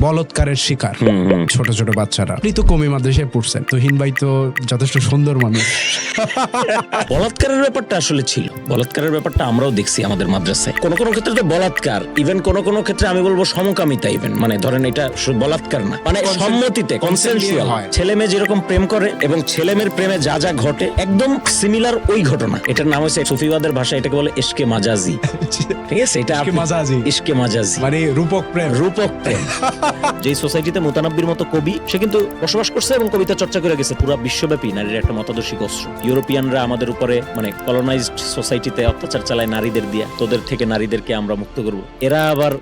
বলৎকারের শিকার ছোট ছোট বাচ্চারা। আপনি তো কমি মাদ্রাসায় পড়ছেন, তুহিন ভাই তো যথেষ্ট সুন্দর মানুষ। বলাৎকারের ব্যাপারটা আসলে ছিল, বলাৎকারের ব্যাপারটা আমরাও দেখছি আমাদের মাদ্রাসায়। কোন কোন ক্ষেত্রে তো বলাৎকার, ইভেন কোন কোন ক্ষেত্রে আমি বলবো সমকামিতা, ইভেন মানে ধরেন এটা বলাৎকার না, মানে সম্মতিতে কনসেনসুয়াল ছেলে মেয়ে যেরকম প্রেম করে এবং ছেলে মেয়ের প্রেমে যা যা ঘটে একদম সিমিলার ওই ঘটনা। এটার নাম হচ্ছে সুফিবাদের ভাষায় এটাকে বলে ইশকে মাজাজি। ঠিক আছে, এটা ইশকে মাজাজি মানে রূপক প্রেম। রূপক প্রেম। যে সোসাইটিতে মুতানাব্বির মতো কবি, সে কিন্তু বসবাস করছে এবং কবিতা চর্চা করে গেছে পুরো বিশ্বব্যাপী নারীর একটা মতাদর্শিক অস্ত্র। ইউরোপিয়ানরা আমাদের উপরে মানে কলোনাইজড সোসাইটিতে অত্যাচার চালায় নারীদের দিয়া, তোদের থেকে নারীদেরকে আমরা মুক্ত করব। এরা আবার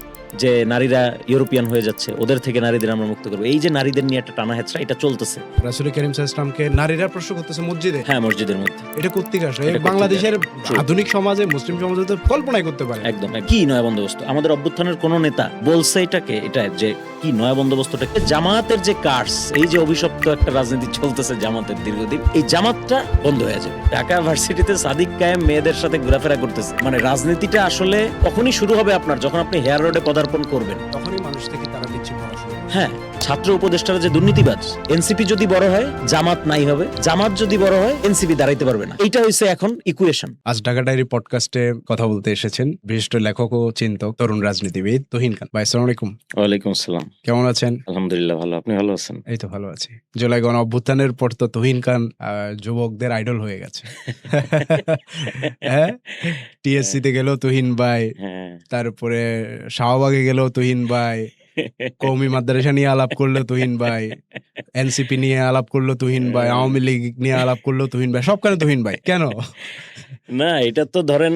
যে নারীরা ইউরোপিয়ান হয়ে যাচ্ছে, ওদের থেকে নারীদের আমরা মুক্ত করবো। এই যে নারীদের নিয়ে একটা টানা হেঁচড়া, এটা চলতেছে। রাসূল করিম সাল্লাল্লাহু আলাইহি ওয়াসাল্লামকে নারীরা প্রশ্ন করতেছে মসজিদে। হ্যাঁ, মসজিদের মধ্যে। এটা কোত্থেকে আসলে? বাংলাদেশের আধুনিক সমাজে, মুসলিম সমাজে তো কল্পনাই করতে পারে। একদম কি নয়া বন্দোবস্ত। আমাদের অভ্যুত্থানের কোন নেতা বলছে এটাকে, এটা যে কি নয়া বন্দোবস্তটা? জামাতের যে কার্স, এই যে অভিশপ্ত একটা রাজনীতি চলতেছে জামাতের দীর্ঘদিন, এই জামাতটা বন্ধ হয়ে যাবে। ঢাকা ভার্সিটিতে সাদিক কায়েম মেয়েদের সাথে ঘোরাফেরা করতেছে। মানে রাজনীতিটা আসলে তখনই শুরু হবে আপনার, যখন আপনি হেয়ার রোডে পদার্পণ করবেন। তখনই মানুষ থেকে তারা দিচ্ছে পড়াশোনা। হ্যাঁ, ছাত্র উপদেষ্টারা যে দুর্নীতিবাজ, এনসিপি যদি বড় হয় জামাত নাই হবে, জামাত যদি বড় হয় এনসিপি দাঁড়াইতে পারবে না। এটা হচ্ছে এখন ইকুয়েশন। আজ ঢাকা ডায়েরি পডকাস্টে কথা বলতে এসেছেন বিশিষ্ট লেখক ও চিন্তক, তরুণ রাজনীতিবিদ তুহিন খান। ভাই আসসালামু আলাইকুম। ওয়ালাইকুম আসসালাম। কেমন আছেন? আলহামদুলিল্লাহ ভালো, আপনি ভালো আছেন? এই তো ভালো আছি। জুলাই গণ অভ্যুত্থানের পর তো তুহিন খান যুবকদের আইডল হয়ে গেছে। হ্যাঁ, টিএসসি তে গেল তুহিন ভাই, তারপরে শাহবাগে গেল তুহিন ভাই, কওমি মাদ্রাসা নিয়ে আলাপ করলো তুহিন ভাই, এনসিপি নিয়ে আলাপ করলো তুহিন ভাই, আওয়ামী লীগ নিয়ে আলাপ করলো তুহিন ভাই, সবখানে তুহিন ভাই। কেন? না, এটা তো ধরেন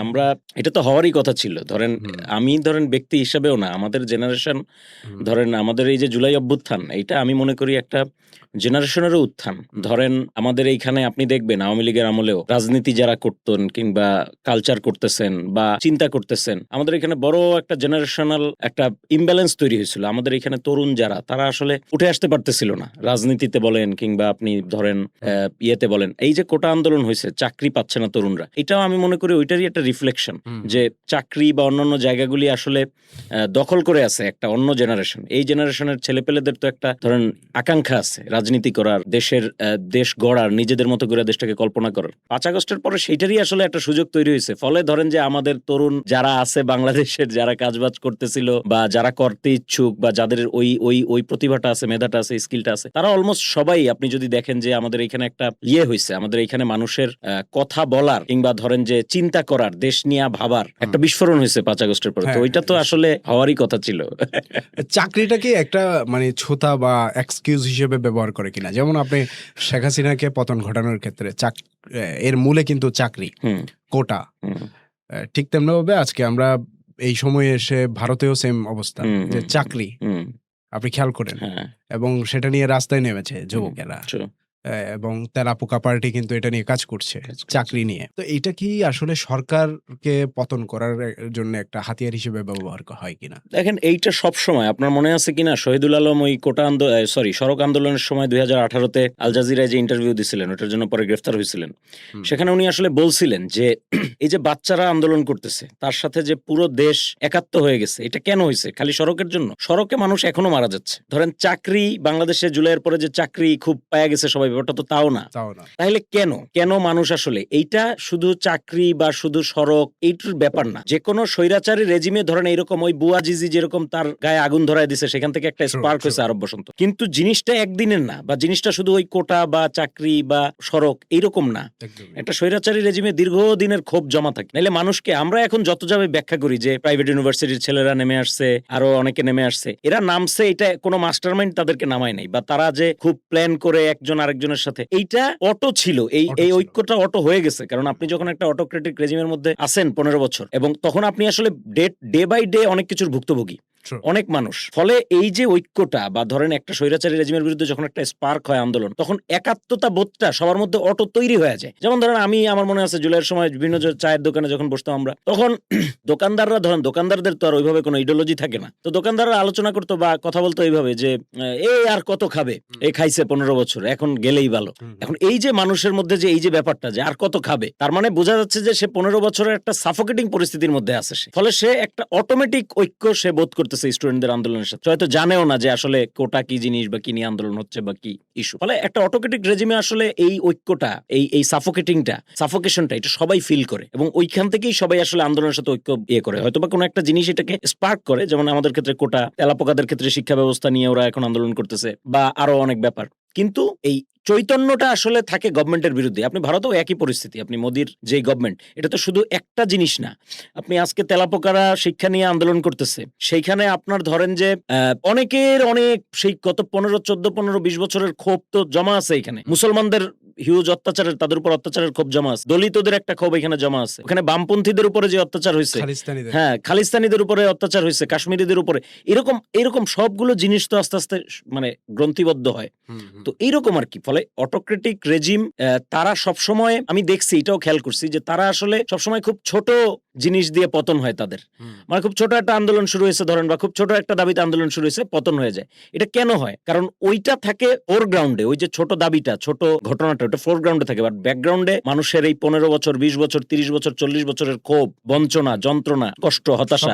আমরা, এটা তো হওয়ারই কথা ছিল। ধরেন আমি ধরেন ব্যক্তি হিসাবেও না, আমাদের জেনারেশন, ধরেন আমাদের এই যে জুলাই অভ্যুত্থান, এটা আমি মনে করি একটা জেনারেশনেরও উত্থান। ধরেন আমাদের এইখানে আপনি দেখবেন আওয়ামী লীগের আমলেও রাজনীতি যারা করতেন কিংবা কালচার করতেছেন বা চিন্তা করতেছেন, আমাদের এখানে বড় একটা জেনারেশনাল একটা ইমব্যালেন্স তৈরি হয়েছিল। আমাদের এখানে তরুণ যারা, তারা আসলে উঠে আসতে পারতেছিল না রাজনীতিতে বলেন কিংবা আপনি ধরেন ইয়েতে বলেন। এই যে কোটা আন্দোলন হয়েছে, চাকরি পাচ্ছে না তরুণরা, এটাও আমি মনে করি ওইটারই একটা রিফ্লেকশন, যে চাকরি বা অন্যান্য জায়গাগুলি আসলে দখল করে আছে একটা অন্য জেনারেশন। এই জেনারেশনের ছেলেপেলেদের তো একটা ধরেন আকাঙ্ক্ষা আছে রাজনীতি করার, দেশের দেশ গড়ার, নিজেদের মতো করে দেশটাকে কল্পনা করার। 5 আগস্টের পরে সেইটারই আসলে একটা সুযোগ তৈরি হয়েছে। ফলে ধরেন যে আমাদের তরুণ যারা আছে বাংলাদেশের, যারা কাজবাজ করতেছিল বা যারা করতে ইচ্ছুক বা যাদের ওই ওই ওই প্রতিভাটা আছে, মেধাটা আছে, স্কিলটা আছে, তারা অলমোস্ট সবাই, আপনি যদি দেখেন যে আমাদের এখানে একটা ইয়ে হয়েছে, আমাদের এখানে মানুষের কথা বলার কিংবা ধরেন যে চিন্তা করার, দেশ নিয়ে ভাবার একটা বিস্ফোরণ হয়েছে 5 আগস্টের পরে। তো ওইটা তো আসলে হওয়ারই কথা ছিল। চাকরিটাকে একটা মানে ছোতা বা এক্সকিউজ হিসেবে ব্যবহার করে কিনা, যেমন আপনি শেখ হাসিনাকে পতন ঘটানোর ক্ষেত্রে এর মূলে কিন্তু চাকরি, কোটা, ঠিক তেমনি ভাবে আজকে আমরা এই সময়ে এসে ভারতেও সেম অবস্থা, যে চাকরি আপনি খেয়াল করেন, এবং সেটা নিয়ে রাস্তায় নেমেছে যুবকেরা, এবং তেলাপোকা পার্টি কিন্তু এটা নিয়ে কাজ করছে, চাকরি নিয়ে। তো এটা কি আসলে সরকারকে পতন করার জন্য একটা হাতিয়ার হিসেবে ব্যবহার হয় কিনা? দেখেন, এইটা সব সময় আপনার মনে আছে কিনা, শহীদুল আলম ওই কোটা সড়ক আন্দোলনের সময় 2018-তে আল জাজিরায় যে ইন্টারভিউ দিছিলেন, ওটার জন্য পরে গ্রেফতার হয়েছিলেন, সেখানে উনি আসলে বলছিলেন যে এই যে বাচ্চারা আন্দোলন করতেছে, তার সাথে যে পুরো দেশ একাত্ম হয়ে গেছে, এটা কেন হয়েছে? খালি সড়কের জন্য? সড়কে মানুষ এখনো মারা যাচ্ছে। ধরেন চাকরি, বাংলাদেশে জুলাইয়ের পরে যে চাকরি খুব পাওয়া গেছে সবাই, ব্যাপারটা তো তাও না। তাহলে কেন মানুষ আসলে, এইটা শুধু চাকরি বা শুধু সড়ক এইটার ব্যাপার না। যে কোনো স্বৈরাচারী রেজিমে ধরেন এইরকম ওই বুয়াজিজি যেরকম তার গায়ে আগুন ধরায় দিছে, সেখান থেকে একটা স্পার্ক হয়েছে আরব বসন্ত। কিন্তু জিনিসটা একদিনের না, বা জিনিসটা শুধু ওই কোটা বা চাকরি বা সড়ক এইরকম না। একটা স্বৈরাচারী রেজিমে দীর্ঘদিনের ক্ষোভ জমা থাকে। নাহলে মানুষকে আমরা এখন যত যাবে ব্যাখ্যা করি যে প্রাইভেট ইউনিভার্সিটির ছেলেরা নেমে আসছে, আরো অনেকে নেমে আসছে, এরা নামছে, এটা কোনো মাস্টারমাইন্ড তাদেরকে নামায় নাই, বা তারা যে খুব প্ল্যান করে একজন আরেকজনের সাথে, এইটা অটো ছিল। এই ঐক্যটা অটো হয়ে গেছে, কারণ আপনি যখন একটা অটোক্রেটিক রেজিমের মধ্যে আছেন 15 বছর, এবং তখন আপনি আসলে ডে বাই ডে অনেক কিছুর ভুক্তভোগী, অনেক মানুষ। ফলে এই যে ঐক্যটা, বা ধরেন একটা স্বৈরাচারী রেজিমের বিরুদ্ধে যখন একটা স্পার্ক হয় আন্দোলন, তখন একাত্মতা বোধটা সবার মধ্যে অটো তৈরি হয়ে যায়। যেমন ধরেন আমার মনে আছে জুলাইয়ের সময় বিভিন্ন চায়ের দোকানে যখন বসতাম আমরা, তখন দোকানদাররা, ধরেন দোকানদারদের তো আর ওইভাবে কোনো ইডিওলজি থাকে না, তো দোকানদাররা আলোচনা করতো বা কথা বলতো এইভাবে যে আর কত খাবে, খাইছে 15 বছর, এখন গেলেই ভালো। এখন এই যে মানুষের মধ্যে যে এই যে ব্যাপারটা যে আর কত খাবে, তার মানে বোঝা যাচ্ছে যে সে 15 বছরের একটা সাফোকেটিং পরিস্থিতির মধ্যে আছে। ফলে সে একটা অটোমেটিক ঐক্য সে বোধ করতে করতেছে স্টুডেন্টদের আন্দোলনের সাথে, হয়তো জানেও না যে আসলে কোটা কি জিনিস বা কি নিয়ে আন্দোলন হচ্ছে বা কি ইস্যু। ফলে একটা অটোক্রেটিক রেজিমে আসলে এই ঐক্যটা, এই সাফোকেশনটা এটা সবাই ফিল করে, এবং ওইখান থেকেই সবাই আসলে আন্দোলনের সাথে ঐক্য করে, হয়তো বা কোনো একটা জিনিস এটাকে স্পার্ক করে, যেমন আমাদের ক্ষেত্রে কোটা, তেলাপোকাদের ক্ষেত্রে শিক্ষা ব্যবস্থা নিয়ে ওরা এখন আন্দোলন করতেছে, বা আরো অনেক ব্যাপার। কিন্তু এই চৈতন্যটা আসলে থাকে গভর্নমেন্টের বিরুদ্ধে। আপনি ভারতেও একই পরিস্থিতি, আপনি মোদির যে গভর্নমেন্ট, এটা তো শুধু একটা জিনিস না। আপনি আজকে তেলাপোকারা শিক্ষা নিয়ে আন্দোলন করতেছে, সেইখানে আপনার ধরেন যে অনেকের অনেক সেই গত 15-14-15-20 বছরের ক্ষোভ তো জমা আছে এখানে। মুসলমানদের হিউজ অত্যাচারের, তাদের উপর অত্যাচারের ক্ষোভ জমা আছে, দলিতদের একটা ক্ষোভ এখানে জমা আছে, ওখানে বামপন্থীদের উপরে যে অত্যাচার হয়েছে, হ্যাঁ খালিস্তানিদের উপরে অত্যাচার হয়েছে, কাশ্মীরিদের উপরে, এরকম সবগুলো জিনিস তো আস্তে আস্তে মানে গ্রন্থিবদ্ধ হয়। তো এইরকম আর কি। ফলে অটোক্রেটিক রেজিম তারা সবসময়, আমি দেখছি, এটাও খেয়াল করছি যে তারা আসলে সবসময় খুব ছোট জিনিস দিয়ে পতন হয় তাদের। মানে খুব ছোট একটা আন্দোলন শুরু হয়েছে ধরেন, বা খুব ছোট একটা দাবিতে আন্দোলন শুরু হয়েছে, পতন হয়ে যায়। এটা কেন হয়? কারণ ওইটা থাকে ফোরগ্রাউন্ডে, ওই যে ছোট দাবিটা, ছোট ঘটনাটা, ওটা ফোরগ্রাউন্ডে থাকে, বাট ব্যাকগ্রাউন্ডে মানুষের এই 15 বছর, 20 বছর, 30 বছর, 40 বছরের ক্ষোভ, বঞ্চনা, যন্ত্রণা, কষ্ট, হতাশা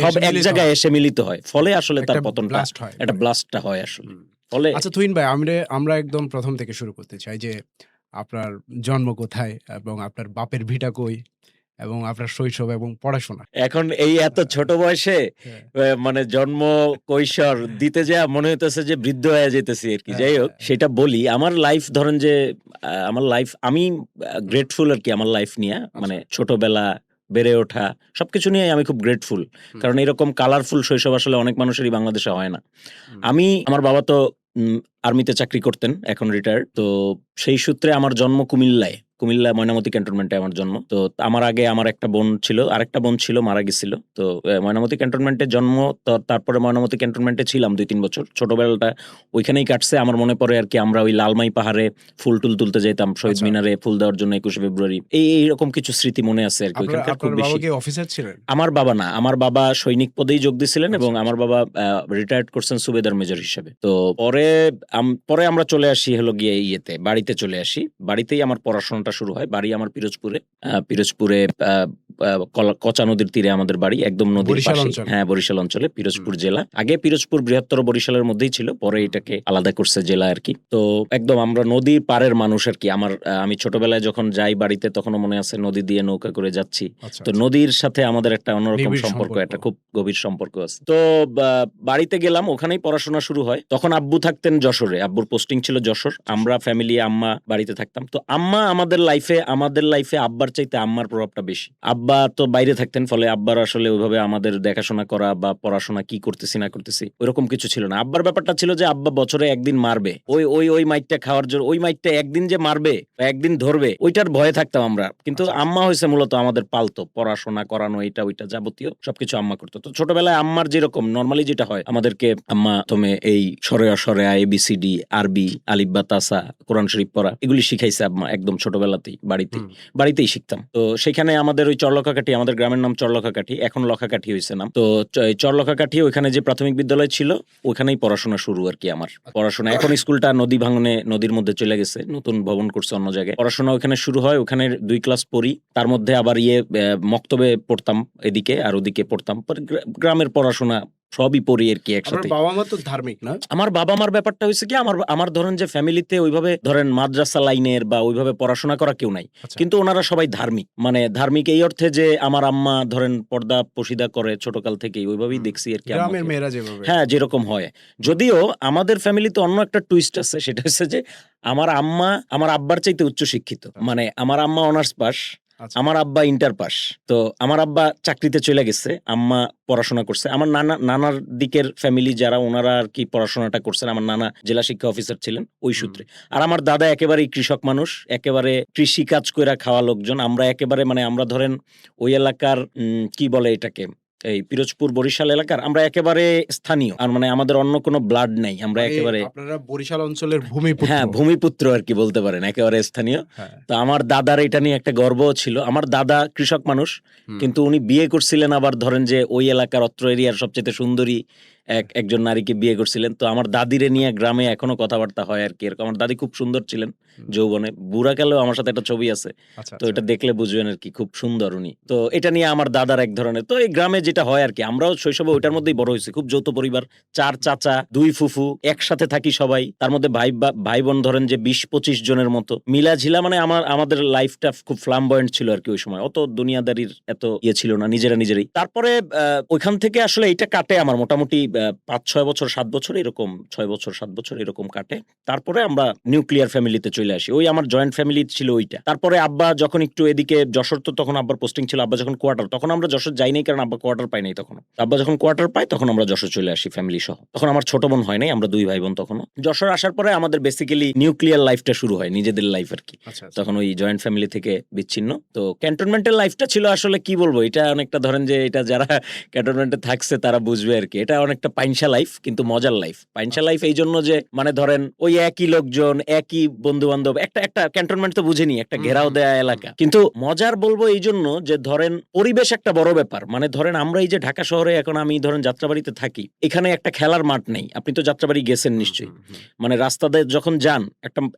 সব এক জায়গায় এসে মিলিত হয়। ফলে আসলে তার পতনটা, একটা ব্লাস্টটা হয় আসলে। ফলে আচ্ছা তুহিন ভাই, আমরা একদম প্রথম থেকে শুরু করতে চাই যে আপনার জন্ম কোথায় এবং আপনার বাপের ভিটা কই এবং আপনার শৈশব এবং পড়াশোনা। এখন এই এত ছোট বয়সে মানে জন্ম কৈশোর দিতে যা মনে হইতেছে যে বৃদ্ধ হয়ে যেতেছি আর কি। যাই হোক, সেটা বলি। আমার লাইফ ধরেন যে আমার লাইফ, আমি গ্রেটফুল আর কি আমার লাইফ নিয়ে, মানে ছোটবেলা, বেড়ে ওঠা, সবকিছু নিয়ে আমি খুব গ্রেটফুল। কারণ এরকম কালারফুল শৈশব আসলে অনেক মানুষেরই বাংলাদেশে হয় না। আমার বাবা তো আর্মিতে চাকরি করতেন, এখন রিটায়ার্ড। তো সেই সূত্রে আমার জন্ম কুমিল্লায়, ময়নামতি ক্যান্টনমেন্টে আমার জন্ম। তো আমার আগে আমার একটা বোন ছিল, আরেকটা বোন ছিল, মারা গেছিল। তো ময়নামতি ক্যান্টনমেন্টে জন্ম, তারপরে ময়নামতি ক্যান্টনমেন্টে ছিলাম 2-3 বছর। ছোটবেলাটা ওইখানেই কাটছে। আমার মনে পড়ে আর কি, আমরা ওই লালমাই পাহাড়ে ফুল টুল তুলতে যেতাম, শহীদ মিনারে ফুল দেওয়ার জন্য 21শে ফেব্রুয়ারি। এইরকম কিছু স্মৃতি মনে আছে আর কি। ওইখানকার খুব বেশি। অফিসার ছিলেন? আমার বাবা না, আমার বাবা সৈনিক পদেই যোগ দিয়েছিলেন, এবং আমার বাবা রিটায়ার্ড করছেন সুবেদার মেজর হিসেবে। তো পরে আমরা চলে আসি হলো গিয়ে বাড়িতে চলে আসি। বাড়িতেই আমার পড়াশোনাটা শুরু হয়। বাড়ি আমার পিরোজপুরে কচা নদীর তীরে আমাদের বাড়ি, একদম নদীর পাশে। হ্যাঁ, বরিশাল অঞ্চলে, পিরোজপুর জেলা। আগে পিরোজপুর বৃহত্তর বরিশালের মধ্যেই ছিল, পরে এটাকে আলাদা করছে জেলা আর কি। তো একদম আমরা নদীর পাড়ের মানুষ আর কি। আমি ছোটবেলায় যখন যাই বাড়িতে, তখনও মনে আছে নদী দিয়ে নৌকা করে যাচ্ছি। তো নদীর সাথে আমাদের একটা অন্যরকম সম্পর্ক, একটা খুব গভীর সম্পর্ক আছে। তো বাড়িতে গেলাম, ওখানেই পড়াশোনা শুরু হয়। তখন আব্বু থাকতেন যশোরে, আব্বুর পোস্টিং ছিল যশোর। আমরা ফ্যামিলি, আম্মা বাড়িতে থাকতাম। তো আম্মা আমাদের লাইফে আব্বার চাইতে আম্মার প্রভাবটা বেশি। আব্বা তো বাইরে থাকতেন, ফলে আব্বার আসলে ওইভাবে আমাদের দেখাশোনা করা বা পড়াশোনা কি করতেছি না করতেছি ওইরকম কিছু ছিল না। আব্বার ব্যাপারটা ছিল যে আব্বা বছরে একদিন মারবে, ওই মাইটটা খাওয়ার জন্য, ওই মাইটটা একদিন যে মারবে, একদিন ধরবে, ওইটার ভয়ে থাকতাম আমরা। কিন্তু আম্মা হয়েছে মূলত আমাদের পালতো, পড়াশোনা করানো, এটা ওইটা যাবতীয় সবকিছু আম্মা করতো। তো ছোটবেলায় আম্মার যেরকম নর্মালি যেটা হয়, আমাদেরকে আম্মা তুমি এই সরে অসরে, ABCD, আরবি, আলিফ বা তাসা, কোরআন শরীফ পড়া, এগুলি শিখাইছে আম্মা একদম ছোটবেলাতেই, বাড়িতেই শিখতাম। তো সেখানে আমাদের ওই চরলখাকাঠি, আমাদের গ্রামের নাম চরলখাকাঠি, এখন লখাকাঠি হয়েছে নাম। তো চরলখাকাঠি, ওইখানে যে প্রাথমিক বিদ্যালয় ছিল, ওইখানেই পড়াশোনা শুরু আর কি আমার পড়াশোনা। এখন স্কুলটা নদী ভাঙনে নদীর মধ্যে চলে গেছে, নতুন ভবন করছে অন্য জায়গায়। পড়াশোনা ওখানে শুরু হয়, ওখানে 2 ক্লাস পড়ি। তার মধ্যে আবার মক্তবে পড়তাম, এদিকে আর ওদিকে পড়তাম। গ্রামের পড়াশোনা সবই পড়ি আর কি একসাথে। বাবা মা তো ধার্মিক না? আমার বাবা মার ব্যাপারটা হয়েছে কি, আমার ধরেন যে ফ্যামিলিতে ওইভাবে ধরেন মাদ্রাসা লাইনের বা ওইভাবে পড়াশোনা করা কেউ নাই। কিন্তু ওনারা সবাই ধার্মিক, মানে ধার্মিক এই অর্থে যে আমার আম্মা ধরেন পর্দা পশিদা করে ছোটকাল থেকেই, ওইভাবেই দেখছি আর কি। গ্রামের মেয়েরা যেভাবে, হ্যাঁ, যেরকম হয়। যদিও আমাদের ফ্যামিলিতে অন্য একটা টুইস্ট আছে, সেটা হচ্ছে যে আমার আম্মা আমার আব্বার চাইতে উচ্চ শিক্ষিত। মানে আমার আম্মা অনার্স পাস, আমার আব্বা ইন্টার পাস। তো আমার আব্বা চাকরিতে চলে গেছে, আম্মা পড়াশোনা করছে। আমার নানার দিকের ফ্যামিলি যারা, ওনারা আর কি পড়াশোনাটা করছেন। আমার নানা জেলা শিক্ষা অফিসার ছিলেন ওই সূত্রে। আর আমার দাদা একেবারেই কৃষক মানুষ, একেবারে কৃষি কাজ করে খাওয়া লোকজন। আমরা একেবারে, মানে আমরা ধরেন ওই এলাকার কি বলে এটাকে, এই পিরোজপুর বরিশাল এলাকার আমরা একেবারে স্থানীয়, আর মানে আমাদের অন্য কোনো ব্লাড নাই। আমরা একেবারে, আপনারা বরিশাল অঞ্চলের ভূমিপুত্র। হ্যাঁ, ভূমিপুত্র আর কি বলতে পারেন, একেবারে স্থানীয়। তো আমার দাদার এটা নিয়ে একটা গর্ব ছিল। আমার দাদা কৃষক মানুষ, কিন্তু উনি বিয়ে করছিলেন আবার ধরেন যে ওই এলাকার, অত্র এরিয়ার সবচেয়ে সুন্দরী একজন নারীকে বিয়ে করছিলেন। তো আমার দাদিরে নিয়ে গ্রামে এখনো কথাবার্তা হয় আর কি। এরকম আমার দাদি খুব সুন্দর ছিলেন যৌবনে, বুড়া কালেও আমার সাথে একটা ছবি আছে। আচ্ছা, তো এটা দেখলে বুঝবেন আর কি, খুব সুন্দর উনি। তো এটা নিয়ে আমার দাদার এক ধরনের, তো এই গ্রামে যেটা হয় আর কি, আমরাও শৈশবে ওইটার মধ্যেই বড় হয়েছি। খুব যৌথ পরিবার, 4 চাচা 2 ফুফু, একসাথে থাকি সবাই। তার মধ্যে ভাই বোন ধরেন যে 20-25 জনের মতো মিলাঝিলা, মানে আমাদের লাইফটা খুব ফ্লামবয়েন্ট ছিল আর কি ওই সময়। অত দুনিয়াদারির এত ইয়ে ছিল না, নিজেরাই। তারপরে ওইখান থেকে আসলে এটা কাটে আমার মোটামুটি 5-6 বছর 7 বছর এরকম, 6 বছর 7 বছর এরকম কাটে। তারপরে আমরা নিউক্লিয়ার ফ্যামিলিতে চলে আসি। ওই আমার জয়েন্ট ফ্যামিলি ছিল ওইটা। তারপরে আব্বা যখন একটু এদিকে যশোর, তো তখন আব্বার পোস্টিং ছিল, আব্বা যখন কোয়ার্টার, তখন আমরা যশোর যাই নাই কারণ আব্বা কোয়ার্টার পাই নাই তখন। আব্বা যখন কোয়ার্টার পায় তখন আমরা যশোর চলে আসি ফ্যামিলি সহ। তখন আমার ছোট বোন হয় নাই, আমরা 2 ভাই বোন তখনও। যশোর আসার পরে আমাদের বেসিক্যালি নিউক্লিয়ার লাইফটা শুরু হয়, নিজেদের লাইফ আর কি। তখন ওই জয়েন্ট ফ্যামিলি থেকে বিচ্ছিন্ন। তো ক্যান্টনমেন্টের লাইফটা ছিল আসলে কি বলবো, এটা অনেকটা ধরেন যে এটা যারা ক্যান্টনমেন্টে থাকছে তারা বুঝবে আর কি। এটা অনেকটা পাইনসা লাইফ, কিন্তু মজার লাইফ। পাইনসা লাইফ এই জন্য যে মানে ধরেন ওই একই লোকজন, একই বন্ধু বান্ধব, একটা ক্যান্টনমেন্ট তো বুঝেনি, একটা ঘেরাও দেয়া এলাকা। কিন্তু মজার বলবো এই জন্য যে ধরেন পরিবেশ একটা বড় ব্যাপার। মানে ধরেন আমরা এই যে ঢাকা শহরে এখন আমি ধরেন যাত্রাবাড়িতে থাকি, এখানে একটা খেলার মাঠ নেই। আপনি তো যাত্রাবাড়ি গেছেন নিশ্চয়ই। মানে রাস্তাতে যখন যান,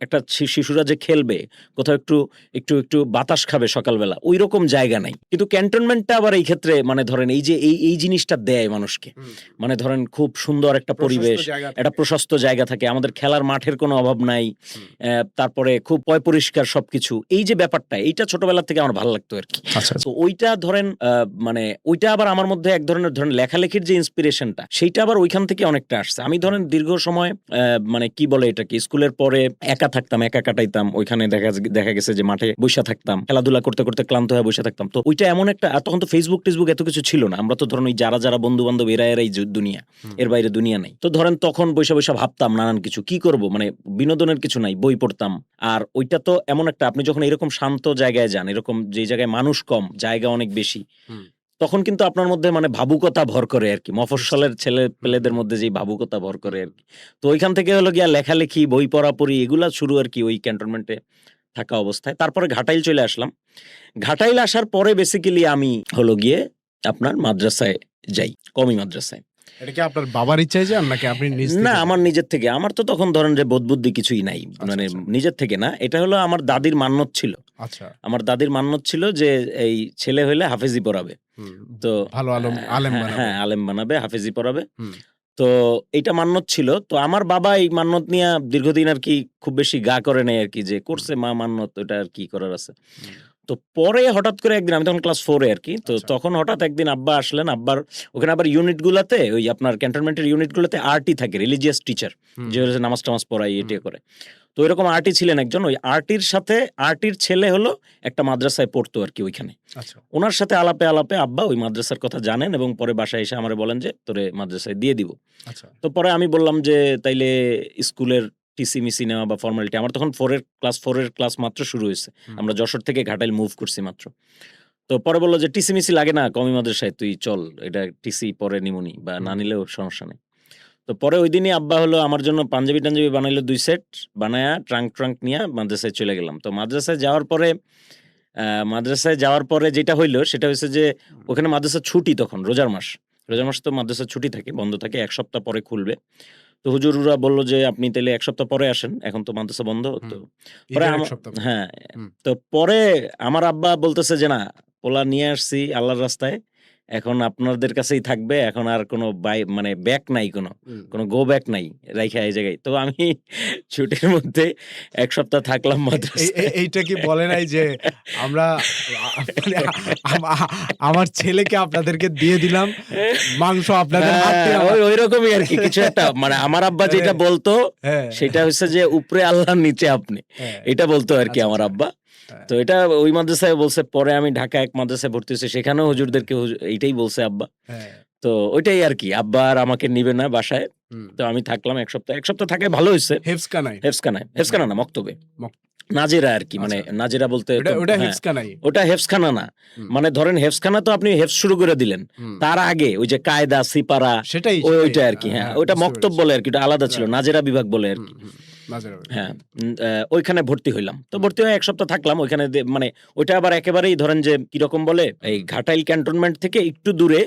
একটা শিশুরা যে খেলবে, কোথাও একটু বাতাস খাবে সকালবেলা, ওই রকম জায়গা নাই। কিন্তু ক্যান্টনমেন্টটা আবার এই ক্ষেত্রে মানে ধরেন এই যে এই জিনিসটা দেয় মানুষকে। মানে ধরেন খুব সুন্দর একটা পরিবেশ, একটা প্রশস্ত জায়গা থাকে, আমাদের খেলার মাঠের কোনো অভাব নাই, তারপরে খুব পরিষ্কার সবকিছু। এই যে ব্যাপারটা, এইটা ছোটবেলা থেকে আমার ভালো লাগতো আর কি। তো ওইটা ধরেন মানে ওইটা আবার আমার মধ্যে এক ধরনের ধরেন লেখালেখির যে ইন্সপিরেশনটা, সেইটা আবার ওইখান থেকে অনেকটা আসছে। আমি ধরেন দীর্ঘ সময় মানে কি বলে এটাকে, স্কুলের পরে একা থাকতাম, একা কাটাইতাম ওইখানে। দেখা গেছে যে মাঠে বসে থাকতাম, খেলাধুলা করতে করতে ক্লান্ত হয়ে বসে থাকতাম। তো ওইটা এমন একটা, তখন তো ফেসবুক এত কিছু ছিল না। আমরা তো ধরেন ওই যারা বন্ধু বান্ধব এরাই দুনিয়া, এর বাইরে দুনিয়া নাই। তো ধরেন তখন বসে ভাবতাম নানান কিছু, কি করব, মানে বিনোদনের কিছু নাই, বই পড়তাম। আর ওইটা তো এমন একটা, আপনি যখন এরকম শান্ত জায়গায় যান, এরকম যে জায়গায় মানুষ কম, জায়গা অনেক বেশি, তখন কিন্তু আপনার মধ্যে মানে ভাবুকতা ভর করে আর কি। মফস্বলের ছেলে পেলেদের মধ্যে যে ভাবুকতা ভর করে আর কি। তো ওইখান থেকে হলো গিয়া লেখালেখি, বই পড়াপড়ি, এগুলা শুরু আর কি ওই ক্যান্টনমেন্টে থাকা অবস্থায়। তারপরে ঘাটাইল চলে আসলাম। ঘাটাইল আসার পরে বেসিক্যালি আমি হলো গিয়ে আপনার মাদ্রাসায় যাই, কমি মাদ্রাসায়। এটা কি আপনার বাবার ইচ্ছায় যান নাকি আপনি না, আমার নিজের থেকে। আমার তো তখন ধরেন যে বোধ বুদ্ধি কিছুই নাই, মানে নিজের থেকে না। এটা হলো আমার দাদির মান্যত ছিল। আচ্ছা, আমার দাদির মান্যত ছিল যে এই ছেলে হইলে হাফেজি পড়াবে, তো ভালো আলেম বানাবে, হ্যাঁ আলেম বানাবে, হাফেজি পড়াবে। তো এইটা মান্যত ছিল। তো আমার বাবা এই মান্যত নিয়ে দীর্ঘদিন আর কি খুব বেশি গা করে নেই আর কি, যে করছে মা মান্যত, ওটা আর কি করার আছে। তো পরে হঠাৎ করে একদিন, আমি তখন ক্লাস 4-এ আর কি, তো তখন হঠাৎ একদিন আব্বা আসলেন। আব্বার ওখানে আবার ইউনিট গুলাতে, ওই আপনার ক্যান্টনমেন্টের ইউনিট গুলোতে আরটি থাকে, রিলিজিয়াস টিচার, যে নামাজ টামাজ পড়াই এটা করে। তো এরকম আরটি ছিলেন একজন। ওই আরটির সাথে, আরটির ছেলে হলো একটা মাদ্রাসায় পড়তো আর কি ওইখানে। ওনার সাথে আলাপে আব্বা ওই মাদ্রাসার কথা জানেন এবং পরে বাসায় এসে আমারে বলেন যে তোরে মাদ্রাসায় দিয়ে দিব। তো পরে আমি বললাম যে তাইলে স্কুলের টিসি মিসি নেওয়া বা ফর্মালিটি, আমার তখন ক্লাস 4-এর ক্লাস মাত্র শুরু হয়েছে, আমরা যশোর থেকে ঘাটাইল মুভ করছি মাত্র। তো পরে বললো যে টিসি মিসি লাগে না কমি মাদ্রাসায়, তুই চল, এটা টিসি পরে নিমুনি বা না নিলেও সমস্যা নেই। তো পরে ওই দিনই আব্বা হলো আমার জন্য পাঞ্জাবি টাঞ্জাবি বানাইলো 2 সেট, বানায়া ট্রাঙ্ক নিয়ে মাদ্রাসায় চলে গেলাম। তো মাদ্রাসায় যাওয়ার পরে যেটা হইলো সেটা হচ্ছে যে ওখানে মাদ্রাসা ছুটি, তখন রোজার মাস তো মাদ্রাসা ছুটি থাকে, বন্ধ থাকে, 1 সপ্তাহ পরে খুলবে। তো হুজুররা বলল যে আপনি তাহলে 1 সপ্তাহ পরে আসেন, এখন তো মাদ্রাসা বন্ধ। তো পরে হ্যাঁ, তো পরে আমার আব্বা বলতেছে যে না, পোলা নিয়ে আসছি আল্লাহর রাস্তায়, এখন আপনাদের কাছেই থাকবে, এখন আর কোনো মানে ব্যাক নাই, কোনো গো ব্যাক নাই, রাইখা এই জায়গায়। তো আমি ছুটির মধ্যে 1 সপ্তাহ থাকলাম মাদ্রাসায়। এইটা কি বলে নাই যে আমরা মানে আমার ছেলেকে আপনাদেরকে দিয়ে দিলাম, মাংস আপনাদের হাতে, ওই রকমই আর কি কিছু একটা। মানে আমার আব্বা যেটা বলতো সেটা হচ্ছে যে উপরে আল্লাহ নিচে আপনি, এটা বলতো আর কি আমার আব্বা। তো এটা ওই মাদ্রাসায় বলছে। পরে আমি ঢাকা এক মাদ্রাসায় ভর্তি হয়েছি, সেখানেও হুজুরদেরকে এইটাই বলছে আব্বা। তো ওইটাই আর কি, আব্বা আর আমাকে নিবে না বাসায়। তো আমি থাকলাম 1 সপ্তাহ থাকে, ভালো হয়েছে। হেফসখানা না, মক্তবে, নাজেরা আর কি। মানে নাজেরা বলতে ওটা হেফসখানা না, মানে ধরেন হেফসখানা তো আপনি হেফস শুরু করে দিলেন, তার আগে ওই যে কায়দা সিপারা, ওইটা আর কি। হ্যাঁ, ওইটা মক্তব বলে আর কি, ওটা আলাদা ছিল, নাজেরা বিভাগ বলে আর কি। হ্যাঁ, ওইখানে ভর্তি হইলাম। তো ভর্তি হয়ে ১ সপ্তাহ থাকলাম ওইখানে। মানে ওইটা আবার একেবারেই ধরেন যে কিরকম বলে, এই ঘাটাইল ক্যান্টনমেন্ট থেকে একটু দূরে,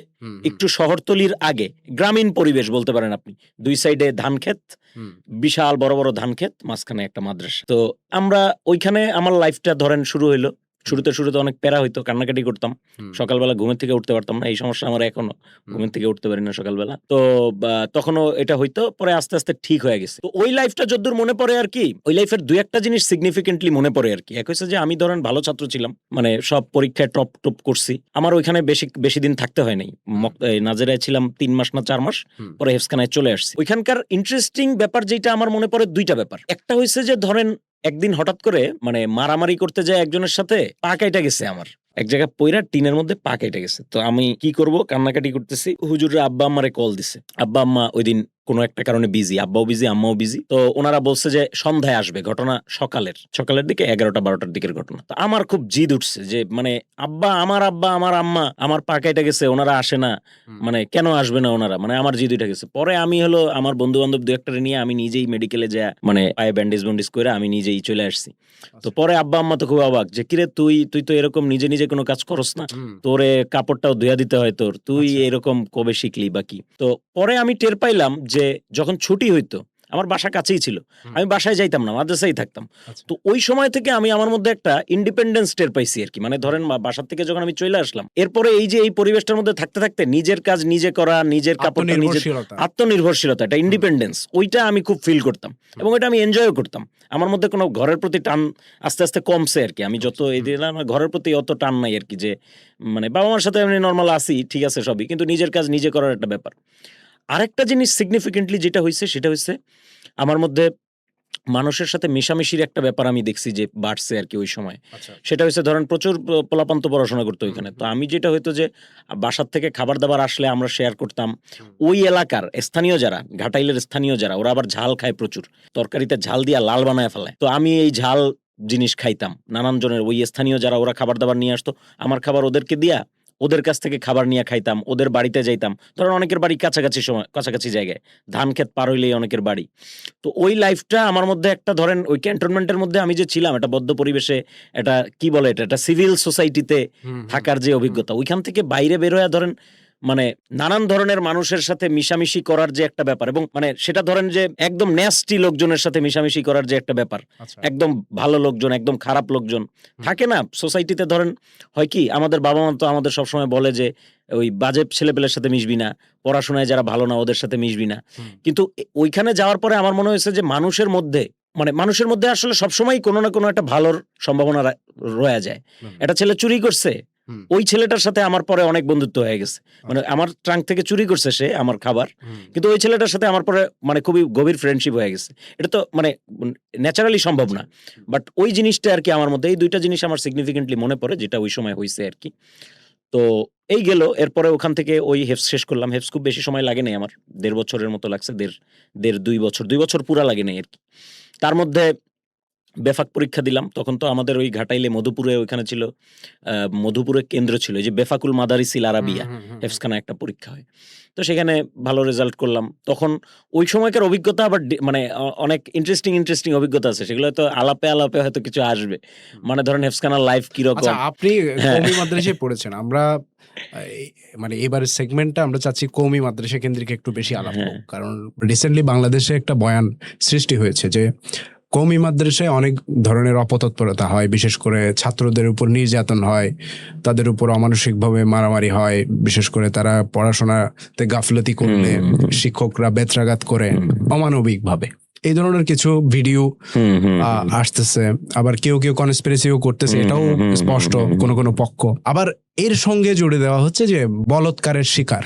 একটু শহরতলির আগে, গ্রামীণ পরিবেশ বলতে পারেন আপনি। ২ সাইডে ধান ক্ষেত, বিশাল বড় বড় ধান ক্ষেত, মাঝখানে একটা মাদ্রাসা। তো আমরা ওইখানে আমার লাইফটা ধরেন শুরু হইলো। শুরুতে অনেক প্যারা হইতো, কান্নাকাটি করতাম। সকালবেলা ঘুমের থেকে উঠতে পারতাম না। এই সমস্যা আমার এখনো, ঘুমের থেকে উঠতে পারি না সকালবেলা। তো তখনও এটা হইতো, পরে আস্তে আস্তে ঠিক হয়ে গেছে। তো ওই লাইফটা যদ্দূর মনে পড়ে আর কি, ওই লাইফের ২-১টা জিনিস সিগনিফিকেন্টলি মনে পড়ে আর কি। এক হচ্ছে যে আমি ধরেন ভালো ছাত্র ছিলাম, মানে সব পরীক্ষায় টপ করছি। আমার ওইখানে বেশি দিন থাকতে হয় নাই। নাজেরায় ছিলাম ৩ মাস না ৪ মাস, পরে হেফজখানায় চলে আসছি। ওইখানকার ইন্টারেস্টিং ব্যাপার যেটা আমার মনে পড়ে, ২টা ব্যাপার। একটা হয়েছে যে ধরেন একদিন হঠাৎ করে মানে মারামারি করতে যায় একজনের সাথে, পা কাইটা গেছে আমার। এক জায়গায় পইরা টিনের মধ্যে পা কেটে গেছে। তো আমি কি করব, কান্নাকাটি করতেছি। হুজুরের আব্বা আম্মারে কল দিছে। আব্বা আম্মা ওই দিন কোনো একটা কারণে বিজি, আব্বাও বিজি আম্মাও বিজি। তো ওনারা বলছে যে সন্ধ্যায় আসবে। ঘটনা সকালের দিকে 11টা-12টার দিকের ঘটনা। তো আমার খুব জিদ উঠছে যে মানে আব্বা আমার আম্মা আমার পা কেটে গেছে, ওনারা আসে না, মানে কেন আসবে না ওনারা, মানে আমার জিদ উঠে গেছে। পরে আমি হলো আমার বন্ধু বান্ধব ২-১টারে নিয়ে আমি নিজেই মেডিকেলে যা, মানে পায়ে ব্যান্ডেজ করে আমি নিজেই চলে আসছি। তো পরে আব্বা আম্মা তো খুব অবাক যে কিরে তুই তো এরকম নিজে কোনো কাজ করস না, তোরে কাপড়টাও ধুয়া দিতে হয় তোর, তুই এরকম কবে শিখলি বা কি। তো পরে আমি টের পাইলাম যে যখন ছুটি হইতো, আমার বাসা কাছেই ছিল, আমি বাসায় যাইতাম না, মাদ্রাসায় থাকতাম। তো ওই সময় থেকে আমি আমার মধ্যে একটা ইন্ডিপেন্ডেন্স টের পাইছি আর কি। মানে ধরেন বাসার থেকে যখন আমি চলে আসলাম, এরপরে এই যে এই পরিবেশটার মধ্যে থাকতে নিজের কাজ নিজে করা, নিজের কাপড়টা নিজে, আত্মনির্ভরশীলতা, একটা ইন্ডিপেন্ডেন্স, ওইটা আমি খুব ফিল করতাম এবং এটা আমি এনজয়ও করতাম। আমার মধ্যে কোনো ঘরের প্রতি টান আস্তে আস্তে কমছে আর কি। আমি যত এই দিলাম ঘরের প্রতি অত টান নাই আর কি, যে মানে বাবা মার সাথে আমি নর্মাল আসি, ঠিক আছে সবই, কিন্তু নিজের কাজ নিজে করার একটা ব্যাপার। আরেকটা জিনিস সিগনিফিকেন্টলি যেটা হয়েছে সেটা হচ্ছে আমার মধ্যে মানুষের সাথে মেশামেশির একটা ব্যাপার আমি দেখছি যে বাড়ছে আর কি ওই সময়। সেটা হচ্ছে ধরেন প্রচুর পোলাপান তো পড়াশোনা করতো ওইখানে। তো আমি যেটা হইতো যে বাসার থেকে খাবার দাবার আসলে আমরা শেয়ার করতাম। ওই এলাকার স্থানীয় যারা, ঘাটাইলের স্থানীয় যারা, ওরা আবার ঝাল খায় প্রচুর, তরকারিতে ঝাল দিয়া লাল বানায় ফেলায়। তো আমি এই ঝাল জিনিস খাইতাম নানান জনের। ওই স্থানীয় যারা, ওরা খাবার দাবার নিয়ে আসতো, আমার খাবার ওদেরকে দিয়া ওদের কাছ থেকে খাবার নিয়ে খাইতাম, ওদের বাড়িতে যাইতাম। ধরেন অনেকের বাড়ি কাছাকাছি জায়গায়, ধান ক্ষেত পার হইলেই অনেকের বাড়ি। তো ওই লাইফটা আমার মধ্যে একটা, ধরেন ওই ক্যান্টনমেন্টের মধ্যে আমি যে ছিলাম, একটা বদ্ধ পরিবেশে, এটা কি বলে, এটা সিভিল সোসাইটিতে থাকার যে অভিজ্ঞতা, ওইখান থেকে বাইরে বের হয়ে ধরেন মানে নানান ধরনের মানুষের সাথে মিশামিশি করার যে একটা ব্যাপার, এবং মানে সেটা ধরেন যে একদম ন্যাস্টি লোকজনের সাথে মিশামিশি করার যে একটা ব্যাপার, একদম ভালো লোকজন, একদম খারাপ লোকজন থাকে না সোসাইটিতে। ধরেন হয় কি, আমাদের বাবা মা তো আমাদের সবসময় বলে যে ওই বাজে ছেলেপেলের সাথে মিশবি না, পড়াশোনায় যারা ভালো না ওদের সাথে মিশবি না। কিন্তু ওইখানে যাওয়ার পরে আমার মনে হয়েছে যে মানুষের মধ্যে আসলে সবসময় কোনো না কোনো একটা ভালোর সম্ভাবনা রয়ে যায়। একটা ছেলে চুরি করছে, ওই ছেলেটার সাথে আমার পরে অনেক বন্ধুত্ব হয়ে গেছে। মানে আমার ট্রাঙ্ক থেকে চুরি করছে সে আমার খাবার, কিন্তু ওই ছেলেটার সাথে আমার পরে মানে খুবই গভীর ফ্রেন্ডশিপ হয়ে গেছে। এটা তো মানে ন্যাচারালি সম্ভব না, বাট ওই জিনিসটা আর কি আমার মধ্যে, এই ২টা জিনিস আমার সিগনিফিকেন্টলি মনে পড়ে যেটা ওই সময় হয়েছে আর কি। তো এই গেল। এরপরে ওখান থেকে ওই হেফজ শেষ করলাম। হেফজ খুব বেশি সময় লাগে নাই আমার, ১.৫ বছরের মতো লাগছে, ২ বছর পুরা লাগে নাই আর কি। তার মধ্যে বেফাক পরীক্ষা দিলাম। তখন তো আমাদের ওই ঘাটাইলে মধুপুরে ওইখানে ছিল, মধুপুরে কেন্দ্র ছিল, যে বেফাকুল মাদারিসিল আরাবিয়া, হেফজখানা একটা পরীক্ষা হয়। তো সেখানে ভালো রেজাল্ট করলাম। তখন ওই সময়কার অভিজ্ঞতা আবার মানে অনেক ইন্টারেস্টিং অভিজ্ঞতা আছে, সেগুলো হয়তো আলাপে হয়তো কিছু আসবে। মানে ধরেন হেফজখানার লাইফ কিরকম। আপনি কওমি মাদ্রাসায় পড়েছেন, আমরা মানে এবারের সেগমেন্টটা আমরা চাচ্ছি কওমি মাদ্রাসা কেন্দ্রিক একটু বেশি আলাপ হোক, কারণ রিসেন্টলি বাংলাদেশে একটা বয়ান সৃষ্টি হয়েছে যে কওমি মাদ্রাসায় অনেক ধরনের অপতৎপরতা হয়, বিশেষ করে ছাত্রদের উপর নির্যাতন হয়, তাদের উপর অমানসিকভাবে মারামারি হয়, বিশেষ করে তারা পড়াশোনাতে গাফলতি করলে শিক্ষকরা বেত্রাঘাত করে অমানবিকভাবে। এই ধরনের কিছু ভিডিও আসতেছে, আবার কেউ কনস্পিরেসিও করতেছে, এটাও স্পষ্ট কোনো পক্ষ। আবার এর সঙ্গে জুড়ে দেওয়া হচ্ছে যে বলৎকারের শিকার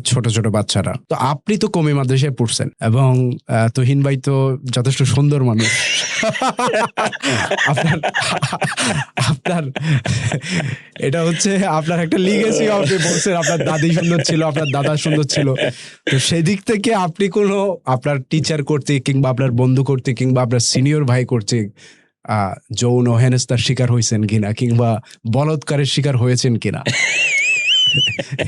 ছোট বাচ্চারা। তো আপনি তো কওমি মাদ্রাসায় পড়ছেন এবং তুহিন ভাই তো যথেষ্ট সুন্দর মানুষ। আপনার এটা হচ্ছে আপনার একটা লিগেসি। আপনি বলছেন আপনার দাদি সুন্দর ছিল, আপনার দাদা সুন্দর ছিল। তো সেদিক থেকে আপনি কোনো আপনার টিচার কর্তৃক কিংবা আপনার বন্ধু কর্তৃক কিংবা আপনার সিনিয়র ভাই কর্তৃক যৌন হেনস্থার শিকার হয়েছেন কিনা, কিংবা বলৎকারের শিকার হয়েছেন কিনা?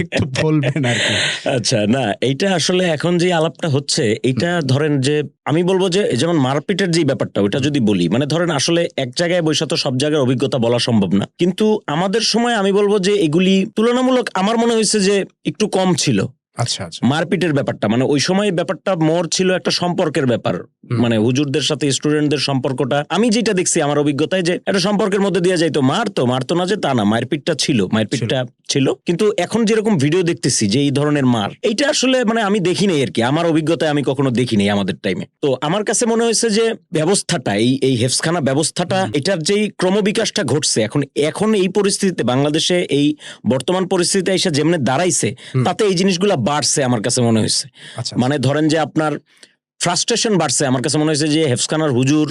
একটু বলবেন আর কি। আচ্ছা, না এইটা আসলে এখন যে আলাপটা হচ্ছে এইটা ধরেন যে আমি বলবো যে যেমন মারপিটের যে ব্যাপারটা ওইটা যদি বলি, মানে ধরেন আসলে এক জায়গায় বসে তো সব জায়গার অভিজ্ঞতা বলা সম্ভব না, কিন্তু আমাদের সময় আমি বলবো যে এগুলি তুলনামূলক আমার মনে হয়েছে যে একটু কম ছিল আচ্ছা আচ্ছা। মারপিটের ব্যাপারটা। মানে ওই সময় ব্যাপারটা মোর ছিল একটা সম্পর্কের ব্যাপার, মানে হুজুরদের সাথে স্টুডেন্টদের সম্পর্কটা আমি যেটা দেখছি আমার অভিজ্ঞতায় যে একটা সম্পর্কের মধ্যে দিয়ে যাইতো, মারতো না যে তা না, মারপিটটা ছিল, মারপিটটা ছিল। কিন্তু এখন যেরকম ভিডিও দেখতেছি যে এই ধরনের মার, এইটা আসলে মানে আমি দেখি নাই আর কি, আমার অভিজ্ঞতায় আমি কখনো দেখি নাই আমাদের টাইমে। তো আমার কাছে মনে হয়েছে যে ব্যবস্থাটা এই হেফজখানা ব্যবস্থাটা এটার যেই ক্রমবিকাশটা ঘটছে এখন এই পরিস্থিতিতে বাংলাদেশে এই বর্তমান পরিস্থিতিতে এসে যেমনে দাঁড়াইছে তাতে এই জিনিসগুলা বাড়ছে আমার কাছে মনে হয়েছে। আচ্ছা, মানে ধরেন যে আপনার ফ্রাস্ট্রেশন বাড়ছে আমার কাছে মনে হয়েছে যে হেফজখানার হুজুর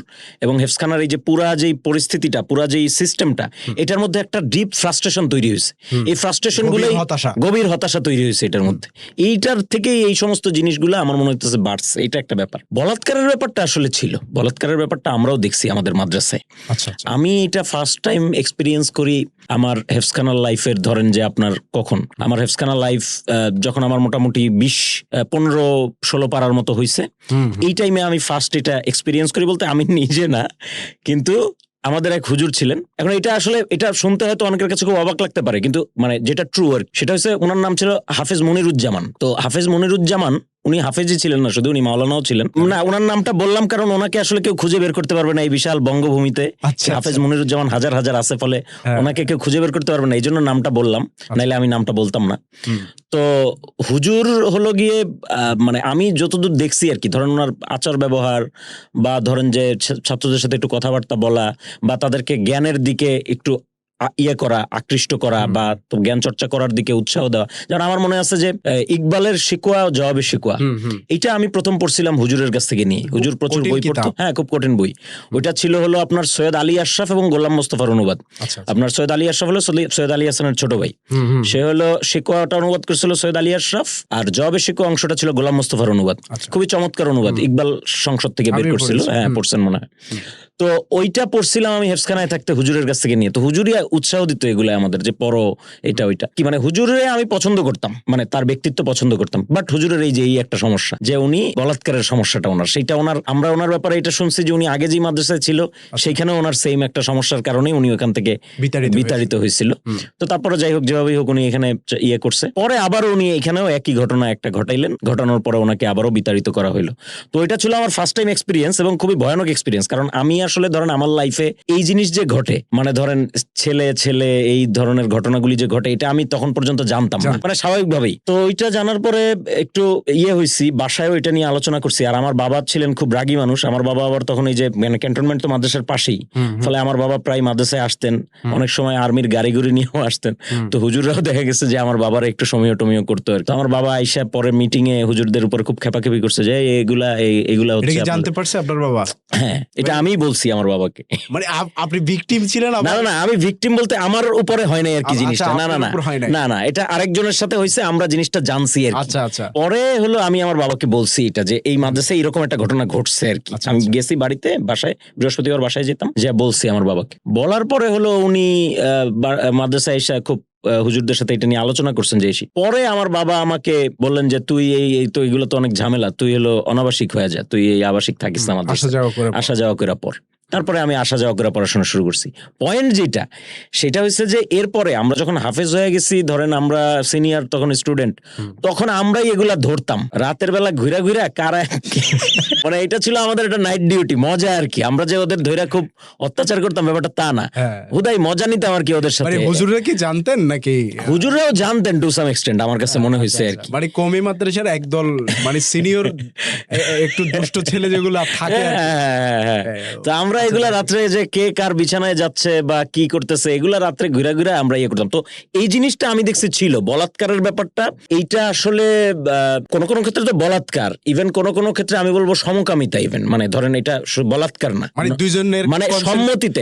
এবং হেফজখানার এই যে পুরা যেই পরিস্থিতিটা, পুরা যেই সিস্টেমটা, এটার মধ্যে একটা ডিপ ফ্রাস্ট্রেশন তৈরি হয়েছে। এই ফ্রাস্ট্রেশন গুলোই গভীর হতাশা তৈরি হয়েছে এটার মধ্যে। এইটার থেকে এই সমস্ত জিনিসগুলো আমার মনে হচ্ছে বাড়ছে, এটা একটা ব্যাপার। বলাৎকারের ব্যাপারটা আসলে ছিল, বলাৎকারের ব্যাপারটা আমরাও দেখছি আমাদের মাদ্রাসায়। আচ্ছা আচ্ছা। আমি এটা ফার্স্ট টাইম এক্সপিরিয়েন্স করি আমার হেফজখানার লাইফের, ধরেন যে আপনার কখন আমার হেফজখানার লাইফ যখন আমার মোটামুটি 15-16 পারার মতো হয়েছে, এই টাইমে আমি ফার্স্ট এটা এক্সপিরিয়েন্স করি। বলতে আমি নিজে না, কিন্তু আমাদের এক হুজুর ছিলেন। এখন এটা আসলে এটা শুনতে হয়তো অনেকের কাছে খুব অবাক লাগতে পারে, কিন্তু মানে যেটা ট্রু আর সেটা হচ্ছে ওনার নাম ছিল হাফেজ মনিরুজ্জামান। তো হাফেজ মনিরুজ্জামান উনি হাফেজই ছিলেন না শুধু, উনি মাওলানাও ছিলেন। না, ওনার নামটা বললাম কারণ ওনাকে আসলে কেউ খুঁজে বের করতে পারবে না এই বিশাল বঙ্গভূমিতে। হাফেজ মনিরুজ্জামান হাজার হাজার আছে, ফলে ওনাকে কেউ খুঁজে বের করতে পারবে না, এই জন্য নামটা বললাম, নাইলে আমি নামটা বলতাম না। তো হুজুর হলো গিয়ে মানে আমি যতদূর দেখছি আর কি, ধরেন ওনার আচার ব্যবহার বা ধরেন যে ছাত্রদের সাথে একটু কথাবার্তা বলা বা তাদেরকে জ্ঞানের দিকে একটু করা, আকৃষ্ট করা বা জ্ঞান চর্চা করার দিকে উৎসাহ দেওয়া। যেমন আমার মনে আছে যে ইকবালের শিকোয়া জবাবে শিকোয়া, এটা আমি প্রথম পড়ছিলাম হুজুরের কাছ থেকে নিয়ে। হুজুর প্রচুর বই পড়তো, হ্যাঁ খুব কঠিন বই। ওইটা ছিল হলো আপনার সৈয়দ আলী আশরাফ এবং গোলাম মোস্তফার অনুবাদ। আপনার সৈয়দ আলী আশরাফ হলো সৈয়দ আলী হাসানের ছোট ভাই, সে হলো শিকোয়াটা অনুবাদ করেছিল সৈয়দ আলী আশরাফ, আর জবাবে শিকোয়া অংশটা ছিল গোলাম মোস্তফার অনুবাদ। খুবই চমৎকার অনুবাদ, ইকবাল সংসদ থেকে বের করছিল, হ্যাঁ পড়ছেন মনে হয়। তো ওইটা পড়ছিলাম আমি হেফজখানায় থাকতে হুজুরের কাছ থেকে নিয়ে। তো হুজুরই উৎসাহ দিত এগুলো আমাদের, যে পড়ো এটা ওইটা কি, মানে হুজুরে আমি পছন্দ করতাম, মানে তার ব্যক্তিত্ব পছন্দ করতাম। বাট হুজুরের এই যে এই একটা সমস্যা যে উনি বলাৎকারের সমস্যাটা ওনার, সেইটা ওনার, আমরা ওনার ব্যাপারে এটা শুনছি যে উনি আগে যে মাদ্রাসায় ছিল সেইখানে ওনার সেম একটা সমস্যার কারণে উনি ওখান থেকে বিতাড়িত হয়েছিল। তো তারপরে যাই হোক যেভাবেই হোক উনি এখানে করছে, পরে আবার উনি এখানেও একই ঘটনা একটা ঘটাইলেন, ঘটানোর পরে ওনাকে আবারও বিতাড়িত করা হইলো। তো এটা ছিল আমার ফার্স্ট টাইম এক্সপিরিয়েন্স এবং খুবই ভয়ানক এক্সপিরিয়েন্স। কারণ আমি আসলে ধরেন আমার লাইফে এই জিনিস যে ঘটে, মানে ধরেন ছেলে ছেলে এই ধরনের ঘটনাগুলি যে ঘটে, এটা আমি তখন পর্যন্ত জানতাম না, মানে স্বাভাবিকভাবেই। তো ওইটা জানার পরে একটু হয়েছি, বাসায়ও এটা নিয়ে আলোচনা করছি। আর আমার বাবা ছিলেন খুব রাগী মানুষ। আমার বাবা আবার তখন এই যে মানে ক্যান্টনমেন্ট তো মাদ্রাসার পাশেই, ফলে আমার বাবা প্রায় মাদ্রাসায় আসতেন, অনেক সময় আর্মির গাড়ি গুড়ি নিয়েও আসতেন। তো হুজুররাও দেখা গেছে যে আমার বাবার একটু সময় টমিও করতো আর কি। আমার বাবা আইসা পরে মিটিং এ হুজুরদের উপর খুব খেপাখেপি করছে যে এগুলা হচ্ছে। জানতে পারছে আপনার বাবা? হ্যাঁ, এটা আমি বলছি আমার বাবাকে। মানে আপনি ভিকটিম ছিলেন? না না, আমি ভিকটিম বলতে আমার উপরে হয় নাই আর কি জিনিসটা। না না না না, এটা আরেকজনের সাথে হয়েছে, আমরা জিনিসটা জানছি আর কি। আচ্ছা আচ্ছা। পরে হলো আমি আমার বাবাকে বলছি এটা, যে এই মাদ্রাসায় এরকম একটা ঘটনা ঘটছে আর কি। আমি গেছি বাড়িতে, বাসায় বৃহস্পতিবার বাসায় যেতাম, যে বলছি আমার বাবাকে। বলার পরে হলো উনি মাদ্রাসায় এসে খুব হুজুরদের সাথে এটা নিয়ে আলোচনা করছেন যে এসে। পরে আমার বাবা আমাকে বললেন যে তুই এই তো এগুলো তো অনেক ঝামেলা, তুই হলো অনাবাসিক হয়ে যা, তুই এই আবাসিক থাকিস না, আমাদের আসা যাওয়া করে পর। তারপরে আমি আসা যাওয়া করে পড়াশোনা শুরু করছি। পয়েন্ট যেটা সেটা হচ্ছে যে এরপরে আমরা যখন হাফেজ হয়ে গেছি, ধরেন আমরা সিনিয়র তখন স্টুডেন্ট, তখন আমরাই এগুলা ধরতাম রাতের বেলা ঘুরা ঘুরা কারা, মানে এটা ছিল আমাদের একটা নাইট ডিউটি, মজা আর কি। আমরা যে ওদের ধইরা খুব অত্যাচার করতাম ব্যাপারটা তা না, হুদাই মজা নিতাম আর কি ওদের সাথে। হুজুররা কি জানতেন নাকি? হুজুররাও জানতেন টু সাম এক্সটেন্ট, আমার কাছে মনে হয়েছে আর কি। মানে কমি মাদ্রাসার একদল মানে সিনিয়র একটু দুষ্ট ছেলে যেগুলো থাকে, তো আমরা এগুলা রাত্রে যে কে কার বিছানায় যাচ্ছে বা কি করতেছে এগুলা রাত্রে ঘুরে ঘুরে আমরা করতাম। তো এই জিনিসটা আমি দেখছি ছিল বলাৎকারের ব্যাপারটা। এইটা আসলে কোন কোন ক্ষেত্রে তো বলাৎকার, ইভেন কোন কোন ক্ষেত্রে আমি বলবো সমকামিতা, ইভেন মানে ধরেন এটা বলাৎকার না, মানে দুইজনের মানে সম্মতিতে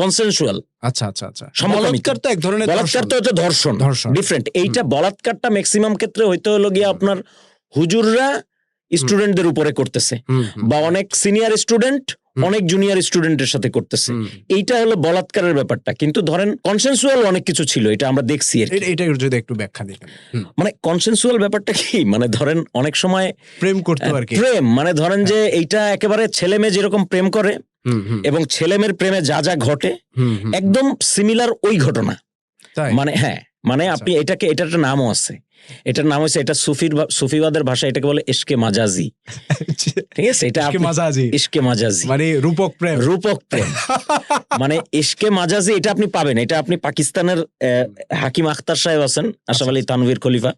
কনসেনসুয়াল। আচ্ছা আচ্ছা আচ্ছা। বলাৎকার তো এক ধরনের, বলাৎকার তো হচ্ছে ধর্ষণ, ডিফারেন্ট। এইটা বলাৎকারটা ম্যাক্সিমাম ক্ষেত্রে হইতে হলো গিয়ে আপনার হুজুররা স্টুডেন্টদের উপরে করতেছে, বা অনেক সিনিয়র স্টুডেন্ট অনেক জুনিয়র স্টুডেন্টের সাথে করতেছে, এইটা হলো বলাৎকারের ব্যাপারটা। কিন্তু ধরেন কনসেনসুয়াল অনেক কিছু ছিল, এটা আমরা দেখছি আর কি। এটা যদি একটু ব্যাখ্যা দিতেন। মানে কনসেনসুয়াল ব্যাপারটা কি, মানে ধরেন অনেক সময় প্রেম করতে আর কি, প্রেম মানে ধরেন যে এইটা একেবারে ছেলে মেয়ে যেরকম প্রেম করে এবং ছেলে মেয়ের প্রেমে যা যা ঘটে একদম সিমিলার ওই ঘটনা। মানে হ্যাঁ, মানে আপনি এটাকে, এটার একটা নামও আছে, এটার নাম হচ্ছে, এটা সুফিবাদের ভাষায় এটাকে বলে ইশকে মাজাজি। ঠিক আছে, এটা ইশকে মাজাজি মানে রূপক প্রেম। রূপক প্রেম মানে ইশকে মাজাজি, এটা আপনি পাবেন, এটা আপনি পাকিস্তানের হাকিম আখতার সাহেব আছেন, আশরাফ আলী তানভীর খলিফা,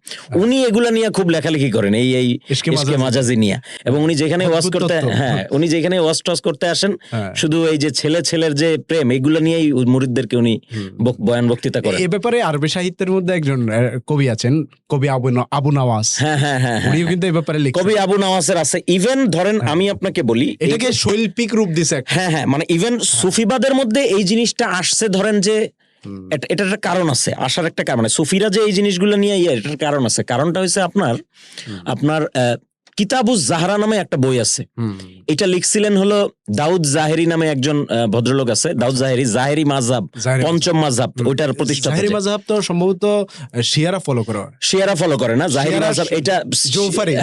উনি এগুলা নিয়ে খুব লেখালেখি করেন, এই ইশকে মাজাজি নিয়ে। এবং উনি যেখানে ওয়াজ করতে, হ্যাঁ উনি যেখানে ওয়াজ টস করতে আসেন, শুধু এই যে ছেলের যে প্রেম এইগুলো নিয়েই মুরিদদেরকে উনি বয়ান বক্তৃতা করেন। এ ব্যাপারে আরবি সাহিত্যের মধ্যে একজন কবি আছেন, কবি আবু নওয়াজ। উনিও কিন্তু এই ব্যাপারে লিখেছেন। কবি আবু নওয়াজের আছে। ইভেন ধরেন আমি আপনাকে বলি, এটাকে শৈল্পিক রূপ দিছে। হ্যাঁ, মানে ইভেন সুফিবাদের মধ্যে এই জিনিসটা আসছে, ধরেন যে এটার একটা কারণ আছে, আসার একটা কারণ। মানে সুফিরা যে এই জিনিসগুলো নিয়ে এটার কারণ আছে। কারণটা হচ্ছে আপনার কিতাবুজ জাহরা নামে একটা বই আছে, এটা লিখছিলেন হলো দাউদ জাহেরি নামে একজন ভদ্রলোক আছে। দাউদ জাহেরি, জাহেরি মাযহাব, পঞ্চম মাযহাব, ওইটার প্রতিষ্ঠাতা। জাহেরি মাযহাব তো সম্ভবত শিয়ারা ফলো করে না, জাহেরি মাযহাব এটা জাফরি,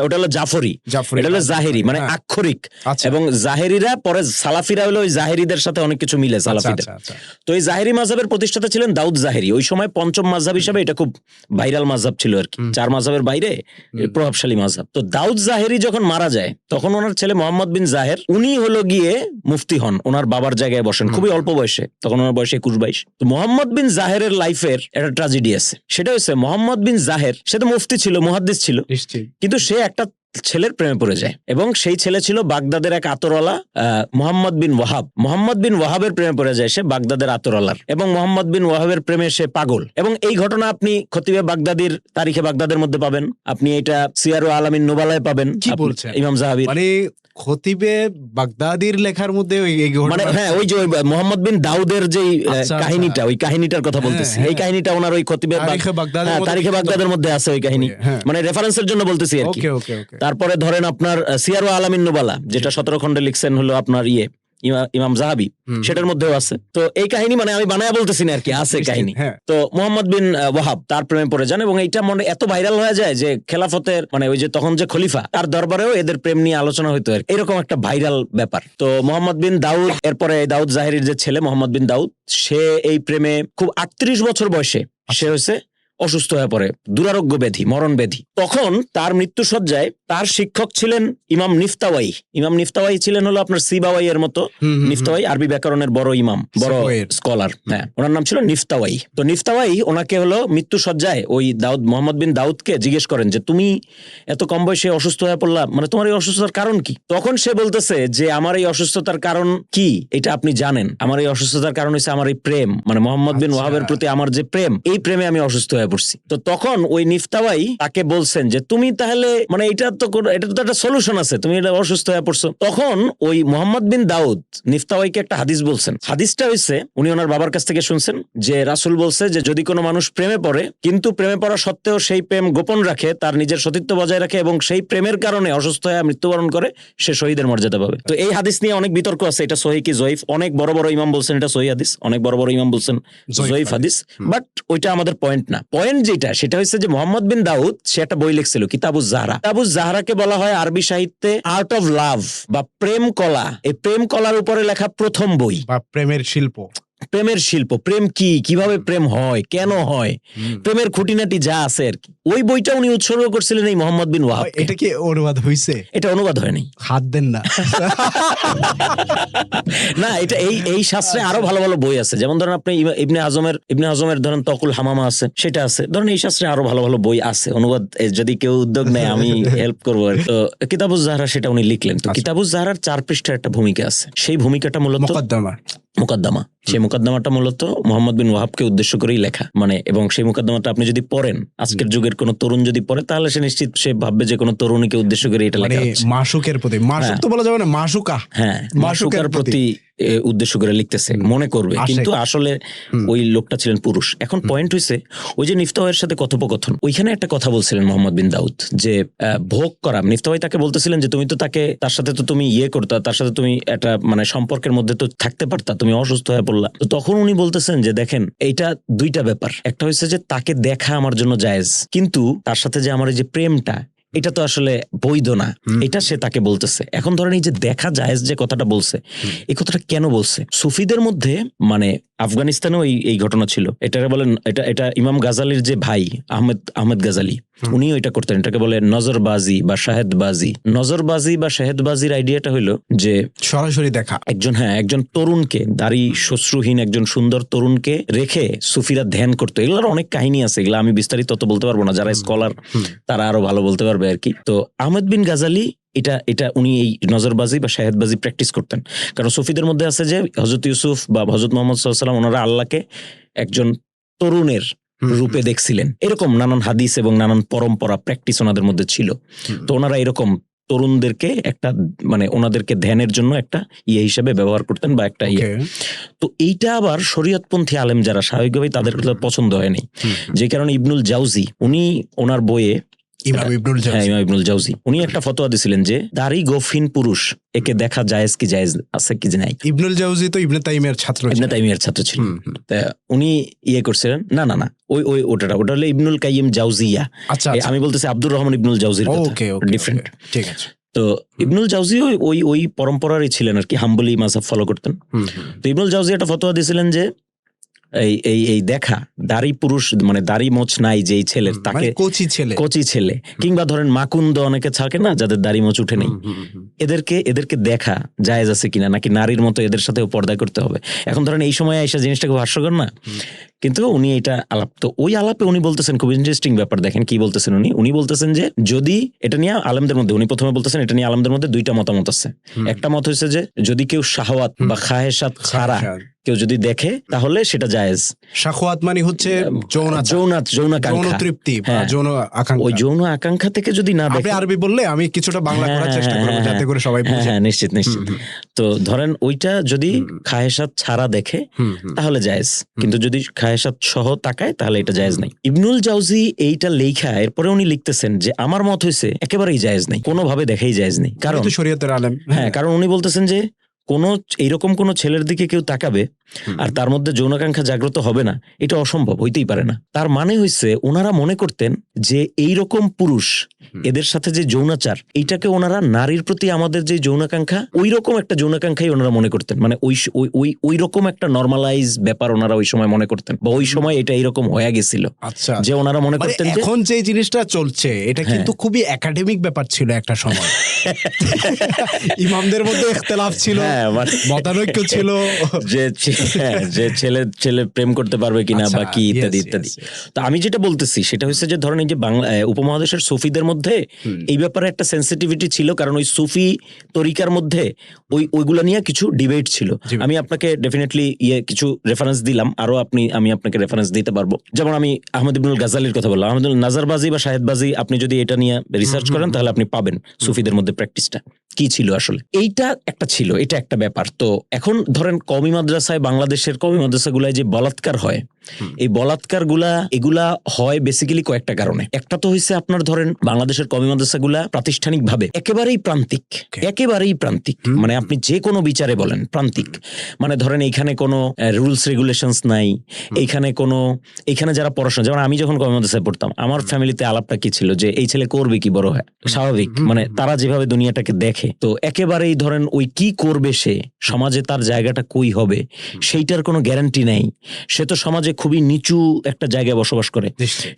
ওটা হলো জাফরি, এটা হলো জাহেরি মানে আক্ষরিক। এবং জাহেরিরা পরে সালাফিরা হলো ওই জাহেরিদের সাথে অনেক কিছু মিলে সালাফিদের। তো এই জাহেরি মাযহাবের প্রতিষ্ঠাতা ছিলেন দাউদ জাহেরি। ওই সময় পঞ্চম মাযহাব হিসেবে এটা খুব ভাইরাল মাযহাব ছিল আর কি, চার মাযহাবের বাইরে প্রভাবশালী মাযহাব। তো দাউদ জাহেরি যখন মারা যায়, তখন ওনার ছেলে মোহাম্মদ বিন জাহের, উনি হলো গিয়ে মুফতি হন, ওনার বাবার জায়গায় বসেন খুবই অল্প বয়সে, তখন ওনার বয়স 21-22। তো মোহাম্মদ বিন জাহেরের লাইফের একটা ট্র্যাজেডি আছে, সেটা হচ্ছে মোহাম্মদ বিন জাহের, সে তো মুফতি ছিল, মুহাদ্দিস ছিল, কিন্তু সে একটা ছেলের প্রেমে পড়ে যায়। এবং সেই ছেলে ছিল বাগদাদের এক আতরওয়ালা মোহাম্মদ বিন ওয়াহাব। মোহাম্মদ বিন ওয়াহাবের প্রেমে পড়ে যায় সে বাগদাদের আতরওয়ালার, এবং মোহাম্মদ বিন ওয়াহাবের প্রেমে সে পাগল। এবং এই ঘটনা আপনি খতিবে বাগদাদির তারিখে বাগদাদের মধ্যে পাবেন, আপনি এটা সিয়ারু আলামিন নুবালায় পাবেন। কি বলছেন? ইমাম জাহাবি মানে খতিবে বাগদাদির লেখার মধ্যে মানে হ্যাঁ, ওই যে মোহাম্মদ বিন দাউদের যে কাহিনীটা, ওই কাহিনীটার কথা বলতেছি। এই কাহিনীটা ওনার ওই খতিবে তারিখে বাগদাদের মধ্যে আছে ওই কাহিনী, মানে রেফারেন্সের জন্য বলতেছি আর কি। তারপরে ধরেন আপনার সিয়ারু আলামিন নুবালা, যেটা 17 খণ্ডে লিখছেন হলো আপনার ইমাম জাহাবি, সেটার মধ্যেও আছে। তো এই কাহিনী মানে আমি বানায়া বলতেছি না আর কি, আছে কাহিনী। তো মোহাম্মদ বিন ওয়াহাব তার প্রেমে পড়ে যান, এবং এইটা মনে এত ভাইরাল হয়ে যায় যে খেলাফতের মানে ওই যে তখন যে খলিফা, তার দরবারেও এদের প্রেম নিয়ে আলোচনা হইতো, এরকম একটা ভাইরাল ব্যাপার। তো মোহাম্মদ বিন দাউদ, এরপরে দাউদ জাহেরির যে ছেলে মোহাম্মদ বিন দাউদ, সে এই প্রেমে খুব 38 বছর বয়সে সে হয়েছে অসুস্থ হয়ে পড়ে, দুরারোগ্য ব্যাধি, মরণ ব্যাধি। তখন তার মৃত্যুসজ্জায় তার শিক্ষক ছিলেন ইমাম নিফতাওয়াই। ইমাম নিফতাওয়াই ছিলেন হলো আপনার সিবাওয়াই এর মতো। নিফতাওয়াই আরবি ব্যাকরণের বড় ইমাম, বড় স্কলার। হ্যাঁ, ওনার নাম ছিল নিফতাওয়াই। তো নিফতাওয়াই ওনাকে হলো মৃত্যুসজ্জায় ওই মোহাম্মদ বিন দাউদকে জিজ্ঞেস করেন যে তুমি এত কম বয়সে অসুস্থ হয়ে পড়লা, মানে তোমার এই অসুস্থতার কারণ কি? তখন সে বলতেছে যে আমার এই অসুস্থতার কারণ কি এটা আপনি জানেন, আমার এই অসুস্থতার কারণ হচ্ছে আমার এই প্রেম, মানে মোহাম্মদ বিন ওয়াহাবের প্রতি আমার যে প্রেম, এই প্রেমে আমি অসুস্থ হয়ে পড়ছি। তো তখন ওই নিফতাওয়াই তাকে বলছেন যে তুমি তাহলে মানে এটা তো একটা সলিউশন আছে, তুমি এটা অসুস্থ হয়ে পড়ছো। তখন ওই মোহাম্মদ বিন দাউদ নিফতাওয়াইকে একটা হাদিস বলছেন। হাদিসটা হচ্ছে উনি ওনার বাবার কাছ থেকে শুনছেন যে রাসূল বলছে যে যদি কোনো মানুষ প্রেমে পড়ে, কিন্তু প্রেমে পড়া সত্ত্বেও সেই প্রেম গোপন রাখে, তার নিজের সতীত্ব বজায় রাখে এবং সেই প্রেমের কারণে অসুস্থ হয়ে মৃত্যুবরণ করে, সে শহীদের মর্যাদা পাবে। তো এই হাদিস নিয়ে অনেক বিতর্ক আছে, এটা সহিহ কি জয়ীফ। অনেক বড় বড় ইমাম বলছেন এটা সহিহ হাদিস, অনেক বড় বড় ইমাম বলছেন জয়ীফ হাদিস। বাট ওইটা আমাদের পয়েন্ট না। পয়েন্ট যেটা সেটা হচ্ছে যে মোহাম্মদ বিন দাউদ সে একটা বই লিখছিল কিতাবুজ জাহরা। কিতাবুজ জাহরাকে বলা হয় আরবি সাহিত্যে আর্ট অফ লাভ বা প্রেম কলা। এই প্রেম কলার উপরে লেখা প্রথম বই, বা প্রেমের শিল্প। প্রেমের শিল্প, প্রেম কি, কিভাবে প্রেম হয়, কেন হয়, প্রেমের খুঁটিনাটি যা আছে আর কি। ওই বইটা উনি উৎসর্গ করছিলেন এই মোহাম্মদ বিন ওয়াহাব। এটা কি অনুবাদ হয়েছে? এটা অনুবাদ হয়নি, হাত দেন না না, এটা এই শাস্ত্রে আরো ভালো ভালো বই আছে, যেমন ধরেন আপনি ইবনে আজমের ধরেন তকুল হামামা আছে, সেটা আছে। ধরেন এই শাস্ত্রে আরো ভালো ভালো বই আছে, অনুবাদ যদি কেউ উদ্যোগ নেয় আমি হেল্প করবো। তো কিতাবুজ জাহরা সেটা উনি লিখলেন। তো কিতাবুজ জাহরার 4 পৃষ্ঠার একটা ভূমিকা আছে, সেই ভূমিকাটা মূলত মুকদ্দমা। সেই মুকদ্দমাটা মূলত মোহাম্মদ বিন ওয়াহাবকে উদ্দেশ্য করেই লেখা, মানে এবং সেই মুকদ্দমাটা আপনি যদি পড়েন, আজকের যুগের কোন তরুণ যদি পড়ে, তাহলে সে নিশ্চিত সে ভাববে যে কোন তরুণীকে উদ্দেশ্য করে এটা লেখা আছে। মাসুকের প্রতি, মাসুক তো বলা যাবে না, মাসুকা, হ্যাঁ, মাসুকার প্রতি উদ্দেশ্য করে লিখতেছে, মনে করবে, আশা কিন্তু করে। আসলে ওই লোকটা ছিলেন পুরুষ। এখন পয়েন্ট হয়েছে ওই যে মিফতাহের সাথে কথোপকথন, ওইখানে একটা কথা বলছিলেন মোহাম্মদ বিন দাউদ যে ভোগ করা, মিফতাহ তাকে বলতেছিলেন যে তুমি তো তার সাথে তো তুমি করতা, তার সাথে তুমি একটা মানে সম্পর্কের মধ্যে তো থাকতে পারতা, তুমি অসুস্থ হয়ে পড়লা। তো তখন উনি বলতেছেন যে দেখেন এইটা দুইটা ব্যাপার, একটা হচ্ছে যে তাকে দেখা আমার জন্য জায়েজ, কিন্তু তার সাথে যে আমার এই যে প্রেমটা এটা তো আসলে বৈধ না, এটা সে তাকে বলতেছে। এখন ধরেন এই যে দেখা জায়েজ যে কথাটা বলছে, এই কথাটা কেন বলছে? সুফিদের মধ্যে মানে আফগানিস্তানেও এই ঘটনা ছিল। এটাকে বলেন এটা ইমাম গাজালির যে ভাই আহমেদ গাজালি, উনিও এটা করতেন। এটাকে বলে নজরবাজি বা শাহেদবাজি। নজরবাজি বা শাহেদবাজির আইডিয়াটা হইলো যে সরাসরি দেখা, একজন তরুণকে, দাড়ি শ্বশ্রুহীন একজন সুন্দর তরুণকে রেখে সুফিরা ধ্যান করতো। এগুলোর অনেক কাহিনী আছে, এগুলো আমি বিস্তারিত তত বলতে পারবো না, যারা স্কলার তারা আরো ভালো বলতে পারবে আর কি। তো আহমেদ বিন গাজালি এটা উনি এই নজরবাজি বা শাহেদবাজি প্র্যাকটিস করতেন। কারণ সুফিদের মধ্যে আছে যে হযরত ইউসুফ বা হযরত মুহাম্মদ সাল্লাল্লাহু আলাইহি ওয়াসাল্লাম ওনারা আল্লাহকে একজন তরুণের রূপে দেখছিলেন, এরকম নানান হাদিস এবং নানান পরম্পরা প্র্যাকটিস ওনাদের মধ্যে ছিল। তো ওনারা এরকম তরুণদেরকে একটা মানে ওনাদেরকে ধ্যানের জন্য একটা হিসেবে ব্যবহার করতেন বা একটা তো এইটা আবার শরীয়তপন্থী আলেম যারা, স্বাভাবিকভাবেই তাদের পছন্দ হয়নি। যে কারণে ইবনুল জাউজি উনি ওনার বইয়ে ইমাম ইবনুল জাউজি উনি একটা ফতোয়া দিছিলেন যে দাড়ি গোফিন পুরুষ একে দেখা জায়েজ কি জায়েজ আছে কি নাই। ইবনুল জাউজি তো ইবনে তাইমিয়ার ছাত্র, ছিলেন। তা উনি করছিলেন না না না ওটা হলো ইবনুল কাইয়িম জাউজিয়া। আচ্ছা, আমি বলতেছি আব্দুর রহমান ইবনুল জাউজির কথা, ডিফারেন্ট। ঠিক আছে। তো ইবনুল জাউজি ওই পরম্পরারই ছিলেন আর কি, হাম্বলি মাযহাব ফলো করতেন। তো ইবনুল জাউজি একটা ফতোয়া দিয়েছিলেন যে এই দেখা দাড়ি পুরুষ মানে দাড়ি মোছ নাই যে ছেলের, তাকে কচি ছেলে কিংবা ধরেন মাকুন্দ অনেকে থাকে না যাদের দাড়ি মোছ উঠে নেই, এদেরকে দেখা জায়েজ আছে কিনা, নাকি নারীর মতো এদের সাথেও পর্দা করতে হবে। এখন ধরেন এই সময় এসে জিনিসটা খুব হাস্যকর না, কিন্তু উনি এটা আলাপ, তো ওই আলাপে উনি বলতেছেন খুব ইন্টারেস্টিং ব্যাপার। দেখেন কি বলতেছেন উনি বলতেছেন যে যদি এটা নিয়ে আলেমদের মধ্যে, উনি প্রথমে বলতেছেন এটা নিয়ে আলেমদের মধ্যে দুইটা মতামত আছে। একটা মত হচ্ছে যে যদি কেউ শাহওয়াত বা খাহেসাত ছাড়া কেউ যদি দেখে তাহলে সেটা জায়েজ। শাহওয়াত মানে হচ্ছে যৌন তৃপ্তি বা যৌন আকাঙ্ক্ষা। ওই যৌন আকাঙ্ক্ষা থেকে যদি না দেখে, আরবি বললে আমি কিছুটা বাংলা করার চেষ্টা করব যাতে করে সবাই বুঝে। হ্যাঁ নিশ্চিত। তো ধরেন ওইটা যদি খাহেসাত ছাড়া দেখে তাহলে জায়েজ, কিন্তু যদি খাহেসাত সহ তাকায় তাহলে এটা জায়েজ নাই। ইবনুল জাউজি এইটা লেখা এরপরে উনি লিখতেছেন যে আমার মত হইছে একেবারেই জায়েজ নাই, কোনোভাবে দেখাই জায়েজ নেই। কারণ শরীয়তের আলেম, কারণ উনি বলতেছেন যে এইরকম কোন ছেলের দিকে কেউ তাকাবে আর তার মধ্যে যৌনাকাঙ্ক্ষা জাগ্রত হবে না, এটা অসম্ভব, হইতেই পারে না। তার মানে হইছে ওনারা মনে করতেন যে এইরকম পুরুষ এদের সাথে যে যৌনাচার, এইটাকে ওনারা নারীর প্রতি আমাদের যে যৌনাকাঙ্ক্ষা, ওই রকম একটা যৌনাকাঙ্ক্ষাই ওনারা মনে করতেন। মানে ওই রকম একটা নরমালাইজ ব্যাপার ওনারা ওই সময় মনে করতেন, বা ওই সময় এটা এইরকম হয়ে গেছিল। আচ্ছা, যে ওনারা মনে করতেন যে এখন যে জিনিসটা চলছে এটা কিন্তু খুবই একাডেমিক ব্যাপার ছিল একটা সময়। ইমামদের মধ্যে ইখতিলাফ ছিল, মতানৈক্য ছিল যে ছেলে প্রেম করতে পারবে কিনা বা কি ইত্যাদি ইত্যাদি। তো আমি যেটা বলতেছি সেটা হচ্ছে যে ধরেন এই যে বাংলা উপমহাদেশের সুফিদের মধ্যে এই ব্যাপারে একটা সেন্সিটিভিটি ছিল, কারণ ওই সুফি তরিকার মধ্যে ওইগুলা নিয়ে কিছু ডিবেট ছিল। আমি আপনাকে ডেফিনেটলি কিছু রেফারেন্স দিলাম, আরো আমি আপনাকে রেফারেন্স দিতে পারবো। যেমন আমি আহমদ ইবনুল গাজালির কথা বললাম, আহমদ নাজারবাজি বা শাহেদবাজি, আপনি যদি এটা নিয়ে রিসার্চ করেন তাহলে আপনি পাবেন সুফিদের মধ্যে প্র্যাকটিসটা কি ছিল আসলে। এইটা একটা ছিল, এটা একটা ব্যাপার। তো এখন ধরেন কওমি মাদ্রাসায়, বাংলাদেশের কওমি মাদ্রাসাগুলায় যে বলাৎকার হয়, এই এগুলা হয় বেসিক্যালি কয়েকটা কারণে। একটা তো হইছে আপনার ধরেন বাংলাদেশের কওমি মাদ্রাসাগুলা প্রাতিষ্ঠানিকভাবে একেবারেই প্রান্তিক, মানে আপনি যে কোনো বিচারে বলেন প্রান্তিক। মানে ধরেন এইখানে কোনো রুলস রেগুলেশনস নাই, এইখানে যারা পড়াশোনা, যেমন আমি যখন কওমি মাদ্রাসায় পড়তাম আমার ফ্যামিলিতে আলাপটা কি ছিল যে এই ছেলে করবে কি বড় হয়, স্বাভাবিক, মানে তারা যেভাবে দুনিয়াটাকে দেখে। তো একেবারেই ধরেন ওই কি করবে সে, সমাজে তার জায়গাটা কই হবে সেইটার কোনো গ্যারান্টি নাই। সে তো সমাজে খুবই নিচু একটা জায়গায় বসবাস করে,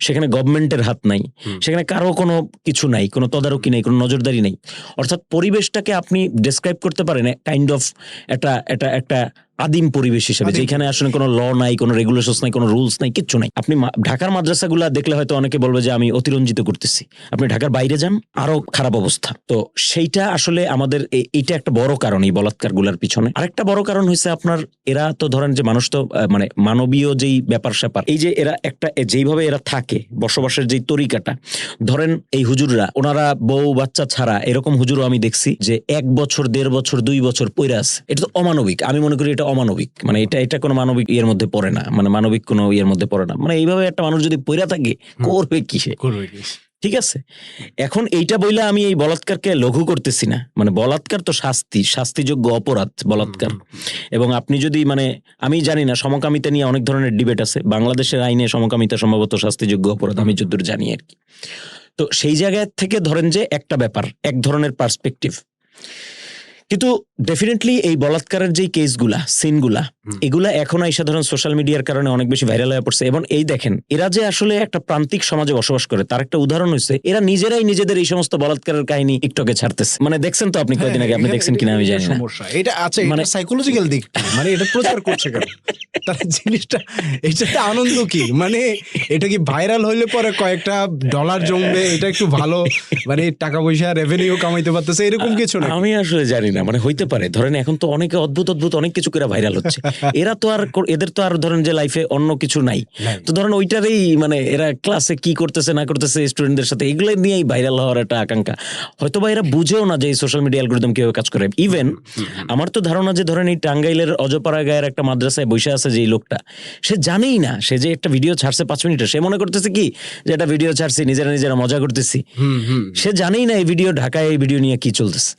সেখানে গভর্নমেন্টের হাত নাই, সেখানে কারো কোনো কিছু নাই, কোনো তদারকি নাই, কোনো নজরদারি নাই। অর্থাৎ পরিবেশটাকে আপনি ডেসক্রাইব করতে পারেন কাইন্ড অফ একটা আদিম পরিবেশ হিসেবে, যেখানে আসলে কোনো ল নাই, কোনো রেগুলেশন নাই, কোনো রুলস নাই, কিচ্ছু নাই। আপনি ঢাকার মাদ্রাসাগুলা দেখলে হয়তো অনেকে বলবে যে আমি অতিরঞ্জিত করতেছি, আপনি ঢাকার বাইরে যান, আরো খারাপ অবস্থা। তো সেইটা আসলে আমাদের এইটা একটা বড় কারণ এই বলাৎকার গুলার পিছনে। আরেকটা বড় কারণ হয়েছে আপনার, এরা তো ধরেন যে মানুষ তো মানে মানবীয় যেই ব্যাপার স্যাপার, এই যে এরা একটা যেইভাবে এরা থাকে, বসবাসের যেই তরিকাটা, ধরেন এই হুজুররা, ওনারা বউ বাচ্চা ছাড়া, এরকম হুজুরও আমি দেখছি যে 1 বছর 1.5 বছর 2 বছর পইরা আছে। এটা তো অমানবিক, আমি মনে করি এটা অমানবিক। মানে এটা কোনো মানবিক ইয়ের মধ্যে পড়ে না, মানে মানবিক কোনো ইয়ের মধ্যে পড়ে না। মানে এইভাবে একটা মানুষ যদি পইরা থাকে, করবে কিসে? ঠিক আছে, এখন এইটা বইলে আমি এই বলাৎকারকে লঘু করতেছি না। মানে বলাৎকার তো শাস্তিযোগ্য অপরাধ বলাৎকার। এবং আপনি যদি মানে, আমি জানি না, সমকামিতা নিয়ে অনেক ধরনের ডিবেট আছে। বাংলাদেশের আইনে সমকামিতা সম্ভবত শাস্তিযোগ্য অপরাধ, আমি যতদূর জানি আর কি। তো সেই জায়গা থেকে ধরেন যে একটা ব্যাপার, এক ধরনের পার্সপেক্টিভ। কিন্তু ডেফিনেটলি এই বলাৎকারের যেই কেসগুলা, সিনগুলা, এগুলা এখন আইসা ধরেন সোশ্যাল মিডিয়ার কারণে অনেক বেশি ভাইরাল হয়ে পড়ছে। এবং এই দেখেন, এরা যে আসলে একটা প্রান্তিক সমাজে বসবাস করে, তার একটা উদাহরণ হচ্ছে এরা নিজেরাই নিজেদের এই সমস্ত বলাৎকারের কাহিনী টিকটকে ছাড়তেছে। মানে দেখছেন তো আপনি কয়েকদিন আগে, আপনি দেখছেন কিনা আমি জানি না। সমস্যা এটা আছে, মানে সাইকোলজিক্যাল দিক, মানে এটা প্রচার করছে কেন তার জিনিসটা, এটাতে আনন্দ কি? মানে এটা কি ভাইরাল হইলে পরে কয়েকটা ডলার জমবে, এটা একটু ভালো, মানে টাকা পয়সা রেভিনিউ কামাইতে পারতেছে, এরকম কিছু না? আমি আসলে জানি না, মানে হইতে পারে। ধরেন এখন তো অনেকে অদ্ভুত অনেক কিছু করে ভাইরাল হচ্ছে। এরা তো আর, এদের তো আর ধরেন যে লাইফে অন্য কিছু নাই, তো ধরেন ওইটারই মানে এরা ক্লাসে কি করতেছে না করতেছে স্টুডেন্টদের সাথে, এগুলো নিয়েই ভাইরাল হওয়ার একটা আকাঙ্ক্ষা। হয়তো বা এরা বুঝেও না যে এই সোশ্যাল মিডিয়া অ্যালগরিদম কিভাবে কাজ করে। ইভেন আমার তো ধারণা যে ধরেন এই টাঙ্গাইলের অজপাড়া গায়ের একটা মাদ্রাসায় বসে আছে যে লোকটা, সে জানেই না সে যে একটা ভিডিও ছাড়ছে 5 মিনিটে, সে মনে করতেছে কি যে একটা ভিডিও ছাড়ছি, নিজেরা মজা করতেছি। সে জানেই না এই ভিডিও ঢাকায় এই ভিডিও নিয়ে কি চলতেছে।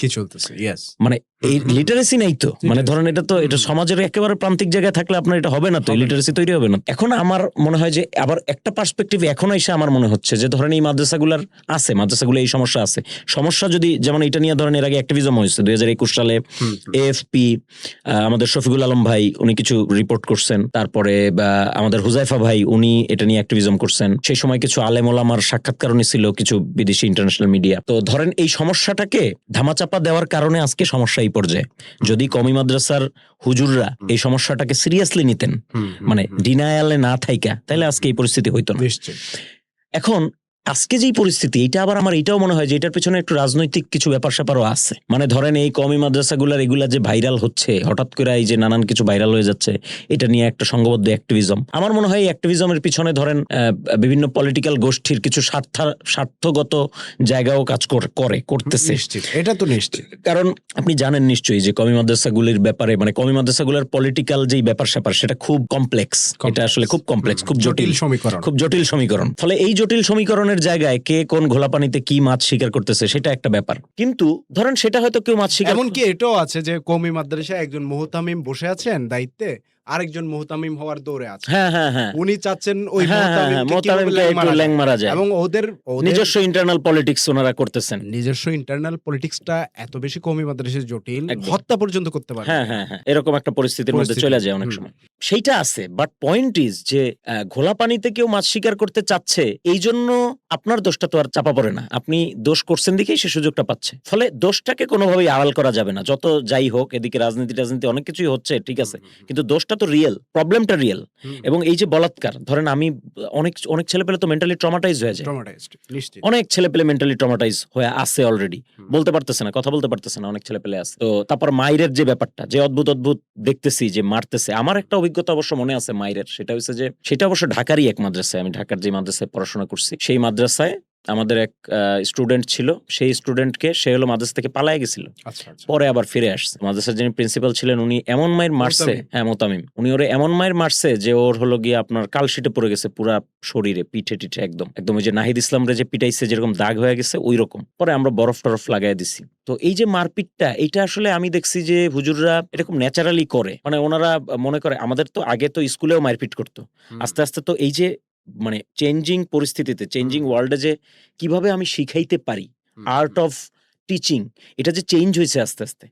মানে এই লিটারেসি নাই তো, মানে ধরেন এটা সমাজের একেবারে প্রান্তিক জায়গায় থাকলে আপনার এটা হবে না, তো লিটারেসি তৈরি হবে না। এখন আমার মনে হয় যে আবার একটা পার্সপেক্টিভ এখন এসে আমার মনে হচ্ছে যে ধরেন এই মাদ্রাসাগুলো এই সমস্যা যদি, যেমন এটা নিয়ে ধরেন এর আগে অ্যাক্টিভিজম হয়েছে 2021 সালে। এএফপি আমাদের শফিকুল আলম ভাই, উনি কিছু রিপোর্ট করছেন। তারপরে আমাদের হুজাইফা ভাই, উনি এটা নিয়ে অ্যাক্টিভিজম করছেন। সেই সময় কিছু আলেম ওলামার সাক্ষাৎকার ছিল কিছু বিদেশি ইন্টারন্যাশনাল মিডিয়া। তো ধরেন এই সমস্যাটাকে ধামাচাপা দেওয়ার কারণে আজকে সমস্যা এই পর্যায়ে। যদি কওমি মাদ্রাসার হুজুররা এই সমস্যাটাকে সিরিয়াসলি নিতেন, মানে ডিনায়ালে না থাইকা, তাহলে আজকে এই পরিস্থিতি হইতো না। এখন আজকে যেই পরিস্থিতি, এটা আবার আমার এটাও মনে হয় যে এটার পিছনে একটু রাজনৈতিক কিছু ব্যাপার স্যাপারও আছে। মানে ধরেন এই কওমি মাদ্রাসাগুলার এগুলা যে ভাইরাল হচ্ছে, হঠাৎ করে এই যে নানান কিছু ভাইরাল হয়ে যাচ্ছে, এটা নিয়ে একটা সংঘবদ্ধ অ্যাক্টিভিজম। আমার মনে হয় এই অ্যাক্টিভিজমের পিছনে ধরেন বিভিন্ন পলিটিক্যাল গোষ্ঠীর কিছু স্বার্থগত জায়গাও কাজ করতেছে। এটা তো নিশ্চিত, কারণ আপনি জানেন নিশ্চয়ই যে কওমি মাদ্রাসাগুলির ব্যাপারে, মানে কওমি মাদ্রাসাগুলোর পলিটিক্যাল যেই ব্যাপার স্যাপার, সেটা খুব কমপ্লেক্স। এটা আসলে খুব কমপ্লেক্স, খুব জটিল সমীকরণ। ফলে এই জটিল সমীকরণের জায়গায় কে কোন ঘোলা পানিতে কি মাছ শিকার করতেছে, সেটা একটা ব্যাপার। কিন্তু ধরেন সেটা হয়তো কেউ মাছ শিকার, এমনকি এটাও আছে যে কওমি মাদ্রাসায় একজন মুহতামিম বসে আছেন দায়িত্বে, আরেকজন মুহতামিম হওয়ার দৌড়ে আছে। উনি চাচ্ছেন ওই মুহতামিমকে একটু ল্যাং মারা যায়, এবং ওদের নিজস্ব ইন্টারনাল পলিটিক্স ওনারা করতেছেন। নিজস্ব ইন্টারনাল পলিটিক্সটা এত বেশি কওমি মাদ্রাসায় জটিল, হত্যা পর্যন্ত করতে পারে। এরকম একটা পরিস্থিতির মধ্যে চলে যায় অনেক সময়। সেইটা আছে, বাট পয়েন্ট ইজ যে ঘোলা পানিতে কেউ মাছ শিকার করতে চাচ্ছে, এই জন্য আপনার দোষটা তো আর চাপা পড়ে না। আপনি দোষ করছেন দেখেই সে সুযোগটা পাচ্ছে। ফলে দোষটাকে কোনোভাবেই আড়াল করা যাবে না। যত যাই হোক, এদিকে রাজনীতি অনেক কিছুই হচ্ছে, ঠিক আছে, কিন্তু দোষটা তো রিয়েল, প্রবলেমটা রিয়েল। এবং এই যে বলাৎকার, ধরেন আমি অনেক ছেলেপেলে তো মেন্টালি ট্রমাটাইজ হয়ে যায়, অনেক ছেলেপেলে মেন্টালি ট্রমাটাইজ হয়ে আছে অলরেডি, বলতে পারতেছে না, কথা বলতে পারতেছে না, অনেক ছেলেপেলে আছে। তো তারপর মাইরের যে ব্যাপারটা, যে অদ্ভুত দেখতেছি যে মারতেছে। আমার একটা অভিজ্ঞতা অবশ্য মনে আছে মাইরের, সেটা হচ্ছে যে সেটা অবশ্য ঢাকারই এক মাদ্রাসায়, আমি ঢাকার যে মাদ্রাসায় পড়াশোনা করছি, সেই মাদ্রাসায় আমাদের এক স্টুডেন্ট ছিল। সেই স্টুডেন্টকে সে হলো মাদ্রাসা থেকে পালায় গেছিল, পরে আবার ফিরে আসছে। মাদ্রাসার যিনি প্রিন্সিপাল ছিলেন, উনি এমন মায়ের মারছে, মোতামিম, উনি ওরে এমন মায়ের মারছে যে ওর হলো গিয়ে আপনার কালশিটে পড়ে গেছে পুরা শরীরে, পিঠে টিঠে একদম ওই যে নাহিদ ইসলামরে যে পিটাইছে যেরকম দাগ হয়ে গেছে, ওই রকম। পরে আমরা বরফ টরফ লাগাই দিছি। তো এই যে মারপিটটা, এইটা আসলে আমি দেখছি যে হুজুররা এরকম ন্যাচারালি করে। মানে ওনারা মনে করে, আমাদের তো আগে তো স্কুলেও মারপিট করতো, আস্তে আস্তে তো এই যে মানে চেঞ্জিং পরিস্থিতিতে, চেঞ্জিং ওয়ার্ল্ডে যে কিভাবে আমি শিখাইতে পারি, আর্ট অফ টিচিং, এটা যে চেঞ্জ হয়েছে আস্তে আস্তে।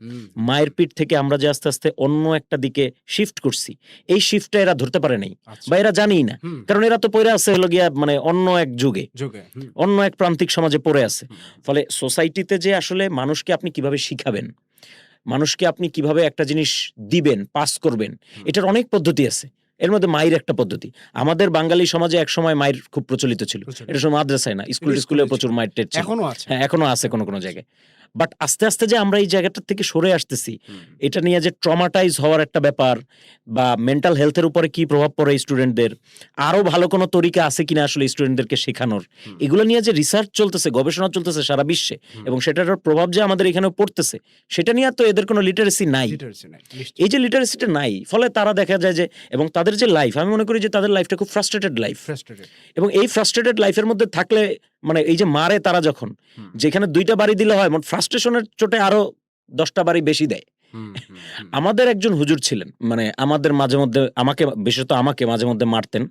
মায়ের পিঠ থেকে আমরা যে আস্তে আস্তে অন্য একটা দিকে শিফট করছি, এই শিফটটা এরা ধরতে পারে নাই, বা এরা জানেই না। কারণ এরা তো পড়ে আছে হলো গিয়া মানে অন্য এক যুগে, অন্য এক প্রান্তিক সমাজে পড়ে আছে। ফলে সোসাইটিতে যে আসলে মানুষকে আপনি কিভাবে শিখাবেন, মানুষকে আপনি কিভাবে একটা জিনিস দিবেন, পাস করবেন, এটার অনেক পদ্ধতি আছে। এর মধ্যে মায়ের একটা পদ্ধতি। আমাদের বাঙালি সমাজে একসময় মায়ের খুব প্রচলিত ছিল। এটা শুধু মাদ্রাসায় না, স্কুলে স্কুলে প্রচুর মায়ের টের ছিল। এখনো আছে। হ্যাঁ, এখনো আছে কোনো জায়গায়। বাট আস্তে আস্তে যে আমরা এই জায়গাটা থেকে সরে আসতেছি, এটা নিয়ে যে ট্রমাটাইজ হওয়ার একটা ব্যাপার বা মেন্টাল হেলথের উপরে কি প্রভাব পড়ে স্টুডেন্টদের, আরো ভালো কোনো তরিকা আছে কিনা আসলে স্টুডেন্টদেরকে শেখানোর, এগুলো নিয়ে যে রিসার্চ চলতেছে, গবেষণা চলতেছে সারা বিশ্বে, এবং সেটার প্রভাব যে আমাদের এখানেও পড়তেছে, সেটা নিয়ে তো এদের কোনো লিটারেসি নাই। এই যে লিটারেসিটা নাই, ফলে তারা দেখা যায় যে, এবং তাদের যে লাইফ, আমি মনে করি যে তাদের লাইফটা খুব ফ্রাস্ট্রেটেড লাইফ, এবং এই ফ্রাস্ট্রেটেড লাইফের মধ্যে থাকলে মানে এই যে মারে তারা যখন, যেখানে 2টা বাড়ি দিলে হয়, ফ্রাস্ট্রেশনের চোটে আরো 10টা বাড়ি বেশি দেয়। আমাদের একজন হুজুর ছিলেন, মানে আমাদের মাঝে মধ্যে বিশেষত আমাকে মাঝে মধ্যে মারতেন।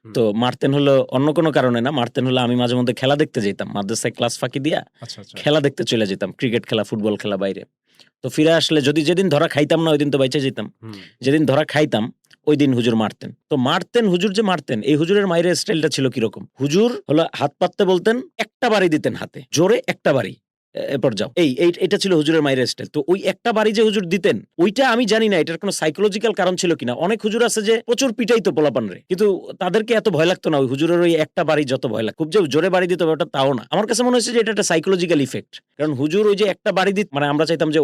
তো মারতেন হলো অন্য কোনো কারণে না, মারতেন হলো আমি মাঝে মধ্যে খেলা দেখতে যেতাম, মাদ্রাসায় ক্লাস ফাঁকি দিয়া খেলা দেখতে চলে যেতাম, ক্রিকেট খেলা, ফুটবল খেলা বাইরে। তো ফিরে আসলে যদি যেদিন ধরা খাইতাম না, ওই দিন তো বাইচে যেতাম। যেদিন ধরা খাইতাম ওই দিন হুজুর মারতেন। তো হুজুর যে মারতেন, এই হুজুরের মায়ের স্টাইলটা ছিল কিরকম, হুজুর হলো হাত পাততে বলতেন, একটা বাড়ি দিতেন হাতে, জোরে একটা বাড়ি, এরপর যাও। এটা ছিল হুজুরের মায়ের স্টাইল। তো ওই একটা বাড়ি যে হুজুর দিতেন, ওইটা আমি জানি না এটার কোনো সাইকোলজিক্যাল কারণ ছিল কিনা। অনেক হুজুর আছে যে প্রচুর পিটাইতো পোলাপানরে, কিন্তু তাদেরকে এত ভয় লাগতো না। ওই হুজুরের ওই একটা বাড়ি যত ভয় লাগতো, খুব যে জোরে বাড়ি দিত ওটা তাও না। আমার কাছে মনে হচ্ছে যে এটা একটা সাইকোলজিক্যাল ইফেক্ট। কারণ হুজুর ওই যে একটা বাড়ি দিত, মানে আমরা চাইতাম যে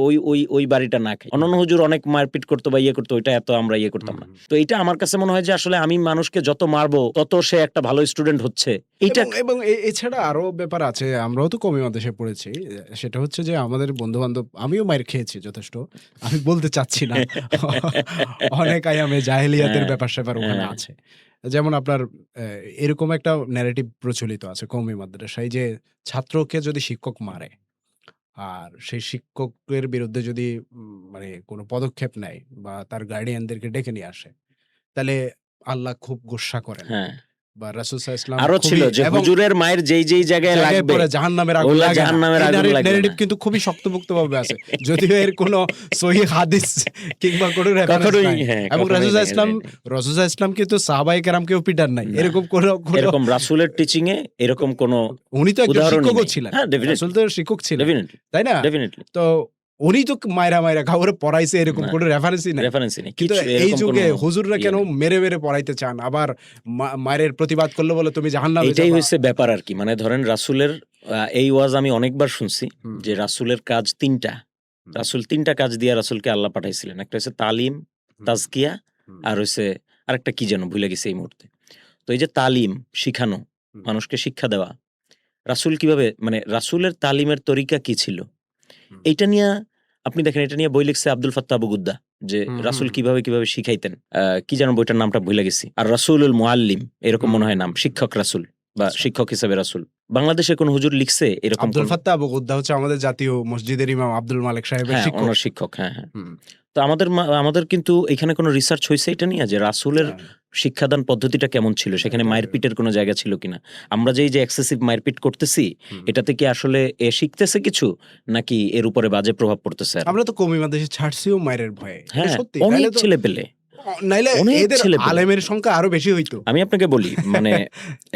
ওই বাড়িটা না খাই। অন্যান্য হুজুর অনেক মারপিট করতো বা ইয়ে করতো, ওইটা এত আমরা ইয়ে করতাম না। তো এটা আমার কাছে মনে হয় যে আসলে আমি মানুষকে যত মারবো তত সে একটা ভালো স্টুডেন্ট হচ্ছে। এইটা এবং এছাড়া আরো ব্যাপার আছে, আমরাও তো কমি মাদ্রাসে পড়েছি। সেটা হচ্ছে যে আমাদের বন্ধু বান্ধব, আমিও মায়ের খেয়েছি যথেষ্ট, আমি বলতে চাচ্ছি না, অনেক আয়ামে জাহেলিয়াতের ব্যাপার স্যাপার ওখানে আছে। যেমন আপনার এরকম একটা ন্যারেটিভ প্রচলিত আছে কওমি মাদ্রাসায়, যে ছাত্রকে যদি শিক্ষক মারে আর সেই শিক্ষকের বিরুদ্ধে যদি মানে কোনো পদক্ষেপ নেয় বা তার গার্ডিয়ানদেরকে ডেকে নিয়ে আসে, তাহলে আল্লাহ খুব গোস্সা করেন, বা রাসূল সাল্লাল্লাহু আলাইহি ওয়াসাল্লাম আরো ছিল যে হুজুরের মায়ের যেই জায়গায় লাগবে জাহান্নামের আগুন লাগে। ন্যারেটিভ কিন্তু খুবই শক্তপোক্তভাবে আছে, যদিও এর কোনো সহিহ হাদিস কিংবা কোনো রেফারেন্স নাই। এবং রাসূল সাল্লাল্লাহু আলাইহি ওয়াসাল্লাম কিন্তু সাহাবায়ে কেরামকেও পিটান নাই, এরকম রাসূলের টিচিং এ এরকম কোনো, উনি তো একজন শিক্ষকও ছিলেন, রাসূল তো শিক্ষক ছিলেন, তাই না? তো উনি তো মাইরা খাওয়ারে পড়াইছে, এরকম কোনো রেফারেন্সই নাই। কিন্তু এই যুগে হুজুররা কেন মেরে পড়াইতে চান, আবার মায়ের প্রতিবাদ করলে বলে তুমি জাহান্নামে যাবা। এটাই হচ্ছে ব্যাপার আর কি। মানে ধরেন রাসূলের এই ওয়াজ আমি অনেকবার শুনছি যে রাসূলের কাজ 3টা। রাসূল 3টা কাজ দিয়ে রাসূলকে আল্লাহ পাঠাইছিলেন। একটা হচ্ছে তালিম, তাজকিয়া, আর হচ্ছে আরেকটা কি যেন ভুলে গেছি এই মুহূর্তে। তো এই যে তালিম, শিখানো, মানুষকে শিক্ষা দেওয়া, রাসূল কিভাবে, মানে রাসূলের তালিমের তরিকা কি ছিল, এইটা নিয়ে আপনি দেখেন, এটা নিয়ে বই লিখছে আব্দুল ফাত্তাহ আবু গুদ্দা, যে রাসূল কিভাবে শিখাইতেন। কি যেন বইটার নামটা ভুলে গেছি, আর রাসূলুল মুআল্লিম এরকম মনে হয় নাম, শিক্ষক রাসূল বা শিক্ষক হিসেবে রাসূল। বাংলাদেশে কোন হুজুর লিখছে এরকম? আব্দুল ফাত্তাহ আবু গুদ্দা হচ্ছে আমাদের জাতীয় মসজিদের ইমাম আব্দুল মালিক সাহেবের শিক্ষক। হ্যাঁ। তো আমাদের কিন্তু এখানে কোনো রিসার্চ হয়েছে এটা নিয়ে যে রাসূলের শিক্ষাদান পদ্ধতিটা কেমন ছিল, সেখানে মারপিটের কোনো জায়গা ছিল কিনা? আমরা যে এক্সেসিভ মারপিট করতেছি, এটাতে কি আসলে শিখতেছে কিছু, নাকি এর উপরে বাজে প্রভাব পড়তেছে? আমরা তো কওমি মাদ্রাসা ছাড়ছিও মায়ের ভয়ে। সত্যি অনেক ছেলে পেলে, নাইলে এদের আলেমের সংখ্যা আরো বেশি হইতো। আমি আপনাকে বলি, মানে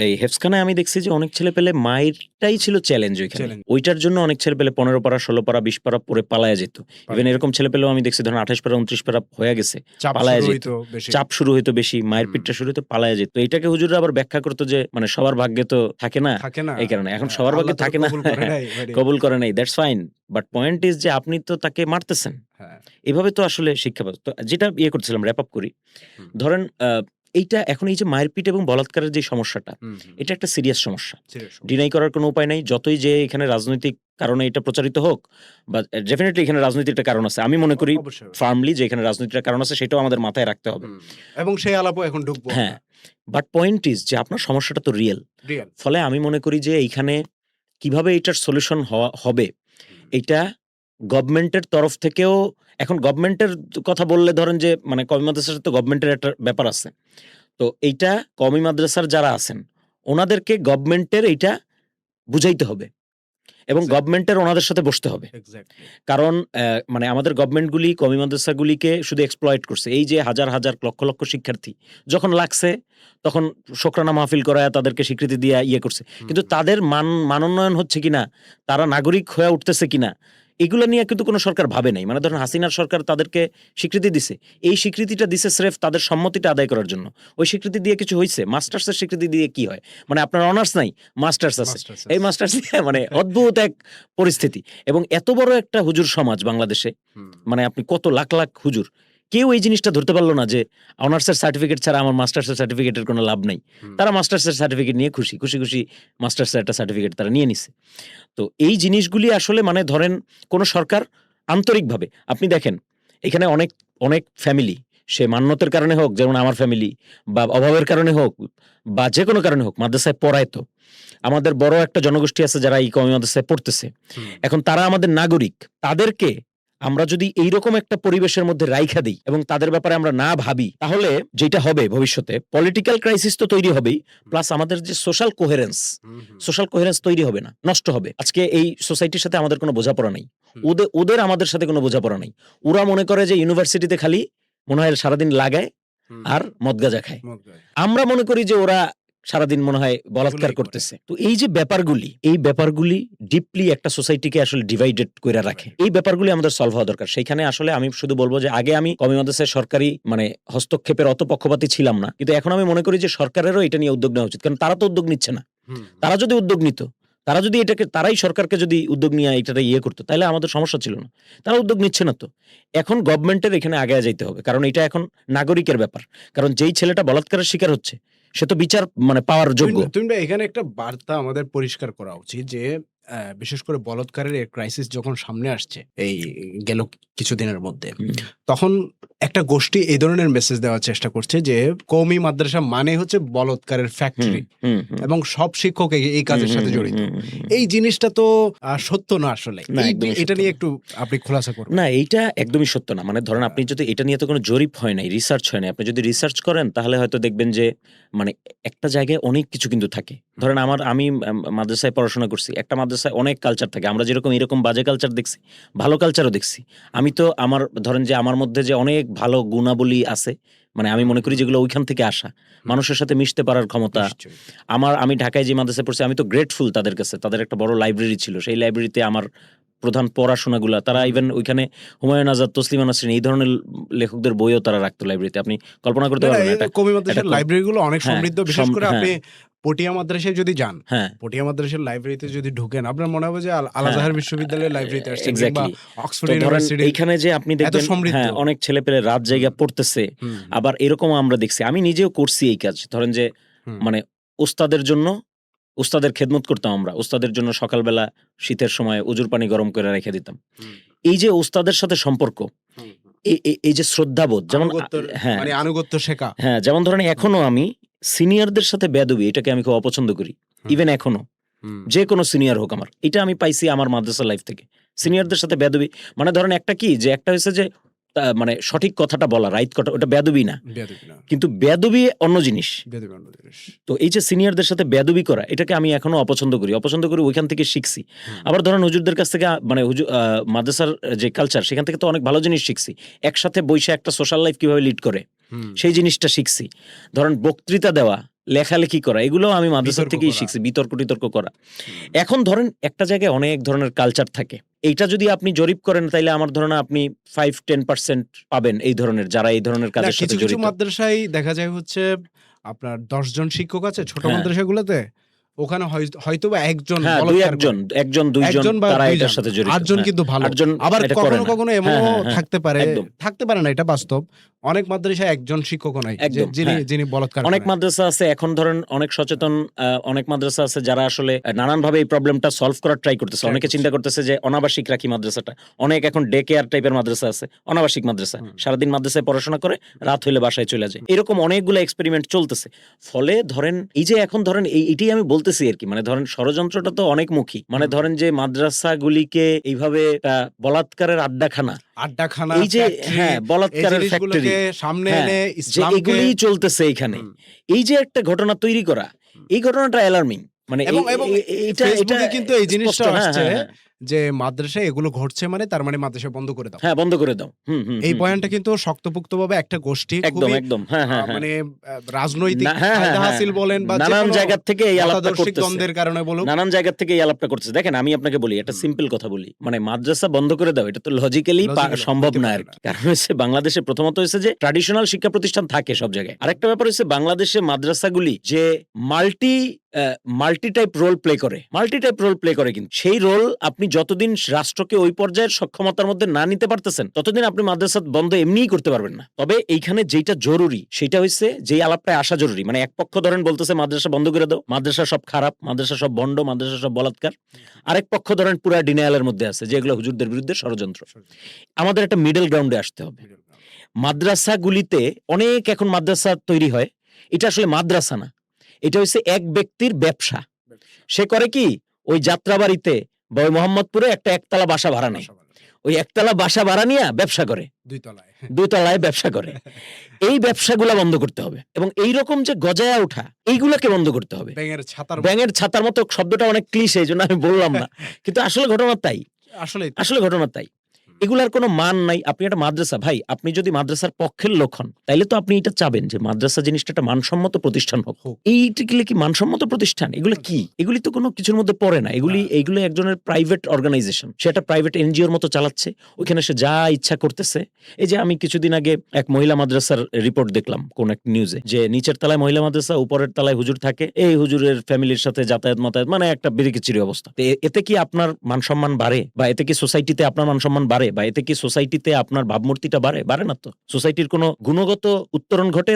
এই হেফজখানায় আমি দেখছি যে অনেক ছেলে পেলে মায়েরটাই ছিল চ্যালেঞ্জ ওইখানে। ওইটার জন্য অনেক ছেলে পেলে 15 পারা, 16 পারা, 20 পারা পরে পালায়া যেত। ইভেন এরকম ছেলে পেলেও আমি দেখছি ধরেন 28 পারা, 29 পারা হয়ে গেছে, পালায়া যেত। চাপ শুরু হইতো বেশি, মায়ের পিঠটা শুরু হইতো, পালায়া যেত। তো এটাকে হুজুররা আবার ব্যাখ্যা করতো যে মানে সবার ভাগ্যে তো থাকে না, এই কারণে। এখন সবার ভাগ্যে থাকে না, কবুল করে নাই, that's fine. But point is যে আপনি তো তাকে মারতেছেন, এভাবে তো আসলে শিক্ষা পাচ্ছে। তো যেটা করছিলাম, র্যাপ আপ করি, ধরেন এইটা এখন এই যে মায়ের পিঠ এবং বলাৎকারের যে সমস্যাটা, এটা একটা সিরিয়াস সমস্যা, ডিনাই করার কোনো উপায় নাই। যতই যে এখানে রাজনৈতিক কারণে এটা প্রচারিত হোক, বা ডেফিনেটলি এখানে রাজনৈতিক একটা কারণ আছে, আমি মনে করি ফার্মলি যে এখানে রাজনৈতিক কারণ আছে, সেটাও আমাদের মাথায় রাখতে হবে, এবং সেই আলাপও এখন ঢুকবো। হ্যাঁ, বাট পয়েন্ট ইজ যে আপনার সমস্যাটা তো রিয়েল। ফলে আমি মনে করি যে এইখানে কিভাবে এটার সলিউশন হবে, এটা গভর্নমেন্টের তরফ থেকেও। এখন গভর্নমেন্টের কথা বললে ধরেন যে মানে কওমি মাদ্রাসার তো গভর্নমেন্টের একটা ব্যাপার আছে। তো এইটা কওমি মাদ্রাসার যারা আছেন ওনাদেরকে গভর্নমেন্টের এইটা বুঝাইতে হবে, এবং গভর্নমেন্টের ওনাদের সাথে বসতে হবে। কারণ মানে আমাদের গভর্নমেন্টগুলি কওমি মাদ্রাসাগুলিকে শুধু এক্সপ্লয়েট করছে। এই যে হাজার হাজার লক্ষ লক্ষ শিক্ষার্থী যখন লাগছে, তখন শুকরানা মাহফিল করায় তাদেরকে স্বীকৃতি দিয়ে ইয়ে করছে, কিন্তু তাদের মানোন্নয়ন হচ্ছে কিনা, তারা নাগরিক হয়ে উঠতেছে কিনা, এগুলো নিয়ে কিন্তু কোনো সরকার ভাবে নাই। মানে ধরেন হাসিনার সরকার তাদেরকে স্বীকৃতি দিছে, এই স্বীকৃতিটা দিছে স্রেফ তাদের সম্মতিটা আদায় করার জন্য। ওই স্বীকৃতি দিয়ে কিছু হয়েছে? মাস্টার্সের স্বীকৃতি দিয়ে কি হয়? মানে আপনার অনার্স নাই, মাস্টার্স আছে, এই মাস্টার্স মানে অদ্ভুত এক পরিস্থিতি। এবং এত বড় একটা হুজুর সমাজ বাংলাদেশে, মানে আপনি কত লাখ লাখ হুজুর, কেউ এই জিনিসটা ধরতে পারলো না যে অনার্সের সার্টিফিকেট ছাড়া আমার মাস্টার্সের সার্টিফিকেটের কোনো লাভ নেই। তারা মাস্টার্সের সার্টিফিকেট নিয়ে খুশি খুশি মাস্টার্সের একটা সার্টিফিকেট তারা নিয়ে নিছে। তো এই জিনিসগুলি আসলে মানে ধরেন কোন সরকার আন্তরিকভাবে, আপনি দেখেন এখানে অনেক অনেক ফ্যামিলি, সে মান্যতের কারণে হোক, যেমন আমার ফ্যামিলি, বা অভাবের কারণে হোক, বা যে কোনো কারণে হোক, মাদ্রাসায় পড়ায়। তো আমাদের বড় একটা জনগোষ্ঠী আছে যারা এই কওমি মাদ্রাসায় পড়তেছে, এখন তারা আমাদের নাগরিক। তাদেরকে আমরা যদি এইরকম একটা পরিবেশের মধ্যে রাইখা দিই এবং তাদের ব্যাপারে আমরা না ভাবি, তাহলে যেটা হবে ভবিষ্যতে পলিটিক্যাল ক্রাইসিস তো তৈরি হবেই, প্লাস আমাদের যে সোশ্যাল কোহেরেন্স তৈরি হবে না, নষ্ট হবে। আজকে এই সোসাইটির সাথে আমাদের কোনো বোঝাপড়া নেই, ওদের আমাদের সাথে কোনো বোঝাপড়া নেই। ওরা মনে করে যে ইউনিভার্সিটিতে খালি মনে হয় সারাদিন লাগায় আর মদ গাঁজা খায়। আমরা মনে করি যে ওরা সারাদিন মনে হয় বলাৎকার করতেছে। তো এই যে ব্যাপারগুলি ডিপলি একটা সোসাইটিকে আসলে ডিভাইডেড করে রাখে। এই ব্যাপারগুলি আমাদের সলভ হওয়া দরকার। সেইখানে আসলে আমি শুধু বলবো যে আগে আমি কওমি মাদ্রাসায় সরকারি মানে হস্তক্ষেপের অত পক্ষপাতী ছিলাম না, কিন্তু এখন আমি মনে করি যে সরকারেরও এটা নিয়ে উদ্যোগ নেওয়া উচিত। কারণ তারা তো উদ্যোগ নিচ্ছে না। তারা যদি উদ্যোগ নিত, তারা যদি তারাই সরকারকে যদি উদ্যোগ নিয়ে এটা করতো, তাহলে আমাদের সমস্যা ছিল না। তারা উদ্যোগ নিচ্ছে না। তো এখন গভর্নমেন্টের এখানে আগে যাইতে হবে, কারণ এটা এখন নাগরিকের ব্যাপার। কারণ যেই ছেলেটা বলাৎকারের শিকার হচ্ছে সে তো বিচার মানে পাওয়ার যোগ্য। তুমি এখানে একটা বার্তা আমাদের পরিষ্কার করা উচিত যে বিশেষ করে বলৎকারের ক্রাইসিস যখন সামনে আসছে এই গেল কিছুদিনের মধ্যে, তখন একটা গোষ্ঠী এই ধরনের মেসেজ দেওয়ার চেষ্টা করছে যে কওমি মাদ্রাসা মানে হচ্ছে বলৎকারের ফ্যাক্টরি এবং সব শিক্ষক এই কাজের সাথে জড়িত। এই জিনিসটা তো সত্য না আসলে। এটা নিয়ে একটু আপনি খোলাসা করুন। না, এইটা একদমই সত্য না। মানে ধরেন আপনি যদি এটা নিয়ে তো কোনো জরিপ হয় নাই, রিসার্চ হয় নাই, আপনি যদি রিসার্চ করেন তাহলে হয়তো দেখবেন যে মানে একটা জায়গায় অনেক কিছু কিন্তু থাকে। ধরেন আমি মাদ্রাসায় পড়াশোনা করছি, একটা মাদ্রাসায় অনেক কালচার থাকে। আমরা যেরকম এরকম বাজে কালচার দেখছি, ভালো কালচারও দেখছি। আমি তো ধরেন যে আমার মধ্যে যে অনেক ভালো গুণাবলী আছে, মানে আমি মনে করি যেগুলো ওইখান থেকে আসা, মানুষের সাথে মিশতে পারার ক্ষমতা। আমি ঢাকায় যে মাদ্রাসায় পড়ছি, আমি তো গ্রেটফুল তাদের কাছে। তাদের একটা বড় লাইব্রেরি ছিল, সেই লাইব্রেরিতে আমার প্রধান পড়াশোনাগুলা, তারা ইভেন ওইখানে হুমায়ুন আজাদ, তসলিমা নাসরিন এই ধরনের লেখকদের বইও তারা রাখতো লাইব্রেরিতে। আপনি কল্পনা করতে পারবেন কওমি মাদ্রাসার লাইব্রেরিগুলো অনেক সমৃদ্ধ। বিশেষ করে আপনি পটিয়া মাদ্রাসায় যদি যান, পটিয়া মাদ্রাসার লাইব্রেরিতে যদি ঢোকেন, আপনার মনে হবে যে আল আজহার বিশ্ববিদ্যালয়ের লাইব্রেরিতে আসছেন, কিংবা অক্সফোর্ড ইউনিভার্সিটি। এইখানে যে আপনি দেখবেন অনেক ছেলে পেলে রাত জায়গা পড়তেছে। আবার এরকম আমরা দেখছি, আমি নিজেও করছি এই কাজ। ধরেন যে মানে ওস্তাদের জন্য, ওস্তাদের খেদমত করতাম আমরা, ওস্তাদের জন্য সকালবেলা শীতের সময় উজুর পানি গরম করে রেখে দিতাম। এই যে ওস্তাদের সাথে সম্পর্ক, এই যে শ্রদ্ধাবোধ, যেমন আনুগত্য শেখা, যেমন ধরেন এখনো আমি সিনিয়রদের সাথে বেয়াদবি, এটাকে আমি খুব অপছন্দ করি। ইভেন এখনো যে কোনো সিনিয়র হোক আমার, এটা আমি পাইছি আমার মাদ্রাসা লাইফ থেকে। সিনিয়রদের সাথে বেয়াদবি মানে ধরেন একটা কি যে একটা হয়েছে যে মানে সঠিক কথাটা বলা, রাইট কথা, ওটা বেয়াদবি না, কিন্তু বেয়াদবি অন্য জিনিস। তো এই যে সিনিয়রদের সাথে বেয়াদবি করা, এটাকে আমি এখনো অপছন্দ করি ওইখান থেকে শিখছি। আবার ধরেন হুজুরদের কাছ থেকে মানে মাদ্রাসার যে কালচার, সেখান থেকে তো অনেক ভালো জিনিস শিখছি। একসাথে বসে একটা সোশ্যাল লাইফ কিভাবে লিড করে সেই জিনিসটা শিখছি। ধরেন বক্তৃতা দেওয়া, লেখালেখি করা, এগুলো আমি মাদ্রাসা থেকেই শিখছি, বিতর্ক টিতর্ক করা। এখন ধরেন একটা জায়গায় অনেক ধরনের কালচার থাকে, এইটা যদি আপনি জরিপ করেন তাইলে আমার ধারণা আপনি 5-10% পাবেন এই ধরনের, যারা এই ধরনের কাজের সাথে জড়িত। কিছু মাদ্রাসায় দেখা যায় হচ্ছে আপনার 10 জন শিক্ষক আছে ছোট মাদ্রাসাগুলোতে, ওখানে হয়তো বা একজন, একজন দুইজন তারা এটার সাথে জড়িত, 8 জন কিন্তু ভালো। আবার কখনো কখনো এমনও থাকতে পারে না, এটা বাস্তব। অনেক মাদ্রাসায় একজন শিক্ষকও নাই যিনি বলৎকার। অনেক মাদ্রাসা আছে এখন ধরেন অনেক সচেতন, অনেক মাদ্রাসা আছে যারা আসলে নানান ভাবে এই প্রবলেমটা সলভ করার ট্রাই করতেছে। অনেকে চিন্তা করতেছে যে অনাবাসিক রাখি মাদ্রাসাটা। অনেক এখন ডে কেয়ার টাইপের মাদ্রাসা আছে, অনাবাসিক মাদ্রাসা, সারাদিন মাদ্রাসায় পড়াশোনা করে, রাত হইলে বাসায় চলে যায়। এরকম অনেকগুলো এক্সপেরিমেন্ট চলতেছে। ফলে ধরেন এই যে এখন ধরেন এইটাই আমি বলতেছি আর কি, মানে ধরেন ষড়যন্ত্রটা তো অনেকমুখী। মানে ধরেন যে মাদ্রাসাগুলিকে এইভাবে বলাৎকারের আড্ডাখানা, এই যে বলাৎকারের ফ্যাক্টরি সামনে এনে এগুলি চলতেছে এইখানে, এই যে একটা ঘটনা তৈরি করা, এই ঘটনাটা অ্যালার্মিং। মানে এটা কিন্তু এই জিনিসটা আসছে যে মাদ্রাসায় এগুলো ঘটছে মানে তার মানে মাদ্রাসা বন্ধ করে দাও। হ্যাঁ, বন্ধ করে দাও। এই বয়ানটা কিন্তু শক্তপোক্তভাবে একটা গোষ্ঠী একদম, খুবই একদম। হ্যাঁ, হ্যাঁ, হ্যাঁ। মানে রাজনৈতিক হ্যাঁ, হ্যাঁ, ফায়দা হ্যাঁ। হাসিল বলেন বা নানান যেকোনো জায়গা থেকে এই আলাপটা মতাদর্শিক করতেছে। দ্বন্দ্বের কারণে বলুক, নানান জায়গা থেকে এই আলাপটা করতেছে। দেখেন, আমি আপনাকে বলি, একটা সিম্পল কথা বলি, মানে মাদ্রাসা বন্ধ করে দাও, এটা তো লজিক্যালি সম্ভব না আর কি। কারণ হচ্ছে বাংলাদেশে প্রথমত হচ্ছে যে ট্র্যাডিশনাল শিক্ষা প্রতিষ্ঠান থাকে সব জায়গায়। আরেকটা ব্যাপার হচ্ছে বাংলাদেশে মাদ্রাসাগুলি যে মাল্টি টাইপ রোল প্লে করে, কিন্তু সেই রোল আপনি যতদিন রাষ্ট্রকে ওই পর্যায়ের সক্ষমতার মধ্যে না নিতে পারতেছেন ততদিন আপনি মাদ্রাসা বন্ধ এমনিই করতে পারবেন না। তবে এইখানে যেটা জরুরি সেটা হচ্ছে যেই আলাপটায় আসা জরুরি, মানে এক পক্ষ ধরেন বলতেছে মাদ্রাসা বন্ধ করে দাও, মাদ্রাসা সব খারাপ, মাদ্রাসা সব ভণ্ড, মাদ্রাসা সব বলাৎকার। আরেক পক্ষ ধরেন পুরা ডিনায়ালের মধ্যে আছে যে এগুলো হুজুরদের বিরুদ্ধে ষড়যন্ত্র। আমাদের একটা মিডল গ্রাউন্ডে আসতে হবে। মাদ্রাসাগুলিতে অনেক এখন মাদ্রাসা তৈরি হয়, এটা আসলে মাদ্রাসা না, এটা হচ্ছে এক ব্যক্তির ব্যবসা। সে করে কি, ওই যাত্রাবাড়িতে বা ওই মোহাম্মদপুরে একটা একতলা বাসা ভাড়া নেয়, ওই একতলা বাসা ভাড়া নিয়ে ব্যবসা করে, দুই তলায় ব্যবসা করে। এই ব্যবসাগুলা বন্ধ করতে হবে এবং এই রকম যে গজায়া ওঠা এইগুলোকে বন্ধ করতে হবে। ব্যাঙের ছাতার মতো শব্দটা অনেক ক্লিশে, এই জন্য আমি বললাম না, কিন্তু আসলে ঘটনা তাই, আসলে ঘটনা তাই। এগুলার কোনো মান নাই। আপনি একটা মাদ্রাসা, ভাই আপনি যদি মাদ্রাসার পক্ষের লোক হন তাইলে তো আপনি এটা চাবেন যে মাদ্রাসা জিনিসটা একটা মানসম্মত প্রতিষ্ঠান হোক। এইগুলি কি মানসম্মত প্রতিষ্ঠান? এগুলো কি? এগুলি তো কোনো কিছুর মধ্যে পড়ে না। এইগুলো একজনের প্রাইভেট অর্গানাইজেশন, সে একটা প্রাইভেট এনজিওর মতো চালাচ্ছে, ওইখানে সে যা ইচ্ছা করতেছে। এই যে আমি কিছুদিন আগে এক মহিলা মাদ্রাসার রিপোর্ট দেখলাম কোন এক নিউজে, যে নিচের তলায় মহিলা মাদ্রাসা, উপরের তলায় হুজুর থাকে, এই হুজুরের ফ্যামিলির সাথে যাতায়াত মানে একটা বিরিকিচিরি অবস্থা। এতে কি আপনার মান সম্মান বাড়ে, বা এতে কি সোসাইটিতে আপনার মান সম্মান বাড়ে, বা এতে কি সোসাইটিতে আপনার ভাবমূর্তিটা বাড়ে না তো। সোসাইটির কোনো গুণগত উত্তরণ ঘটে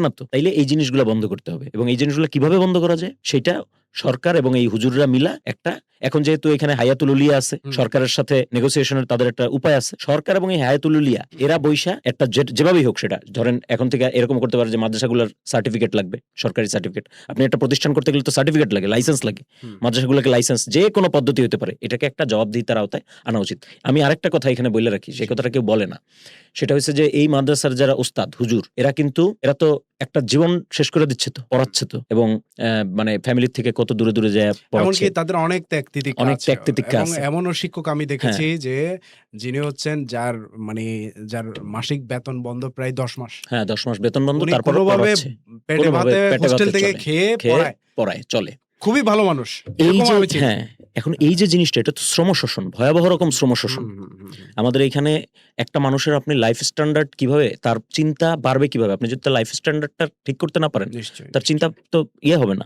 না তো। তাইলে এই জিনিসগুলো বন্ধ করতে হবে, এবং এই জিনিসগুলো কিভাবে বন্ধ করা যায় সেটা সরকার এবং এই হুজুররা মিলা একটা, এখন যেহেতু এখানে হায়াতুল উলিয়া আছে, সরকারের সাথে নেগোসিয়েশনের তাদের একটা উপায় আছে। সরকার এবং এই হায়াতুল উলিয়া এরা বৈশা একটা যেভাবেই হোক, সেটা ধরেন এখন থেকে এরকম করতে পারে যে মাদ্রাসাগুলোর সার্টিফিকেট লাগবে, সরকারি সার্টিফিকেট। আপনি একটা প্রতিষ্ঠান করতে গেলে তো সার্টিফিকেট লাগে, লাইসেন্স লাগে। মাদ্রাসাগুলোকে লাইসেন্স যে কোনো পদ্ধতি হতে পারে, এটাকে একটা জবাবদিহিতার আওতায় আনা উচিত। আমি আরেকটা কথা এখানে বলে রাখি, সেই কথাটা কেউ বলে না, সেটা হচ্ছে যে এই মাদ্রাসার যারা উস্তাদ হুজুর, এরা তো একটা জীবন শেষ করে দিচ্ছে তো, পড়াচ্ছে তো, এবং মানে ফ্যামিলির থেকে কত দূরে দূরে যায় পড়াচ্ছে। তাদের অনেক ত্যাগ তিতিক্ষা আছে। এমনও শিক্ষক আমি দেখেছি যে যিনি হচ্ছেন যার মাসিক বেতন বন্ধ প্রায় 10 মাস। হ্যাঁ, 10 মাস বেতন বন্ধ, তারপর পেটে ভাতে হোস্টেল থেকে খেয়ে পড়ায় চলে। খুবই ভালো মানুষ। হ্যাঁ, এখন এই যে জিনিসটা, এটা তো শ্রম শোষণ, ভয়াবহ রকম শ্রম শোষণ। আমাদের এইখানে একটা মানুষের আপনি লাইফ স্ট্যান্ডার্ড কিভাবে, তার চিন্তা বাড়বে কিভাবে, আপনি যদি তার লাইফ স্ট্যান্ডার্ডটা ঠিক করতে না পারেন, তার চিন্তা তো হবে না।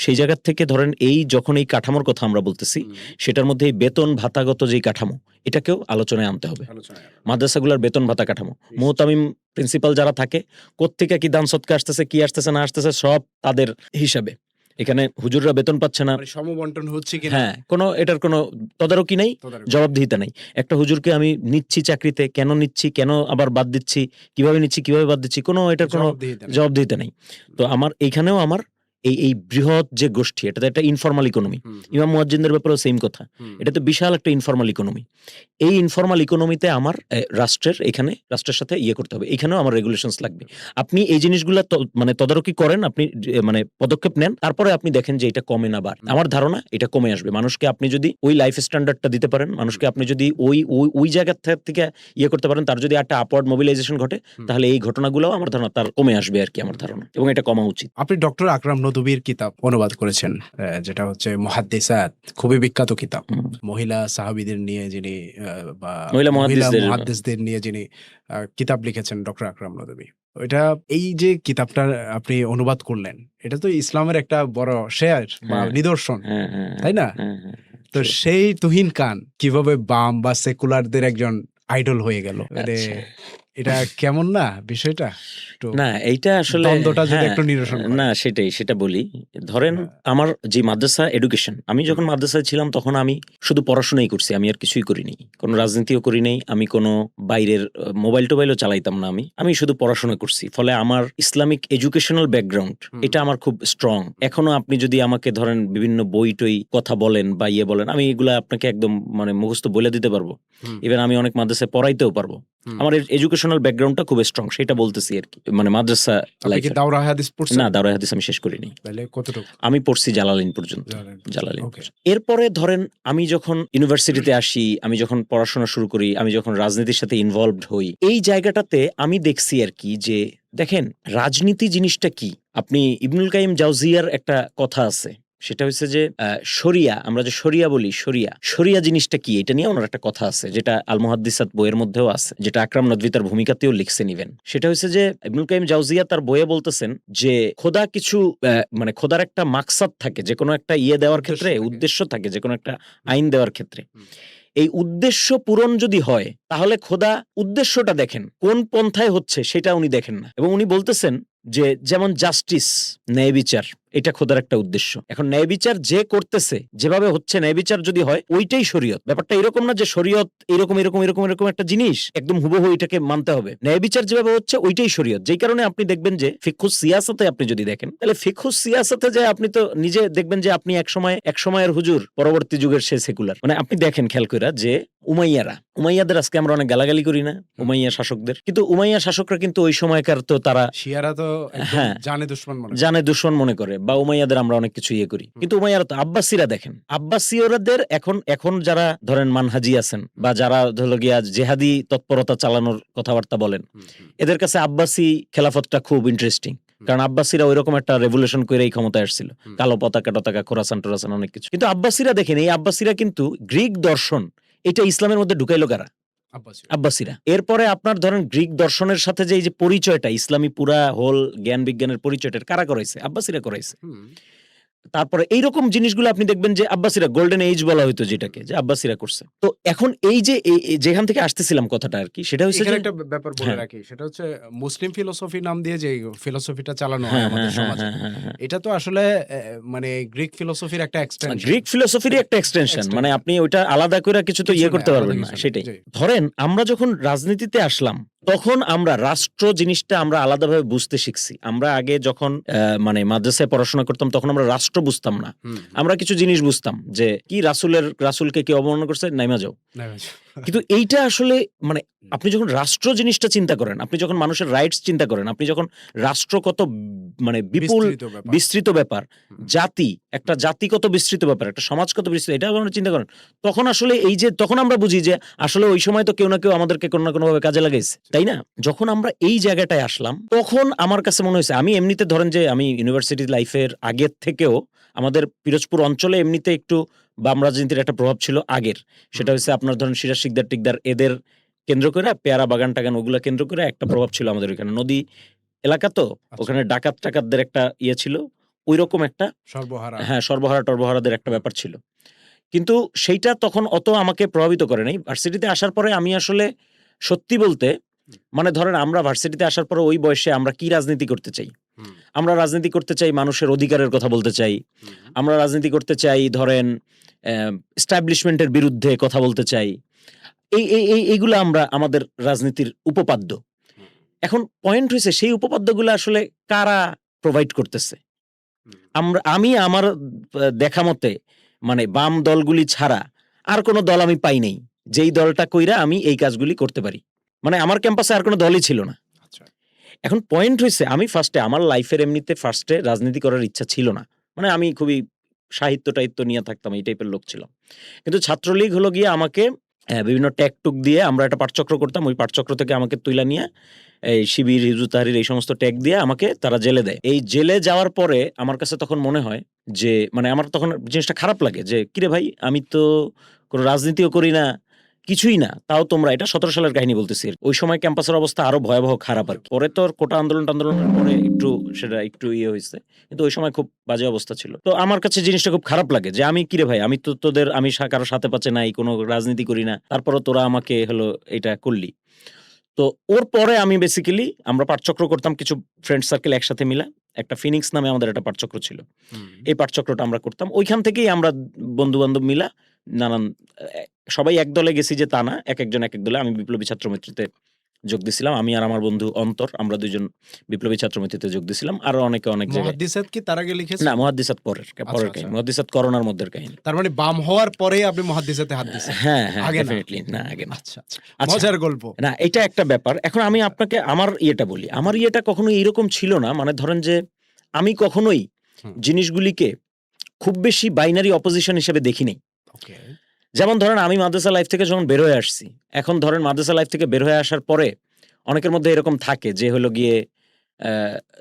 সেই জায়গা থেকে ধরেন যখন এই কাঠামোর কথা আমরা বলতেছি, সেটার মধ্যে এই বেতন ভাতাগত যে কাঠামো, এটাকেও আলোচনায় আনতে হবে। মাদ্রাসাগুলোর বেতন ভাতা কাঠামো, মুহতামিম প্রিন্সিপাল যারা থাকে, কোত্থেকে কি দান সদকা আসতেছে, কি আসতেছে না আসতেছে, সব তাদের হিসাবে। এখানে হুজুররা বেতন পাচ্ছে না, সমবন্টন হচ্ছে কিনা, হ্যাঁ, এটার কোনো তদারকি নেই, জবাবদিহিতা নেই। একটা হুজুরকে আমি নিচ্ছি চাকরিতে, কেন নিচ্ছি, কেন আবার বাদ দিচ্ছি, কিভাবে নিচ্ছি, কিভাবে বাদ দিচ্ছি, এটার কোনো জবাবদিহিতা নেই। তো এইখানেও এই বৃহৎ যে গোষ্ঠী, এটা তো একটা ইনফরমাল ইকোনমি। ইমাম মুয়াজ্জিনদের ব্যাপারেও সেম কথা, এটা তো বিশাল একটা ইনফরমাল ইকোনমি। এই ইনফরমাল ইকোনমিতে আমার রাষ্ট্রের সাথে করতে হবে। এখানেও আমার রেগুলেশনস লাগবে। আপনি এই জিনিসগুলো মানে তদারকি করেন, আপনি মানে পদক্ষেপ নেন, তারপরে আপনি দেখেন যে এটা কমে না বাড়ে। আমার ধারণা এটা কমে আসবে। মানুষকে আপনি যদি ওই লাইফ স্ট্যান্ডার্ডটা দিতে পারেন, মানুষকে আপনি যদি ওই জায়গা থেকে করতে পারেন, তার যদি একটা আপওয়ার্ড মোবিলাইজেশন ঘটে, তাহলে এই ঘটনাগুলো আমার ধারণা তার কমে আসবে আর কি, আমার ধারণা, এবং এটা কমা উচিত। আপনি ডক্টর আকরাম নদভীর কিতাব অনুবাদ করেছেন, যেটা হচ্ছে মুহাদ্দিসাত, খুবই বিখ্যাত কিতাব। মহিলা সাহাবীদের নিয়ে যিনি বা মহিলা মুহাদ্দিসদের নিয়ে যিনি কিতাব লিখেছেন, ডক্টর আকরাম নদভী। ওইটা, এই যে কিতাবটা আপনি অনুবাদ করলেন, এটা তো ইসলামের একটা বড় শেয়ার বা নিদর্শন, তাই না? তো সেই তুহিন খান কিভাবে বাম বা সেকুলারদের একজন আইডল হয়ে গেল, এটা কেমন না বিষয়টা? না, এইটা আসলে না, সেটা বলি। ধরেন আমার যে মাদ্রাসা এডুকেশন, আমি যখন মাদ্রাসায় ছিলাম তখন আমি শুধু পড়াশোনাই করছি, আমি আর কিছুই করিনি, কোনো রাজনীতিও করি নাই, আমি কোনো বাইরের মোবাইল টোবাইলও চালাইতাম না, আমি শুধু পড়াশোনা করছি। ফলে আমার ইসলামিক এডুকেশনাল ব্যাকগ্রাউন্ড এটা আমার খুব স্ট্রং। এখনো আপনি যদি আমাকে ধরেন বিভিন্ন বই টই কথা বলেন বা বলেন, আমি এগুলা আপনাকে একদম মানে মুখস্থ বলে দিতে পারবো। ইভেন আমি অনেক মাদ্রাসায় পড়াইতেও পারবো, আমার এডুকেশনাল ব্যাকগ্রাউন্ডটা খুব স্ট্রং, সেটা বলতেছি আর কি। মানে মাদ্রাসা আপনি কি লাইফে দাওরা হাদিস পড়ছেন? না, দাওরায়ে হাদিস আমি শেষ করিনি। তাহলে কতটুকু? আমি পড়ছি জালালাইন পর্যন্ত। জালালাইন। ওকে। এরপরে ধরেন আমি যখন ইউনিভার্সিটিতে আসি, আমি যখন পড়াশোনা শুরু করি, আমি যখন রাজনীতির সাথে ইনভলভড হই, এই জায়গাটাতে আমি দেখছি আর কি যে দেখেন রাজনীতি জিনিসটা কি। আপনি ইবনুল কাইয়িম জাওজিয়ার একটা কথা আছে, সেটা হচ্ছে যে শরিয়া, আমরা যে শরিয়া বলি, শরিয়া জিনিসটা কি, এটা নিয়ে ওনার একটা কথা আছে, যেটা আল মুহাদ্দিসাত বইয়ের মধ্যেও আছে, যেটা আকরাম নদভী তার ভূমিকাতেও লিখছেন ইভেন। সেটা হচ্ছে যে ইবনুল কাইয়িম জাওজিয়া তার বইয়ে বলতেছেন যে খোদা কিছু মানে খোদার একটা মাকসাদ থাকে, যে কোনো একটা দেওয়ার ক্ষেত্রে উদ্দেশ্য থাকে, যে কোনো একটা আইন দেওয়ার ক্ষেত্রে। এই উদ্দেশ্য পূরণ যদি হয় তাহলে খোদা উদ্দেশ্যটা দেখেন, কোন পন্থায় হচ্ছে সেটা উনি দেখেন না। এবং উনি বলতেছেন যে যেমন জাস্টিস, ন্যায় বিচার, এটা খোদার একটা উদ্দেশ্য। এখন ন্যায় বিচার যে করতেছে, যেভাবে হচ্ছে ন্যায় বিচার যদি হয়, ওইটাই শরীয়ত। ব্যাপারটা এরকম না যে শরীয়ত এরকম এরকম এরকম এরকম একটা জিনিস একদম হুবহু এটাকে মানতে হবে। ন্যায় বিচার যেভাবে হচ্ছে ওইটাই শরীয়ত। যেই কারণে আপনি দেখবেন যে ফিকহুস সিয়াসাতে আপনি যদি দেখেন, তাহলে ফিকহুস সিয়াসাতে যে আপনি তো নিজে দেখবেন যে আপনি এক সময়ের হুজুর, পরবর্তী যুগের সে সেকুলার। মানে আপনি দেখেন খেয়াল কইরা যে উমাইয়াদের আজকে আমরা অনেক গালাগালি করি না উমাইয়া শাসকদের, কিন্তু উমাইয়া শাসকরা কিন্তু ওই সময়কার তো তারা শিয়ারা তো হ্যাঁ জানে দুশ্মন মনে করে, বা উমাইয়াদের আমরা অনেক কিছু করি, কিন্তু উমাইয়ারা তো আব্বাসীরা দেখেন, আব্বাসীয়রাদের এখন যারা ধরেন মানহাজি আছেন বা যারা হলো গিয়া জেহাদি তৎপরতা চালানোর কথাবার্তা বলেন, এদের কাছে আব্বাসী খেলাফতটা খুব ইন্টারেস্টিং। কারণ আব্বাসীরা ওইরকম একটা রেভলিউশন করে এই ক্ষমতায় আসছিল, কালো পতাকা খোরাসান টোরাসান অনেক কিছু। কিন্তু আব্বাসীরা দেখেন, এই আব্বাসীরা কিন্তু গ্রিক দর্শন এটা ইসলামের মধ্যে ঢুকাইলো কারা? আব্বাসীরা। এরপরে আপনার ধরেন গ্রিক দর্শনের সাথে যে এই যে পরিচয়টা, ইসলামী পুরা হোল জ্ঞান বিজ্ঞানের পরিচয়টা কারা করাইছে? আব্বাসীরা করাইছে। তারপরে এইরকম জিনিসগুলো আপনি দেখবেন যে আব্বাসীরা, গোল্ডেন এজ বলা হইতো যেটাকে, যে আব্বাসীরা করছে। তো এখন এই যে যেখান থেকে আসতেছিলাম কথাটা আর কি, সেটা হচ্ছে একটা ব্যাপার বলে রাখি, সেটা হচ্ছে মুসলিম ফিলোসফি নাম দিয়ে যে ফিলোসফিটা চালানো হয় আমাদের সমাজে, এটা তো আসলে মানে গ্রিক ফিলোসফির একটা এক্সটেনশন। গ্রিক ফিলোসফির একটা এক্সটেনশন, মানে আপনি ওইটা আলাদা করে কিছু তো করতে পারবেন না। সেটাই ধরেন আমরা যখন রাজনীতিতে আসলাম, তখন আমরা রাষ্ট্র জিনিসটা আমরা আলাদাভাবে বুঝতে শিখছি। আমরা আগে যখন মানে মাদ্রাসায় পড়াশোনা করতাম, তখন আমরা রাষ্ট্র বুঝতাম না। আমরা কিছু জিনিস বুঝতাম যে কি রাসূলকে কি অবমাননা করছে, নাইমা যাও। কিন্তু এইটা আসলে মানে আপনি যখন রাষ্ট্র জিনিসটা চিন্তা করেন, আপনি যখন মানুষের রাইটস চিন্তা করেন, আপনি যখন রাষ্ট্র কত মানে বিপুল বিস্তৃত ব্যাপার, একটা জাতি কত বিস্তৃত ব্যাপার, একটা সমাজ কত বিস্তৃত, এটা আমরা চিন্তা করেন, তখন আসলে এই যে তখন আমরা বুঝি যে আসলে ওই সময় তো কেউ না কেউ আমাদেরকে কোনো না কোনো ভাবে কাজে লাগাইছে, তাই না? যখন আমরা এই জায়গাটায় আসলাম, তখন আমার কাছে মনে হয়েছে, আমি এমনিতে ধরেন যে আমি ইউনিভার্সিটি লাইফের আগের থেকেও আমাদের পিরোজপুর অঞ্চলে এমনিতে একটু বাম রাজনীতির একটা প্রভাব ছিল আগের। সেটা হচ্ছে আপনার ধরেন সিরাজ শিকদার টিকদার এদের কেন্দ্র করে, পেয়ারা বাগান টাগান ওগুলা কেন্দ্র করে একটা প্রভাব ছিল আমাদের ওইখানে। নদী এলাকা তো, ওখানে ডাকাতদের একটা ছিল, ওই রকম একটা সর্বহারাদের একটা ব্যাপার ছিল। কিন্তু সেইটা তখন অত আমাকে প্রভাবিত করে নাই। ভার্সিটিতে আসার পরে আমি আসলে সত্যি বলতে, মানে ধরেন আমরা ভার্সিটিতে আসার পরে ওই বয়সে আমরা কি রাজনীতি করতে চাই? আমরা রাজনীতি করতে চাই মানুষের অধিকারের কথা বলতে চাই, আমরা রাজনীতি করতে চাই ধরেন এস্টাবলিশমেন্টের বিরুদ্ধে কথা বলতে চাই। এইগুলো আমরা আমাদের রাজনীতির উপপাদ্য। এখন পয়েন্ট হয়েছে, সেই উপপাদ্যগুলো আসলে কারা প্রোভাইড করতেছে? আমি আমার দেখা মতে মানে বাম দলগুলি ছাড়া আর কোনো দল আমি পাই নাই যেই দলটা কইরা আমি এই কাজগুলি করতে পারি। মানে আমার ক্যাম্পাসে আর কোনো দলই ছিল না। এখন পয়েন্ট হয়েছে, আমি আমার লাইফের এমনিতে ফার্স্টে রাজনীতি করার ইচ্ছা ছিল না। মানে আমি খুবই সাহিত্য নিয়ে থাকতাম, এই টাইপের লোক ছিলাম। কিন্তু ছাত্রলীগ হলো গিয়ে আমাকে বিভিন্ন ট্যাগ দিয়ে, আমরা একটা পাঠচক্র করতাম, ওই পাঠচক্র থেকে আমাকে তুইলা নিয়ে এই শিবির, হিজবুত তাহরির এই সমস্ত ট্যাগ দিয়ে আমাকে তারা জেলে দেয়। এই জেলে যাওয়ার পরে আমার কাছে তখন মনে হয় যে মানে আমার তখন জিনিসটা খারাপ লাগে যে কিরে ভাই, আমি তো কোনো রাজনীতিও করি না, কিছুই না, তাও তোমরা, এটা 17 সালের কাহিনী বলতেছি। ওই সময় ক্যাম্পাসের অবস্থা আরো ভয়াবহ খারাপ আর কি। পরে তো কোটা আন্দোলনের পরে একটু হয়েছে, কিন্তু ওই সময় খুব বাজে অবস্থা ছিল। তো আমার কাছে জিনিসটা খুব খারাপ লাগে যে আমি কিরে ভাই, আমি তো আমি কারো সাথে পাচ্ছে নাই, কোনো রাজনীতি করি না, তারপরে তোরা আমাকে এটা করলি। তো ওর পরে আমি বেসিক্যালি, আমরা পাঠচক্র করতাম কিছু ফ্রেন্ড সার্কেল একসাথে মিলা, একটা ফিনিক্স নামে আমাদের একটা পাঠচক্র ছিল। এই পাঠচক্রটা আমরা করতাম, ওইখান থেকেই আমরা বন্ধু বান্ধব মিলা নানান, সবাই এক দলে গেছি যে তা না, এক একজন এক এক দলে। আমি বিপ্লবী ছাত্র মৈত্রীতে যোগ দিছিলাম। আমি আর আমার বন্ধু অন্তর, আমরা ২ জন বিপ্লবী ছাত্রমৈত্রীতে যোগ দিছিলাম। আরো অনেকে অনেক জায়গায়। মুহাদ্দিসাত কি তার আগে না, লিখেছেন? মুহাদ্দিসাত পরের আচ্ছা, কাহিনী। আচ্ছা। মুহাদ্দিসাত করোনার মধ্যের কাহিনী। তার মানে বাম হওয়ার পরেই আপনি মুহাদ্দিসাতে হাত দিছেন? হ্যাঁ, হ্যাঁ, আগে না? ডেফিনিটলি না, আগে না। আচ্ছা, আচ্ছা। আচ্ছা, মজার গল্প। না এটা একটা ব্যাপার। এখন আমি আচ্ছা। আপনাকে আমার ইয়েটা বলি। আমার ইয়েটা কখনো এইরকম ছিল না। মানে ধরেন যে আমি কখনোই হুম। জিনিসগুলিকে খুব বেশি বাইনারি অপোজিশন হিসেবে দেখি নাই। ওকে। যেমন ধরেন আমি মাদ্রাসা লাইফ থেকে যখন বের হয়ে আসছি, এখন ধরেন মাদ্রাসা লাইফ থেকে বের হয়ে আসার পরে অনেকের মধ্যে এরকম থাকে যে হলো গিয়ে আ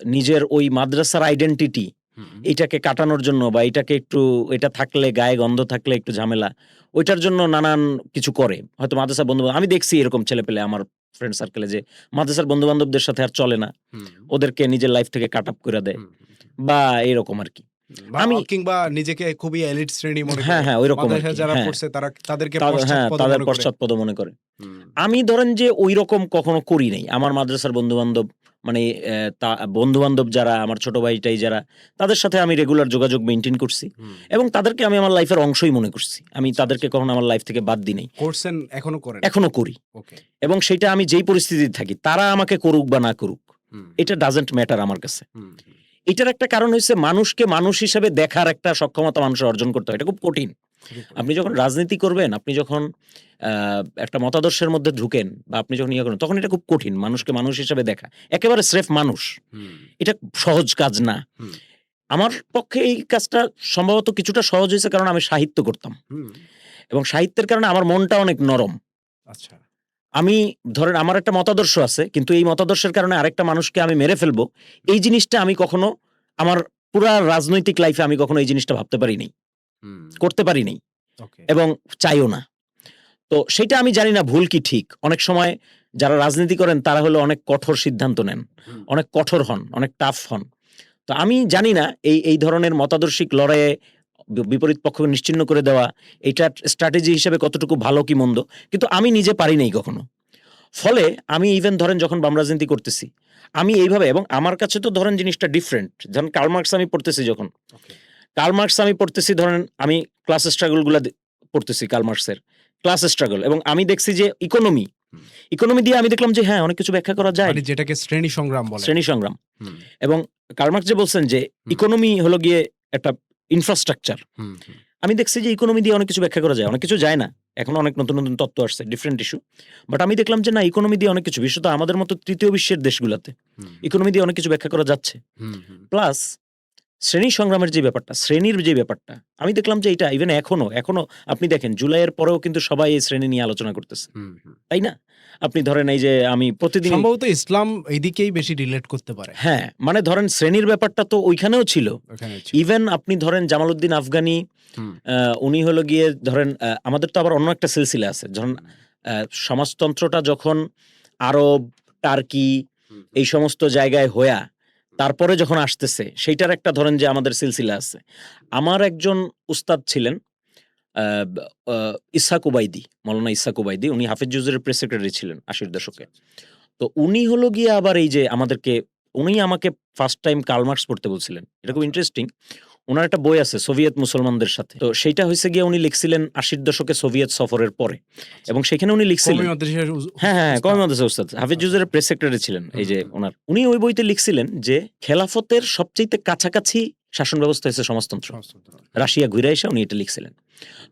নিজের ওই মাদ্রাসার আইডেন্টিটি হুম, এইটাকে কাটানোর জন্য বা এইটাকে একটু এটা থাকলে গায়ে গন্ধ থাকলে একটু ঝামেলা, ওইটার জন্য নানান কিছু করে। হয়তো মাদ্রাসার বন্ধু-বান্ধব আমি দেখছি এরকম ছেলেপেলে আমার ফ্রেন্ড সার্কেলে যে মাদ্রাসার বন্ধু-বান্ধবদের সাথে আর চলে না। হুম, ওদেরকে নিজের লাইফ থেকে কাট অফ করে দেয় হুম, হুম, হুম। বা এরকম আরকি। বা আমি কিংবা নিজেকে খুবই এলিট শ্রেণী মনে হ্যাঁ, করে। হ্যাঁ, ঐরকম মাদ্রাসায় আরকি। যারা হ্যাঁ, পড়ছে তাদেরকে হ্যাঁ, পশ্চাৎপদ তাদের মনে করে। পশ্চাৎপদ মনে করে। হুম, আমি ধরেন যে ঐরকম কখনো করি নাই। আমার মাদ্রাসার বন্ধু-বান্ধব মানে বন্ধু-বান্ধব যারা আমার ছোট ভাই-টাই যারা, তাদের সাথে আমি রেগুলার যোগাযোগ মেইনটেইন করছি হুম। এবং তাদেরকে আমি আমার লাইফের অংশই মনে করছি। আমি আচ্ছা, তাদেরকে আচ্ছা। কখনো আমার লাইফ থেকে বাদ দিই নাই। করছেন, এখনো করেন? এখনো করি ওকে। এবং সেইটা আমি যেই পরিস্থিতিতে থাকি, তারা আমাকে করুক বা না করুক, হুম, এটা ডাজন্ট ম্যাটার আমার কাছে। হুম, হুম। এটার একটা কারণ হইছে মানুষকে মানুষ হিসেবে দেখার একটা সক্ষমতা মানুষের অর্জন করতে হয়। এটা খুব কঠিন। খুবই কঠিন। আপনি যখন রাজনীতি করবেন, আপনি যখন আ একটা মতাদর্শের মধ্যে ঢুকেন বা আপনি যখন ইয়ে করেন, তখন এটা খুব কঠিন মানুষকে মানুষ হিসেবে দেখা। একেবারে স্রেফ মানুষ। হুম, এটা সহজ কাজ না। হুম, আমার পক্ষে এই কাজটা সম্ভবত কিছুটা সহজ হইছে কারণ আমি সাহিত্য করতাম হুম। এবং সাহিত্যের কারণে আমার মনটা অনেক নরম। আচ্ছা। আমি ধরেন আমার একটা মতাদর্শ আছে, কিন্তু এই মতাদর্শের কারণে আরেকটা মানুষকে আমি মেরে ফেলবো, এই জিনিসটা আমি কখনো আমার পুরা রাজনৈতিক লাইফে আমি কখনো এই জিনিসটা ভাবতে পারি নাই, হুম, করতে পারি নাই ওকে। এবং চাইও না। তো সেইটা আমি জানি না ভুল কি ঠিক। অনেক সময় যারা রাজনীতি করেন তারা হলো অনেক কঠোর সিদ্ধান্ত নেন। হুম, অনেক কঠোর হন, অনেক টাফ হন। তো আমি জানি না এই ধরনের মতাদর্শিক লড়াইয়ে বিপরীত পক্ষকে নিশ্চিহ্ন করে দেওয়া, এইটার স্ট্র্যাটেজি হিসেবে কতটুকু ভালো কি মন্দ। কিন্তু আমি নিজে পারি নাই কখনো। ফলে আমি ইভেন ধরেন যখন বাম রাজনীতি করতেছি, আমি এইভাবে এবং আমার কাছে তো ধরেন জিনিসটা ডিফারেন্ট। ধরেন কার্ল মার্কস আমি পড়তেছি যখন, ওকে। কার্ল মার্কস আমি পড়তেছি ধরেন আমি ক্লাস স্ট্রাগল গুলা পড়তেছি কার্ল মার্কসের। ক্লাস স্ট্রাগল এবং আমি দেখছি যে ইকোনমি, হুম। ইকোনমি দিয়ে আমি দেখলাম যে হ্যাঁ, অনেক কিছু ব্যাখ্যা করা যায়। মানে যেটাকে শ্রেণী সংগ্রাম বলে। শ্রেণী সংগ্রাম হুম, এবং কার্ল মার্কস যে বলছেন যে হুম। ইকোনমি হলো গিয়ে একটা ইনফ্রাস্ট্রাকচার। হুম, হুম, আমি দেখছি যে ইকোনমি দিয়ে অনেক কিছু ব্যাখ্যা করা যায়। অনেক কিছু যায় না। এখনো অনেক নতুন, নতুন তত্ত্ব আসছে, ডিফারেন্ট ইস্যু। বাট আমি দেখলাম যে না ইকোনমি দিয়ে অনেক কিছু, বিশেষত আমাদের মতো তৃতীয় বিশ্বের দেশগুলাতে হুম, ইকোনমি দিয়ে অনেক কিছু ব্যাখ্যা করা যাচ্ছে। হুম, হুম, প্লাস শ্রেণী সংগ্রামের যে ব্যাপারটা, শ্রেণীর যে ব্যাপারটা, আমি দেখলাম যে এটা ইভেন এখনো আপনি দেখেন জুলাইয়ের পরেও কিন্তু সবাই এই শ্রেণী নিয়ে আলোচনা করতেছে। হুম, হুম। তাই না? আপনি ধরেন এই যে আমি প্রতিদিনই সম্ভবত ইসলাম এইদিকেই বেশি রিলেট করতে পারে। হ্যাঁ, মানে ধরেন শ্রেণীর ব্যাপারটা তো ওইখানেও ছিল। ওখানে ছিল। ইভেন আপনি ধরেন জামালউদ্দিন আফগানি হুম, উনি হলো গিয়ে ধরেন আমাদের তো আবার অন্য একটা সিলসিলা আছে। ধরেন আ সমাজতন্ত্রটা যখন আরব, টার্কি হুম, এই সমস্ত জায়গায় হয়া তারপরে যখন আসতেছে সেইটার একটা ধরেন যে আমাদের সিলসিলা আছে। আমার একজন উস্তাদ ছিলেন আ আ ইসহাক উবাইদি, মাওলানা ইসহাক উবাইদি। উনি হাফেজ জুজুরের প্রেস সেক্রেটারি ছিলেন ৮০ র দশকে। তো উনি হলো গিয়ে আবার এই যে উনি আমাকে ফার্স্ট টাইম কার্ল মার্কস পড়তে বলছিলেন। এটা খুব আচ্ছা। ইন্টারেস্টিং। উনার একটা বই আছে সোভিয়েত মুসলমানদের সাথে। তো সেইটা হইছে গিয়ে উনি লিখছিলেন ৮০ র দশকে সোভিয়েত সফরের পরে এবং সেখানে উনি লিখছিলেন কওমি মাদ্রাসার হ্যাঁ, উস্তাদ। কওমি মাদ্রাসার উস্তাদ। হাফেজ আচ্ছা, জুজুরের আচ্ছা। প্রেস সেক্রেটারি ছিলেন এই যে হুম, উনার। উনি ওই বইতে লিখছিলেন যে খেলাফতের সবচাইতে কাছাকাছি শাসন ব্যবস্থা হইছে সমাজতন্ত্র। সমাজতন্ত্র। রাশিয়া ঘুইরা আইসা উনি এটা লিখছিলেন।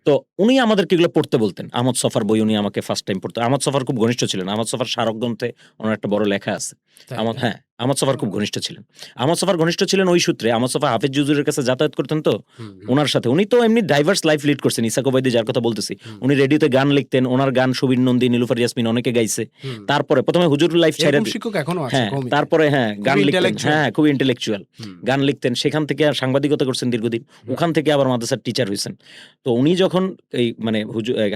তো উনি আমাদেরকে এগুলো পড়তে বলতেন। আহমদ ছফার বই উনি আমাকে ফার্স্ট টাইম পড়তে আহমদ ছফার খুব ঘনিষ্ঠ ছিলেন। আহমদ ছফার স্মারক গ্রন্থে উনার একটা বড় লেখা আছে। তাই? হ্যাঁ, আহমদ ছফার খুব ঘনিষ্ঠ ছিলেন। আহমদ ছফার ঘনিষ্ঠ ছিলেন ওই সূত্রে। আহমদ ছফা হাফেজ জুজুরের কাছে যাতায়াত করতেন তো হুম, হুম, উনার সাথে। উনি তো এমনি ডাইভার্স লাইফ লিড করছেন। ইসহাক ওবাইদি যার কথা বলতেছি। হুম, উনি রেডিওতে গান লিখতেন। উনার গান সুবীর নন্দী, নীলুফার ইয়াসমিন অনেকে গাইছে। হুম। তারপরে ১ম এ হুজুর লাইফ ছাইড়া এরকম শিক্ষক এখনো আছে হ্যাঁ, কওমিতে। তারপরে হ্যাঁ, গান খুবই লিখতেন। intellectual। হ্যাঁ, খুবই ইন্টেলেকচুয়াল। হুম, গান লিখতেন। সেখান থেকে আর সাংবাদিকতা করছেন দীর্ঘদিন। ওখান থেকে আবার মাদ্রাসার টিচার হইছেন। তো উনি যখন এই মানে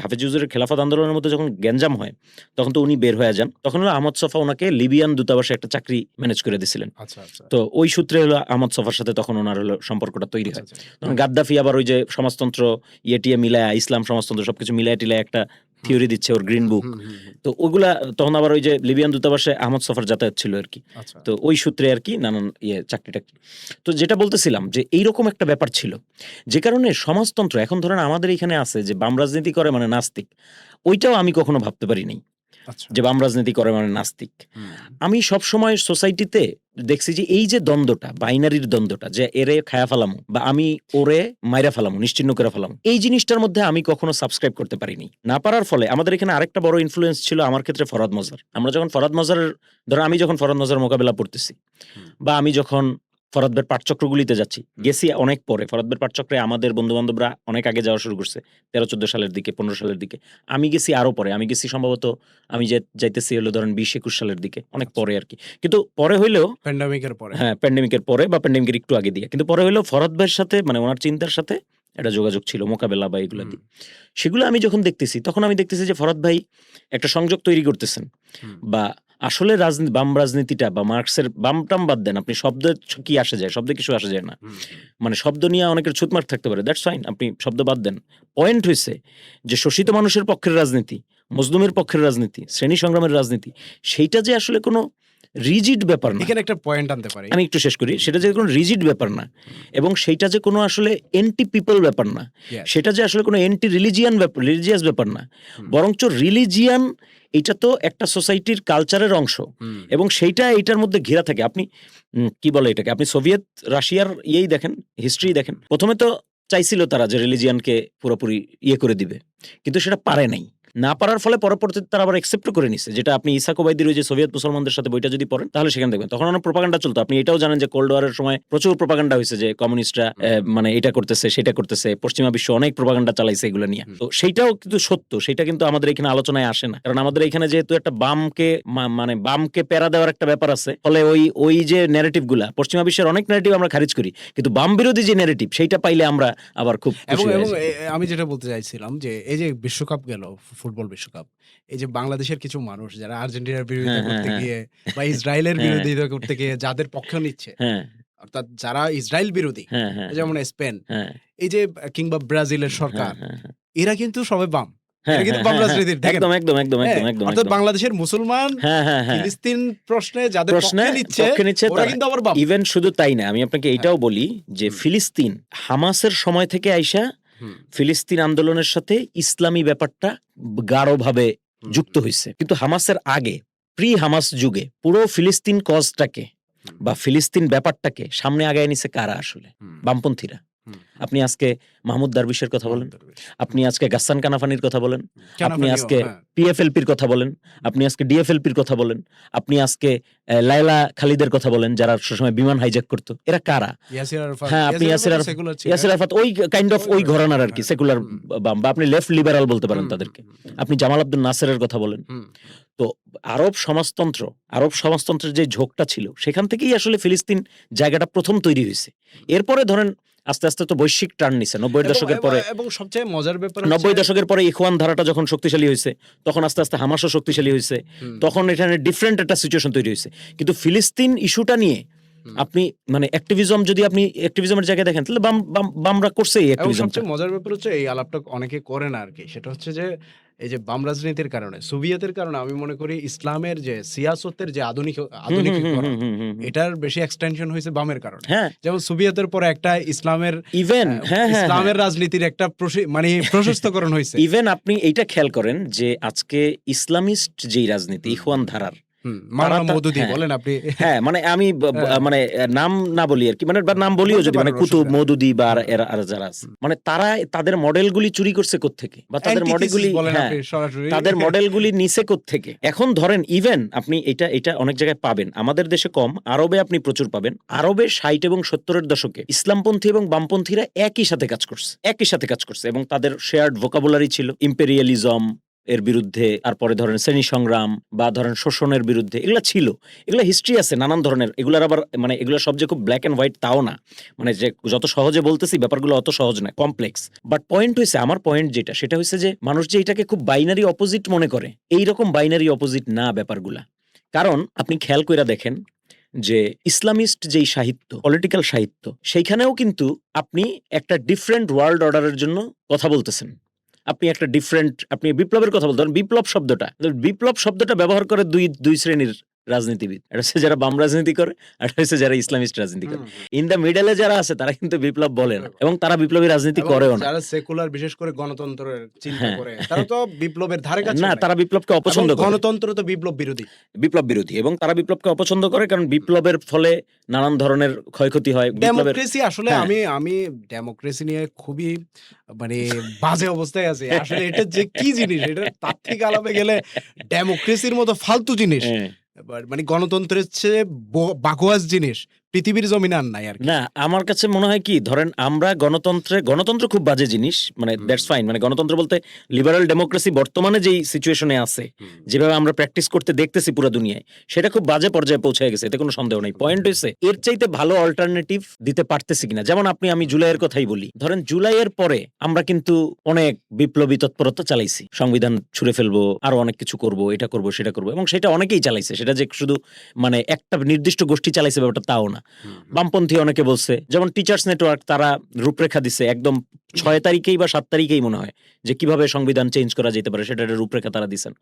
হাফেজ হুজুরের খেলাফত আন্দোলনের মধ্যে যখন গ্যাঞ্জাম হয়, তখন তো উনি বের হয়ে যান। তখন হলো আহমদ ছফা উনাকে লিবিয়ান দূতাবাসে একটা চাকরি ম্যানেজ করে দিছিলেন। আচ্ছা, আচ্ছা। তো ওই সূত্রে হলো আহমদ ছফার সাথে তখন উনার হলো সম্পর্কটা তৈরি আচ্ছা, হয়। আচ্ছা। তখন গাদ্দাফি আবার ওই যে সমাজতন্ত্র ইয়ে-টিয়ে মিলায়া ইসলাম সমাজতন্ত্র সবকিছু মিলায়া-টিলায়া একটা থিওরি দিচ্ছে ওর গ্রিন বুক। হুম, হুম, হুম। তো ওগুলা তখন আবার ওই যে লিবিয়ান দূতাবাসে আহমদ ছফার যাতায়াত ছিল আরকি। আচ্ছা। তো ওই সূত্রে আরকি নানান চাকরি-টাকরি। তো যেটা বলতেছিলাম যে এইরকম একটা ব্যাপার ছিল। যে কারণে সমাজতন্ত্র এখন ধরেন আমাদের এখানে আছে যে বাম রাজনীতি করে মানে নাস্তিক। ওইটাও আমি কখনো ভাবতে পারি নাই। আচ্ছা। যে বাম রাজনীতি করে মানে নাস্তিক। হুম, আমি সবসময় সোসাইটিতে দেখছি যে এই যে দ্বন্দ্বটা, বাইনারির দ্বন্দ্বটা, যে এরে খায়া ফেলামু বা আমি ওরে মাইরা ফেলামু, নিশ্চিহ্ন করে ফেলামু, এই জিনিসটার মধ্যে আমি কখনো সাবস্ক্রাইব করতে পারিনি। না পারার ফলে আমাদের এখানে আরেকটা বড় ইনফ্লুয়েন্স ছিল আমার ক্ষেত্রে ফরহাদ মজহার। আমরা যখন ফরহাদ মজহারের, ধরো আমি যখন ফরহাদ মজহার মোকাবেলা পড়তেছি হুম, বা আমি যখন ফরহাদ ভাইয়ের পাঠচক্রগুলিতে যাচ্ছি, হুম। গেছি অনেক পরে। ফরহাদ ভাইয়ের পাঠচক্রে আমাদের বন্ধু-বান্ধবরা অনেক আগে যাওয়া শুরু করছে। ১৩-১৪ সালের দিকে, ১৫ সালের দিকে। আমি গেছি আরো পরে। আমি গেছি সম্ভবত, আমি যাইতেছি হলো ধরেন ২০-২১ সালের দিকে। অনেক আচ্ছা। পরে আরকি। কিন্তু পরে হইলেও, প্যান্ডামিকের পরে। হ্যাঁ, প্যান্ডেমিকের পরে বা প্যান্ডেমিকের একটু আগে দিয়ে। কিন্তু পরে হইলেও ফরহাদ ভাইয়ের সাথে মানে উনার চিন্তার সাথে একটা যোগাযোগ ছিল, মোকাবেলা বা এগুলা হুম, দিয়ে। সেগুলো আমি যখন দেখতেছি, তখন আমি দেখতেছি যে ফরহাদ ভাই একটা সংযোগ তৈরি করতেছেন। হুম, বা আসলে বাম রাজনীতিটা বা মার্কসের বাম-টাম বাদ দেন। আপনি শব্দে কি আসে যায়? শব্দে কিছু আসে যায় না। হুম, মানে শব্দ নিয়ে অনেকের ছুতমার্ক থাকতে পারে। That's fine. আপনি শব্দ বাদ দেন। পয়েন্ট হইছে যে শোষিত মানুষের পক্ষের রাজনীতি, মজলুমের পক্ষের রাজনীতি, শ্রেণী সংগ্রামের রাজনীতি, সেইটা যে আসলে কোনো রিজিড ব্যাপার না। এখানে একটা পয়েন্ট আনতে পারি। আমি একটু শেষ করি। সেটা যে কোনো রিজিড ব্যাপার না। এবং সেইটা যে কোনো আসলে এন্টি পিপল ব্যাপার না। Yes. সেটা যে আসলে কোনো এন্টি রিলিজিয়াস ব্যাপার না। হুম। বরঞ্চ রিলিজিয়ান, এইটা তো একটা সোসাইটির কালচারের অংশ। হুম, এবং সেইটা এইটার মধ্যে ঘেরা থাকে। আপনি কি বলে এটাকে? আপনি সোভিয়েত রাশিয়ার দেখেন, হিস্ট্রি দেখেন। ১ম এ তো চাইছিল তারা যে রিলিজিয়ানকে পুরোপুরি করে দিবে। কিন্তু সেটা পারে নাই। না পারার ফলে পরবর্তীতে তারা আবার একসেপ্টও করে নিছে। যেটা আপনি ইসা কোবাইদির ওই যে সোভিয়েত মুসলমানদের সাথে বইটা যদি পড়েন, তাহলে সেখানে দেখবেন। তখন অনেক প্রোপাগান্ডা চলতো। আপনি এটাও জানেন যে কোল্ড ওয়ারের সময় প্রচুর প্রোপাগান্ডা হইছে যে কমিউনিস্টরা মানে এটা করতেছে, সেটা করতেছে। পশ্চিমা বিশ্ব অনেক প্রোপাগান্ডা চালাইছে এগুলো নিয়ে। তো সেইটাও কিন্তু সত্য। সেইটা কিন্তু আমাদের এখানে আলোচনায় আসে না। কারণ আমাদের এখানে যেহেতু একটা মানে বামকে প্যারা দেওয়ার একটা ব্যাপার আছে। ফলে ওই যে ন্যারেটিভ গুলা, পশ্চিমা বিশ্বের অনেক ন্যারেটিভ আমরা খারিজ করি। কিন্তু বাম বিরোধী যে ন্যারেটিভ, সেইটা পাইলে আমরা আবার খুব এবং খুশি হয়ে এবং যাই। আমি যেটা বলতে চাইছিলাম যে এই যে বিশ্বকাপ গেল, ফুটবল বিশ্বকাপ। এই যে বাংলাদেশের কিছু মানুষ যারা আর্জেন্টিনার বিরোধিতা হ্যাঁ, হ্যাঁ, করতে হ্যাঁ। গিয়ে বা ইসরায়েলের হ্যাঁ, বিরোধিতা করতে গিয়ে যাদের পক্ষ নিচ্ছে, হ্যাঁ, অর্থাৎ যারা ইসরায়েল বিরোধী, হ্যাঁ, হ্যাঁ, যেমন স্পেন, হ্যাঁ, এই যে কিংবা ব্রাজিলের হ্যাঁ, সরকার, হ্যাঁ, হ্যাঁ। এরা কিন্তু সবাই বাম। হ্যাঁ, এরা কিন্তু হ্যাঁ, বাম হ্যাঁ, হ্যাঁ। রাজনীতির, দেখেন। একদম, একদম, একদম, হ্যাঁ, একদম, একদম, অর্থাৎ একদম। বাংলাদেশের মুসলমান হ্যাঁ, হ্যাঁ, হ্যাঁ। ফিলিস্তিন প্রশ্নে যাদের প্রশ্নে পক্ষে নিচ্ছে ওরা তারা কিন্তু আবার বাম। ইভেন শুধু তাই না, আমি আপনাকে এইটাও বলি যে হুম। ফিলিস্তিন হামাসের সময় থেকে আইসা হুম, ফিলিস্তিন আন্দোলনের সাথে ইসলামী ব্যাপারটা গাঢ়ভাবে হুম, যুক্ত হইছে। কিন্তু হামাসের আগে, প্রি হামাস যুগে পুরো ফিলিস্তিন কজটাকে হুম, বা ফিলিস্তিন ব্যাপারটাকে সামনে আগায় নিছে কারা আসলে? হুম, বামপন্থীরা। হুম, আপনি আজকে মাহমুদ দারবিশের কথা বলেন, দরবেশ। আপনি আজকে গাসসান কানাফানির কথা বলেন, আপনি কানাফানিও, আজকে হ্যাঁ। পিএফএলপির কথা বলেন, আপনি আজকে ডিএফএলপির কথা বলেন, আপনি আজকে লায়লা খালিদের কথা বলেন যারা সবসময় বিমান হাইজ্যাক করতো। এরা কারা? ইয়াসির আরাফাত। হ্যাঁ, আপনি ইয়াসির আরাফাত, সেকুলার ছিল। ইয়াসির আরাফাত ওই কাইন্ড অফ ওই ঘরানার আরকি, হ্যাঁ, সেকুলার হুম, বাম বা আপনি লেফট লিবারাল বলতে পারেন হুম, তাদেরকে। হুম, আপনি জামাল আব্দুল নাসেরের কথা বলেন। হুম, তো আরব সমাজতন্ত্রের যে ঝোঁকটা ছিল সেখান থেকেই আসলে ফিলিস্তিন জায়গাটা ১ম তৈরি হইছে। এরপরে ধরেন আস্তে, আস্তে তো বৈশ্বিক টার্ন নিছে ৯০ এবং দশকের পরে। এবং সবচেয়ে মজার ব্যাপার ৯০ হচ্ছে দশকের পরে ইখওয়ান ধারাটা যখন শক্তিশালী হইছে, তখন আস্তে, আস্তে হামাসও শক্তিশালী হইছে। হুম, তখন এখানে ডিফারেন্ট একটা সিচুয়েশন তৈরি হইছে। কিন্তু ফিলিস্তিন ইস্যুটা নিয়ে হুম। আপনি মানে যদি আপনি অ্যাক্টিভিজমের জায়গায় দেখেন, তাহলে বামরা করছে এই এবং অ্যাক্টিভিজমটা। সবচেয়ে মজার ব্যাপার হচ্ছে এই আলাপটা অনেকে করে না আরকি। সেটা হচ্ছে যে এই যে বাম রাজনীতির কারণে, সোভিয়েতের কারণে আমি মনে করি ইসলামের যে সিয়াসতের যে হুম, হুম, হুম, আধুনিকীকরণ, হুম, হুম, হুম। এটার বেশি এক্সটেনশন হয়েছে বামের কারণে। হ্যাঁ, যেমন সোভিয়েতের পরে একটা ইসলামের ইভেন হ্যাঁ, হ্যাঁ, হ্যাঁ। ইসলামের রাজনীতির একটা মানে প্রশস্তকরণ হয়েছে। ইভেন আপনি এইটা খেয়াল করেন যে আজকে ইসলামিস্ট যেই রাজনীতি ইখওয়ান ধারার, মাওলানা তারা মওদুদি হ্যাঁ, বলেন আপনি। হ্যাঁ, মানে আমি হ্যাঁ। মানে নাম না বলি আরকি, মানে বা নাম বলিও বলতে যদি, মানে পারেন, কুতুব, অসুবিধা নেই। মওদুদি বা হুম। এরা আর যারা আছে, মানে তারা তাদের মডেলগুলি চুরি করছে কোত্থেকে? বা তাদের Antithesis মডেলগুলি, বলেন হ্যাঁ, আপনি সরাসরি। তাদের মডেলগুলি নিছে কোত্থেকে? এখন ধরেন ইভেন আপনি এটা অনেক জায়গায় পাবেন। আমাদের দেশে কম, আরবে আপনি প্রচুর পাবেন। আরবে ৬০ এবং ৭০ এর দশকে ইসলামপন্থী এবং বামপন্থীরা একই সাথে কাজ করছে এবং তাদের শেয়ার্ড ভোকাবুলারি ছিল ইম্পেরিয়ালিজম এর বিরুদ্ধে, তারপরে ধরেন শ্রেণী সংগ্রাম বা ধরেন শোষণের বিরুদ্ধে, এগুলা ছিল। এগুলা হিস্ট্রি আছে নানান ধরনের। এগুলার আবার মানে এগুলা সব যে খুব ব্ল্যাক এন্ড হোয়াইট তাও না। মানে যে যত সহজে বলতেছি ব্যাপারগুলো অত সহজ না, কমপ্লেক্স। বাট পয়েন্ট হইছে, আমার পয়েন্ট যেটা সেটা হইছে যে মানুষ যে এটাকে খুব বাইনারি অপোজিট মনে করে, এইরকম বাইনারি অপোজিট না ব্যাপারগুলা। কারণ আপনি খেয়াল কইরা দেখেন যে ইসলামিস্ট যেই সাহিত্য, পলিটিক্যাল সাহিত্য, সেইখানেও কিন্তু আপনি একটা ডিফারেন্ট ওয়ার্ল্ড অর্ডারের জন্য কথা বলতেছেন। আপনি একটা ডিফারেন্ট, আপনি বিপ্লবের কথা বলতে পারেন, বিপ্লব শব্দটা ব্যবহার করে দুই শ্রেণীর রাজনীতিবিদ, এটা হচ্ছে যারা বাম রাজনীতি করে, আর এটা হচ্ছে যারা ইসলামিস্ট রাজনীতি করে। ইন দ্য মিডলে যারা আছে তারা কিন্তু বিপ্লব বলে না, এবং তারা বিপ্লবী রাজনীতি এবং করেও না। যারা সেকুলার, বিশেষ করে গণতন্ত্রের চিন্তা হ্যাঁ। করে, তারা তো বিপ্লবের ধারে কাছে না, তারা বিপ্লবকে অপছন্দ করে। গণতন্ত্র তো বিপ্লব বিরোধী। বিপ্লব বিরোধী, এবং তারা বিপ্লবকে অপছন্দ করে, কারণ বিপ্লবের ফলে নানান ধরনের ক্ষয়ক্ষতি হয়। বিপ্লবের ডেমোক্রেসি আসলে হ্যাঁ। আমি ডেমোক্রেসি নিয়ে খুবই মানে বাজে অবস্থায় আছি। আসলে এটা যে কি জিনিস, এটা তাত্ত্বিক আলাপে গেলে ডেমোক্রেসির মতো ফালতু জিনিস, হ্যাঁ। মানে গণতন্ত্রের চেয়ে বাকোয়াস জিনিস পৃথিবীর জমিনে আর নাই আর কি। না, আমার কাছে মনে হয় কি, ধরেন আমরা গণতন্ত্র খুব বাজে জিনিস, মানে দ্যাটস ফাইন, মানে গণতন্ত্র বলতে লিবারাল ডেমোক্রেসি বর্তমানে যেই সিচুয়েশনে আছে, যেভাবে আমরা প্র্যাকটিস করতে দেখতেছি পুরো দুনিয়ায়, সেটা খুব বাজে পর্যায়ে পৌঁছে গেছে, এতে কোনো সন্দেহ নেই। পয়েন্ট হইছে এর চাইতে ভালো অল্টারনেটিভ দিতে পারতেছি কিনা। যেমন আমি জুলাইয়ের কথাই বলি, ধরেন জুলাইয়ের পরে আমরা কিন্তু অনেক বিপ্লবী তৎপরতা চালাইছি, সংবিধান ছুঁড়ে ফেলবো, আরো অনেক কিছু করব, এটা করব সেটা করব, এবং সেটা অনেকেই চালাইছে। সেটা যে শুধু মানে একটা নির্দিষ্ট গোষ্ঠী চালাইছে ব্যাপারটা তাও না। বামপন্থী অনেকে বলছে, যেমন টিচার্স নেটওয়ার্ক, তারা রূপরেখা দিছে একদম 6 তারিখেই বা 7 তারিখেই মনে হয়, যে কিভাবে সংবিধান চেঞ্জ করা যেতে পারে, সেটা একটা রূপরেখা তারা দিছেন।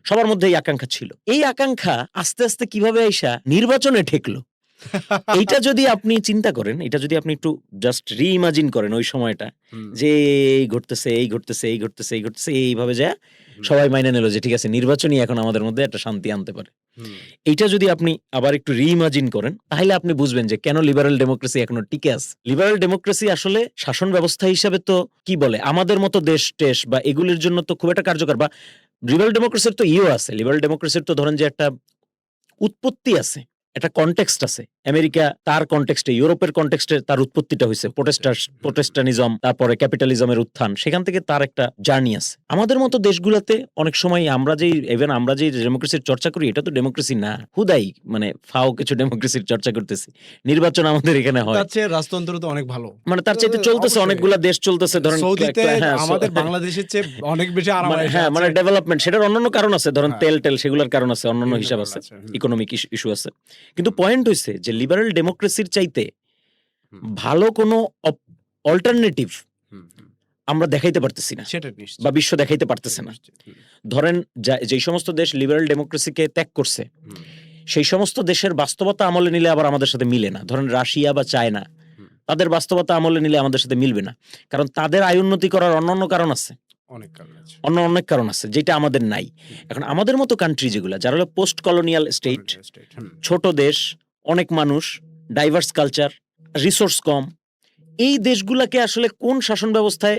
সবার মধ্যে এই আকাঙ্ক্ষা ছিল। এই আকাঙ্ক্ষা আস্তে আস্তে কিভাবে আইসা নির্বাচনে ঠেকলো, এইটা যদি আপনি চিন্তা করেন, এটা যদি আপনি একটু জাস্ট রিইমাজিন করেন ওই সময়টা, যে এই ঘটতেছে এই ঘটতেছে এই ঘটতেছে এই ঘটতেছে, এইভাবে যায় সবাই মাইনে নিল যে ঠিক আছে, নির্বাচনই এখন আমাদের মধ্যে একটা শান্তি আনতে পারে। এইটা যদি আপনি আবার একটু রিইমাজিন করেন, তাহলে আপনি বুঝবেন যে কেন লিবারাল ডেমোক্রেসি এখনো টিকে আছে। লিবারাল ডেমোক্রেসি আসলে শাসন ব্যবস্থা হিসাবে তো কি বলে, আমাদের মতো দেশ টেশ বা এগুলির জন্য তো খুব একটা কার্যকর, বা লিবারাল ডেমোক্রেসির তো আছে, লিবারাল ডেমোক্রেসির তো ধরেন যে একটা উৎপত্তি আছে, একটা কনটেক্সট আছে। আমেরিকা তার কনটেক্সটে, ইউরোপের কনটেক্সটে তার উৎপত্তিটা হয়েছে, প্রোটেস্টানিজম, তারপরে ক্যাপিটালিজমের উত্থান, সেখান থেকে তার একটা জার্নি আছে। আমাদের মতো দেশগুলোতে অনেক সময় আমরা যে ডেমোক্রেসির চর্চা করি, এটা তো ডেমোক্রেসি না, হুদাই মানে ফাও কিছু ডেমোক্রেসির চর্চা করতেছি। নির্বাচন আমাদের এখানে হয়, তার চেয়ে রাজতন্ত্র তো অনেক ভালো, মানে তার চাইতে চলতেছে, অবশ্যই। অনেকগুলা দেশ চলতেছে, ধরেন সৌদিতে হ্যাঁ, আমাদের বাংলাদেশের চেয়ে অনেক বেশি আরাম মানে আয়েশে হ্যাঁ, মানে আছে। ডেভেলপমেন্ট, সেটার অন্যান্য কারণ আছে, ধরেন হ্যাঁ। তেল সেগুলোর কারণ আছে, অন্যান্য বিভিন্ন হিসাব কারণ আছে, আছে। ইকোনমিক ইস্যু আছে। কিন্তু পয়েন্ট হইছে যে লিবারাল ডেমোক্রেসির চাইতে ভালো কোনো অল্টারনেটিভ আমরা দেখাইতে পারতেছি না, সেটা নিশ্চিত। বা বিশ্ব দেখাইতে পারতেছে না। ধরেন যেই সমস্ত দেশ লিবারাল ডেমোক্রেসিকে ত্যাগ করছে, সেই সমস্ত দেশের বাস্তবতা আমলে নিলে আবার আমাদের সাথে মিলে না। ধরেন রাশিয়া বা চায়না, তাদের বাস্তবতা আমলে নিলে আমাদের সাথে মিলবে না, কারণ তাদের আয় উন্নতি করার অন্যান্য কারণ আছে, অনেক কারণ আছে, যেটা আমাদের নাই। এখন আমাদের মতো কান্ট্রি যেগুলো, যারা হলো পোস্ট কলোনিয়াল স্টেট, ছোট দেশ, অনেক মানুষ, ডাইভার্স কালচার, রিসোর্স কম, এই দেশগুলাকে আসলে কোন শাসন ব্যবস্থায়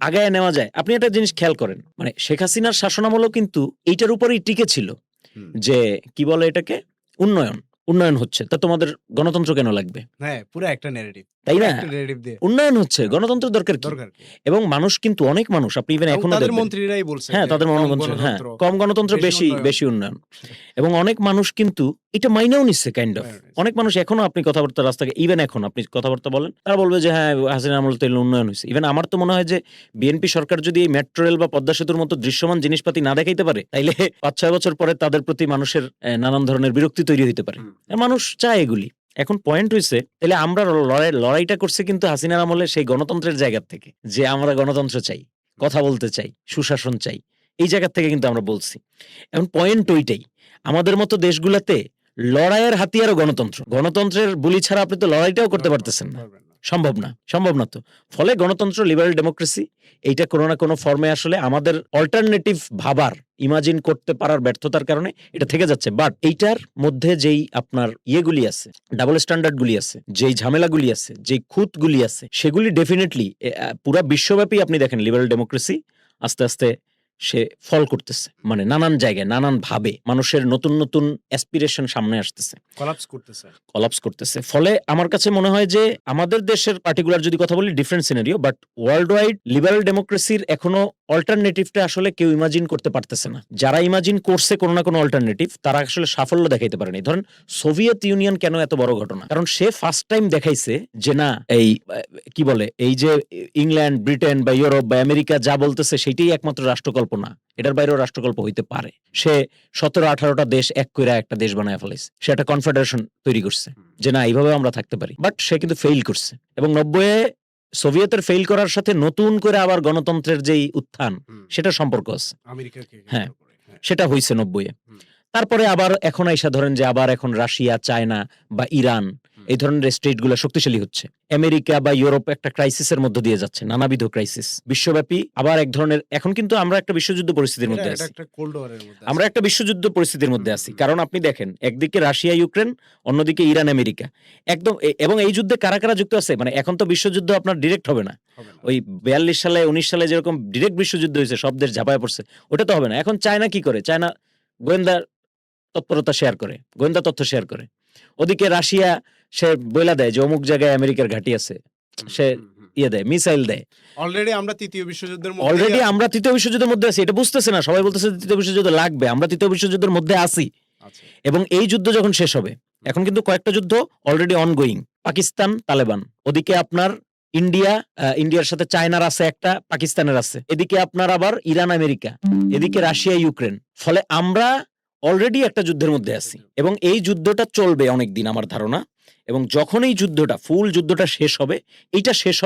আগায় নেওয়া যায়। আপনি একটা জিনিস খেয়াল করেন, মানে শেখ হাসিনার শাসনামলও কিন্তু এইটার উপরেই টিকে ছিল, যে কি বলে এটাকে, উন্নয়ন হচ্ছে, তা তোমাদের গণতন্ত্র কেন লাগবে? হ্যাঁ, পুরো একটা ন্যারেটিভ, তাই না? উন্নয়ন হচ্ছে, হ্যাঁ। গণতন্ত্র দরকার কি? এবং মানুষ কিন্তু, অনেক মানুষ, আপনি ইভেন এখনো তাদের দেখবেন, মন্ত্রীরাই বলছে, হ্যাঁ, তাদের মনোগঞ্চ, হ্যাঁ, কম গণতন্ত্র, বেশি উন্নয়ন। এবং অনেক মানুষ কিন্তু এটা মাইনেও নিচ্ছে কাইন্ড অফ। অনেক মানুষ এখনো, আপনি কথাবার্তা রাস্তাকে, ইভেন এখন আপনি কথাবার্তা বলেন, তারা বলবে যে হ্যাঁ, হাসিনা আমল তো উন্নয়ন হয়েছে। ইভেন আমার তো মনে হয় যে বিএনপি সরকার যদি এই মেট্রো রেল বা পদ্মা সেতুর মতো দৃশ্যমান জিনিসপাতি না দেখাইতে পারে, তাইলে 5-6 বছর পরে তাদের প্রতি মানুষের নানান ধরনের বিরক্তি তৈরি হইতে পারে। মানুষ চায় এগুলি। এখন পয়েন্ট হইছে, তাহলে আমরা লড়াইটা করছি কিন্তু হাসিনার আমলে সেই গণতন্ত্রের জায়গা থেকে, যে আমরা গণতন্ত্র চাই, কথা বলতে চাই, সুশাসন চাই, এই জায়গা থেকে কিন্তু আমরা বলছি। এখন পয়েন্ট ওইটাই, আমাদের মতো দেশগুলোতে লড়াইয়ের হাতিয়ারও গণতন্ত্রের বুলি ছাড়া আপনি তো লড়াইটাও করতে পারতেছেন না, সম্ভব না তো। ফলে গণতন্ত্র, লিবারাল ডেমোক্রেসি, এইটা কোনো না কোনো ফর্মে আসলে আমাদের অল্টারনেটিভ ভাবার, ইমাজিন করতে পারার ব্যর্থতার কারণে এটা থেকে যাচ্ছে। বাট এইটার মধ্যে যেই আপনার ইয়েগুলি আছে, ডাবল স্ট্যান্ডার্ড গুলি আছে, যেই ঝামেলাগুলি আছে, যেই খুঁতগুলি আছে, সেগুলি ডেফিনেটলি পুরা বিশ্বব্যাপী আপনি দেখেন লিবারাল ডেমোক্রেসি আস্তে আস্তে সে ফল করতেছে, মানে নানান জায়গায়, নানান ভাবে মানুষের নতুন নতুন অ্যাসপিরেশন সামনে আসতেছে, কলাপস করতেছে। ফলে আমার কাছে মনে হয় যে আমাদের দেশের পার্টিকুলার যদি কথা বলি, different scenario, but world wide liberal ডেমোক্রেসির এখনো অল্টারনেটিভটা আসলে কেউ ইমাজিন করতে পারতেছে না। যারা ইমাজিন করছে কোনো না কোনো অল্টারনেটিভ, তারা আসলে সাফল্য দেখাইতে পারেনি। ধরেন সোভিয়েত ইউনিয়ন কেন এত বড় ঘটনা, কারণ সে ফার্স্ট টাইম দেখাইছে যে না, এই কি বলে, এই যে ইংল্যান্ড, ব্রিটেন বা ইউরোপ বা আমেরিকা যা বলতেছে সেটাই একমাত্র রাষ্ট্রকল্প না, এটার বাইরেও রাষ্ট্রকল্প হইতে পারে। সে 17-18টা দেশ এক কইরা একটা দেশ বানায় ফেলাইছে, সে একটা কনফেডারেশন তৈরি করছে, যে না, এইভাবে আমরা থাকতে পারি। বাট সে কিন্তু ফেইল করছে, এবং 90-এ সোভিয়েতের ফেইল করার সাথে নতুন করে আবার গণতন্ত্রের যেই উত্থান, সেটা সম্পর্ক আছে। হ্যাঁ, সেটা হইছে 90-এ। তারপরে আবার এখন আইসা ধরেন যে আবার এখন রাশিয়া, চায়না বা ইরান এই ধরনের স্টেটগুলো শক্তিশালী হচ্ছে। আমেরিকা বা ইউরোপ একটা ক্রাইসিসের মধ্য দিয়ে যাচ্ছে, নানাবিধ ক্রাইসিস বিশ্বব্যাপী। আবার এক ধরনের এখন কিন্তু আমরা একটা বিশ্বযুদ্ধ পরিস্থিতির মধ্যে আছি, আমরা একটা বিশ্বযুদ্ধ পরিস্থিতির মধ্যে আছি। কারণ আপনি দেখেন একদিকে রাশিয়া ইউক্রেন, অন্যদিকে ইরান আমেরিকা একদম এবং এই যুদ্ধে কারা কারা যুক্ত আছে। মানে এখন তো বিশ্বযুদ্ধ আপনার ডিরেক্ট হবে না, ওই 42 সালে 19 সালে যেরকম ডিরেক্ট বিশ্বযুদ্ধ হয়েছে, সব দেশ ঝাঁপায় পড়ছে, ওটা তো হবে না। এখন চায়না কি করে? চায়না গোয়েন্দা তৎপরতা শেয়ার করে, গোয়েন্দা তথ্য শেয়ার করে। ওদিকে রাশিয়া সে বইলা দেয় যে অমুক জায়গায় আমেরিকার ঘাঁটি আছে, সে ইয়ে দেয়, মিসাইল দেয়। অলরেডি আমরা তৃতীয় বিশ্বযুদ্ধের মধ্যে আছি, এটা বুঝতেছে না। সবাই বলতেছে তৃতীয় বিশ্বযুদ্ধ লাগবে, আমরা তৃতীয় বিশ্বযুদ্ধের মধ্যে আছি। এবং এই যুদ্ধ যখন শেষ হবে, এখন কিন্তু কয়েকটা যুদ্ধ অলরেডি অনগোয়িং। পাকিস্তান তালেবান, ওদিকে আপনার ইন্ডিয়ার সাথে চায়নার আছে একটা, পাকিস্তানের আছে, এদিকে আপনার আবার ইরান আমেরিকা, এদিকে রাশিয়া ইউক্রেন। ফলে আমরা অলরেডি একটা যুদ্ধের মধ্যে আছি এবং এই যুদ্ধটা চলবে অনেক দিন আমার ধারণা। এবং যখন এই যুদ্ধটা ফুল যুদ্ধটা শেষ হবে, এটা শেষ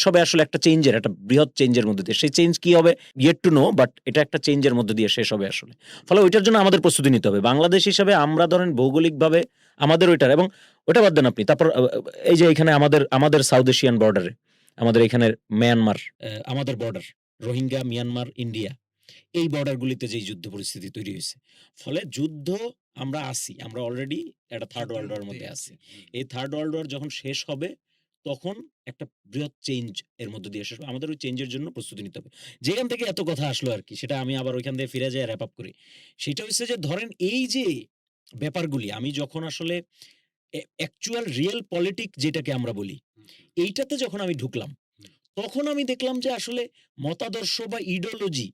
হবে আসলে একটা চেঞ্জের, একটা বৃহৎ চেঞ্জের মধ্যে দিয়ে। সেই চেঞ্জ কি হবে ইয়েট টু নো, বাট এটা একটা চেঞ্জের মধ্যে দিয়ে শেষ হবে আসলে। ফলে ওইটার জন্য আমাদের প্রস্তুতি নিতে হবে। বাংলাদেশ হিসাবে আমরা ধরেন ভৌগোলিকভাবে আমাদের ওইটার, এবং ওটা বাদ দেন আপনি, তারপর এই যে এখানে আমাদের সাউথ এশিয়ান বর্ডারে, আমাদের এখানে মিয়ানমার, আমাদের বর্ডার, রোহিঙ্গা, মিয়ানমার, ইন্ডিয়া, এই বর্ডারগুলিতে যে যুদ্ধ পরিস্থিতি তৈরি হয়েছে, ফলে যুদ্ধ আমরা অলরেডি একটা থার্ড ওয়ার্ল্ড ওয়ার মধ্যে আছি। এই থার্ড ওয়ার্ল্ড ওয়ার যখন শেষ হবে, তখন একটা বৃহৎ চেঞ্জ এর মধ্যে দিয়ে শেষ হবে। আমাদের ওই চেঞ্জের জন্য প্রস্তুতি নিতে হবে। যেখান থেকে এত কথা আসলো আর কি, সেটা আমি আবার ওইখান থেকে ফিরে যাই, র্যাপ আপ করি। সেটা হচ্ছে যে ধরেন এই যে ব্যাপারগুলি, আমি যখন আসলে অ্যাকচুয়াল রিয়েল পলিটিক যেটাকে আমরা বলি, এইটাতে যখন আমি ঢুকলাম, তখন আমি দেখলাম যে আসলে মতাদর্শ বা ইডিওলজি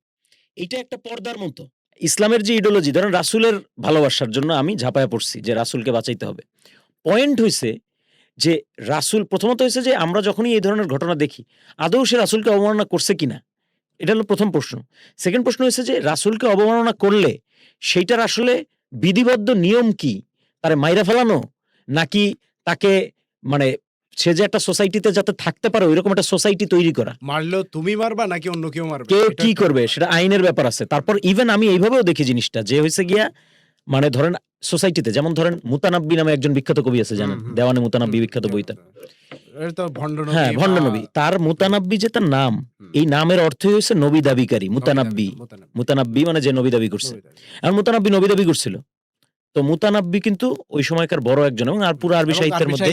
এটা একটা পর্দার মতো। ইসলামের যে ইডিওলজি, ধরেন রাসূলের ভালোবাসার জন্য আমি ঝাঁপায়া পড়ছি যে রাসূলকে বাঁচাইতে হবে। পয়েন্ট হইছে যে রাসূল, প্রথমত হইছে যে আমরা যখনই এই ধরনের ঘটনা দেখি, আদৌ সে রাসূলকে অবমাননা করছে কিনা, এটা হলো প্রথম প্রশ্ন। সেকেন্ড প্রশ্ন হইছে যে রাসূলকে অবমাননা করলে সেইটার আসলে বিধিবদ্ধ নিয়ম কি? তারে মাইরা ফেলানো, নাকি তাকে মানে সে যে একটা সোসাইটিতে যাতে থাকতে পারে ওইরকম একটা সোসাইটি তৈরি করা? মারলেও তুমি মারবা নাকি অন্য কেউ মারবে, কেউ কি করবে সেটা আইনের ব্যাপার আছে। তারপর ইভেন আমি এইভাবেও দেখি জিনিসটা, যে হয়েছে গিয়া মানে ধরেন সোসাইটিতে, যেমন ধরেন মুতানাব্বি নামে একজন বিখ্যাত কবি আছে, জানেন? দেওয়ানে মুতানাব্বি বিখ্যাত বইটা, হ্যাঁ, ভণ্ড নবী। তার মুতানাব্বি যে তার নাম, এই নামের অর্থই হচ্ছে নবী দাবিকারী। মুতানাব্বি মানে যে নবী দাবি করছে। আর মুতানাব্বি নবী দাবি করছিল, তো মুতানাব্বি কিন্তু ওই সময়কার বড় একজন, এবং আর পুরো আরবি সাহিত্যের মধ্যে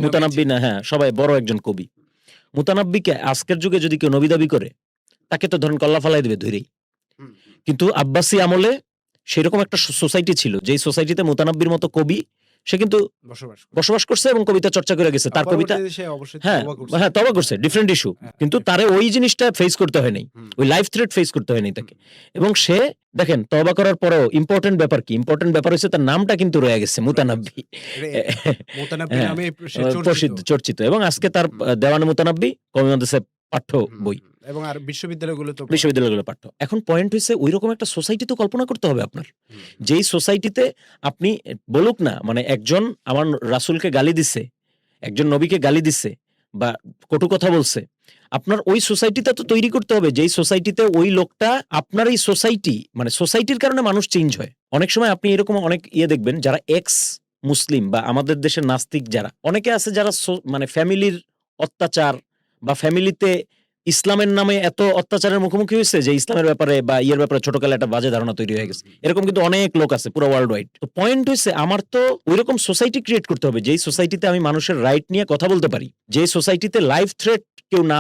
মুতানাব্বি না, হ্যাঁ, সবাই বড় একজন কবি। মুতানাব্বিকে আজকের যুগে যদি কেউ নবী দাবি করে, তাকে তো ধরেন কল্লা ফালাই দেবে ধরেই। কিন্তু আব্বাসী আমলে সেরকম একটা সোসাইটি ছিল, যেই সোসাইটিতে মুতানাব্বির মতো কবি সে কিন্তু বসবাস করছে এবং কবিতা চর্চা করে গেছে। তার কবিতা, হ্যাঁ হ্যাঁ, তওবা করছে, ডিফারেন্ট ইস্যু, কিন্তু তারে ওই জিনিসটা ফেস করতে হয় নাই, ওই লাইফ থ্রেট ফেস করতে হয় নাই তাকে। এবং সে দেখেন তওবা করার পরেও ইম্পর্টেন্ট ব্যাপার কি? ইম্পর্টেন্ট ব্যাপার হচ্ছে তার নামটা কিন্তু রয়ে গেছে, মুতানাব্বি, প্রসিদ্ধ, চর্চিত। এবং আজকে তার দেওয়ানে মুতানাব্বি কওমি মাদ্রাসায় পাঠ্য বই, এবং আর বিশ্ববিদ্যালয়গুলো পাঠ্য। এখন পয়েন্ট হচ্ছে ওইরকম একটা সোসাইটি তো কল্পনা করতে হবে আপনার, যেই সোসাইটিতে আপনি বলুক না মানে একজন আমার রাসূলকে গালি দিছে, একজন নবীকে গালি দিছে বা কটু কথা বলছে, আপনার ওই সোসাইটিটা তো তৈরি করতে হবে, যেই সোসাইটিতে ওই লোকটা, আপনার এই সোসাইটি মানে সোসাইটির কারণে মানুষ চেঞ্জ হয়। অনেক সময় আপনি এরকম অনেক দেখবেন, যারা এক্স মুসলিম বা আমাদের দেশের নাস্তিক যারা অনেকে আছে, যারা মানে ফ্যামিলির অত্যাচার বা ফ্যামিলিতে ইসলামের নামে এত অত্যাচারের মুখোমুখি হয়েছে যে ইসলামের ব্যাপারে বা ইয়ের ব্যাপারে ছোটকালে একটা বাজে ধারণা তৈরি হয়ে গেছে। এরকম কিন্তু অনেক লোক আছে পুরো ওয়ার্ল্ড ওয়াইড। তো পয়েন্ট হচ্ছে আমার তো ওইরকম সোসাইটি ক্রিয়েট করতে হবে, যেই সোসাইটিতে আমি মানুষের রাইট নিয়ে কথা বলতে পারি, যেই সোসাইটিতে লাইফ থ্রেট কেউ না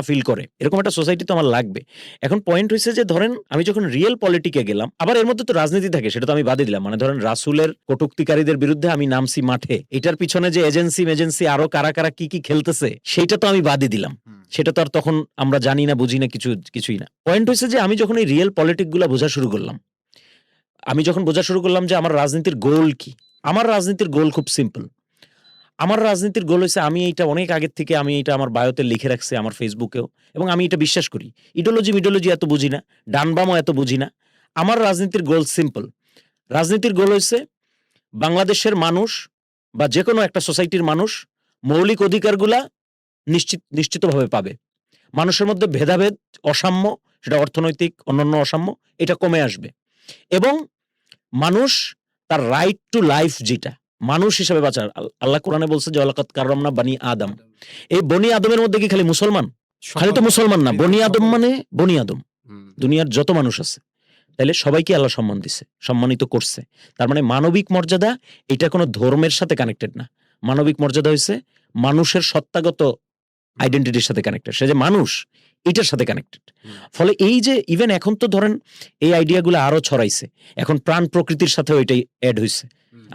ফিল করে, এরকম একটা সোসাইটি তো আমার লাগবে। এখন পয়েন্ট হচ্ছে যে ধরেন আমি যখন রিয়েল পলিটিকে গেলাম, আবার এর মধ্যে তো রাজনীতি থাকে, সেটা তো আমি বাদে দিলাম। মানে ধরেন রাসূলের কটুক্তিকারীদের বিরুদ্ধে আমি নামছি মাঠে, এটার পিছনে যে এজেন্সি আরো কারা কারা কি খেলতেছে সেটা তো আমি বাদে দিলাম, সেটা তো আর তখন আমরা জানি না, বুঝি না, কিছুই না। পয়েন্ট হচ্ছে যে আমি যখন এই রিয়েল পলিটিক গুলা বোঝা শুরু করলাম, যে আমার রাজনীতির গোল কি। আমার রাজনীতির গোল খুব সিম্পল। আমার রাজনীতির গোল হচ্ছে, আমি এইটা অনেক আগের থেকে আমি এটা আমার বায়োতে লিখে রাখছি, আমার ফেসবুকেও, এবং আমি এটা বিশ্বাস করি। ইডিওলজি এত বুঝি না, ডান বামও এত বুঝি না। আমার রাজনীতির গোল সিম্পল। রাজনীতির গোল হচ্ছে বাংলাদেশের মানুষ বা যে কোনো একটা সোসাইটির মানুষ মৌলিক অধিকারগুলা নিশ্চিতভাবে পাবে। মানুষের মধ্যে ভেদাভেদ, অসাম্য, সেটা অর্থনৈতিক অন্যান্য অসাম্য, এটা কমে আসবে। এবং মানুষ তার রাইট টু লাইফ, যেটা মানুষ হিসেবে বাঁচার, আল্লাহ কোরআনে বলছে যে ওয়ালাকাদ কাররামনা বানি আদম। এই বনি আদমের মধ্যে কি খালি মুসলমান? খালি তো মুসলমান না, বনি আদম মানে বনি আদম, দুনিয়ার যত মানুষ আছে, তাহলে সবাইকে আল্লাহ সম্মান দিছে, সম্মানিত করছে। তার মানে মানবিক মর্যাদা এটা কোনো ধর্মের সাথে কানেক্টেড না। মানবিক মর্যাদা হয়েছে মানুষের সত্তাগত আইডেন্টিটির সাথে কানেক্টেড, সে যে মানুষ এটার সাথে কানেক্টেড। ফলে এই যে ইভেন এখন তো ধরেন এই আইডিয়াগুলো আরো ছড়াইছে, এখন প্রাণ প্রকৃতির সাথেও এটাই অ্যাড হয়েছে।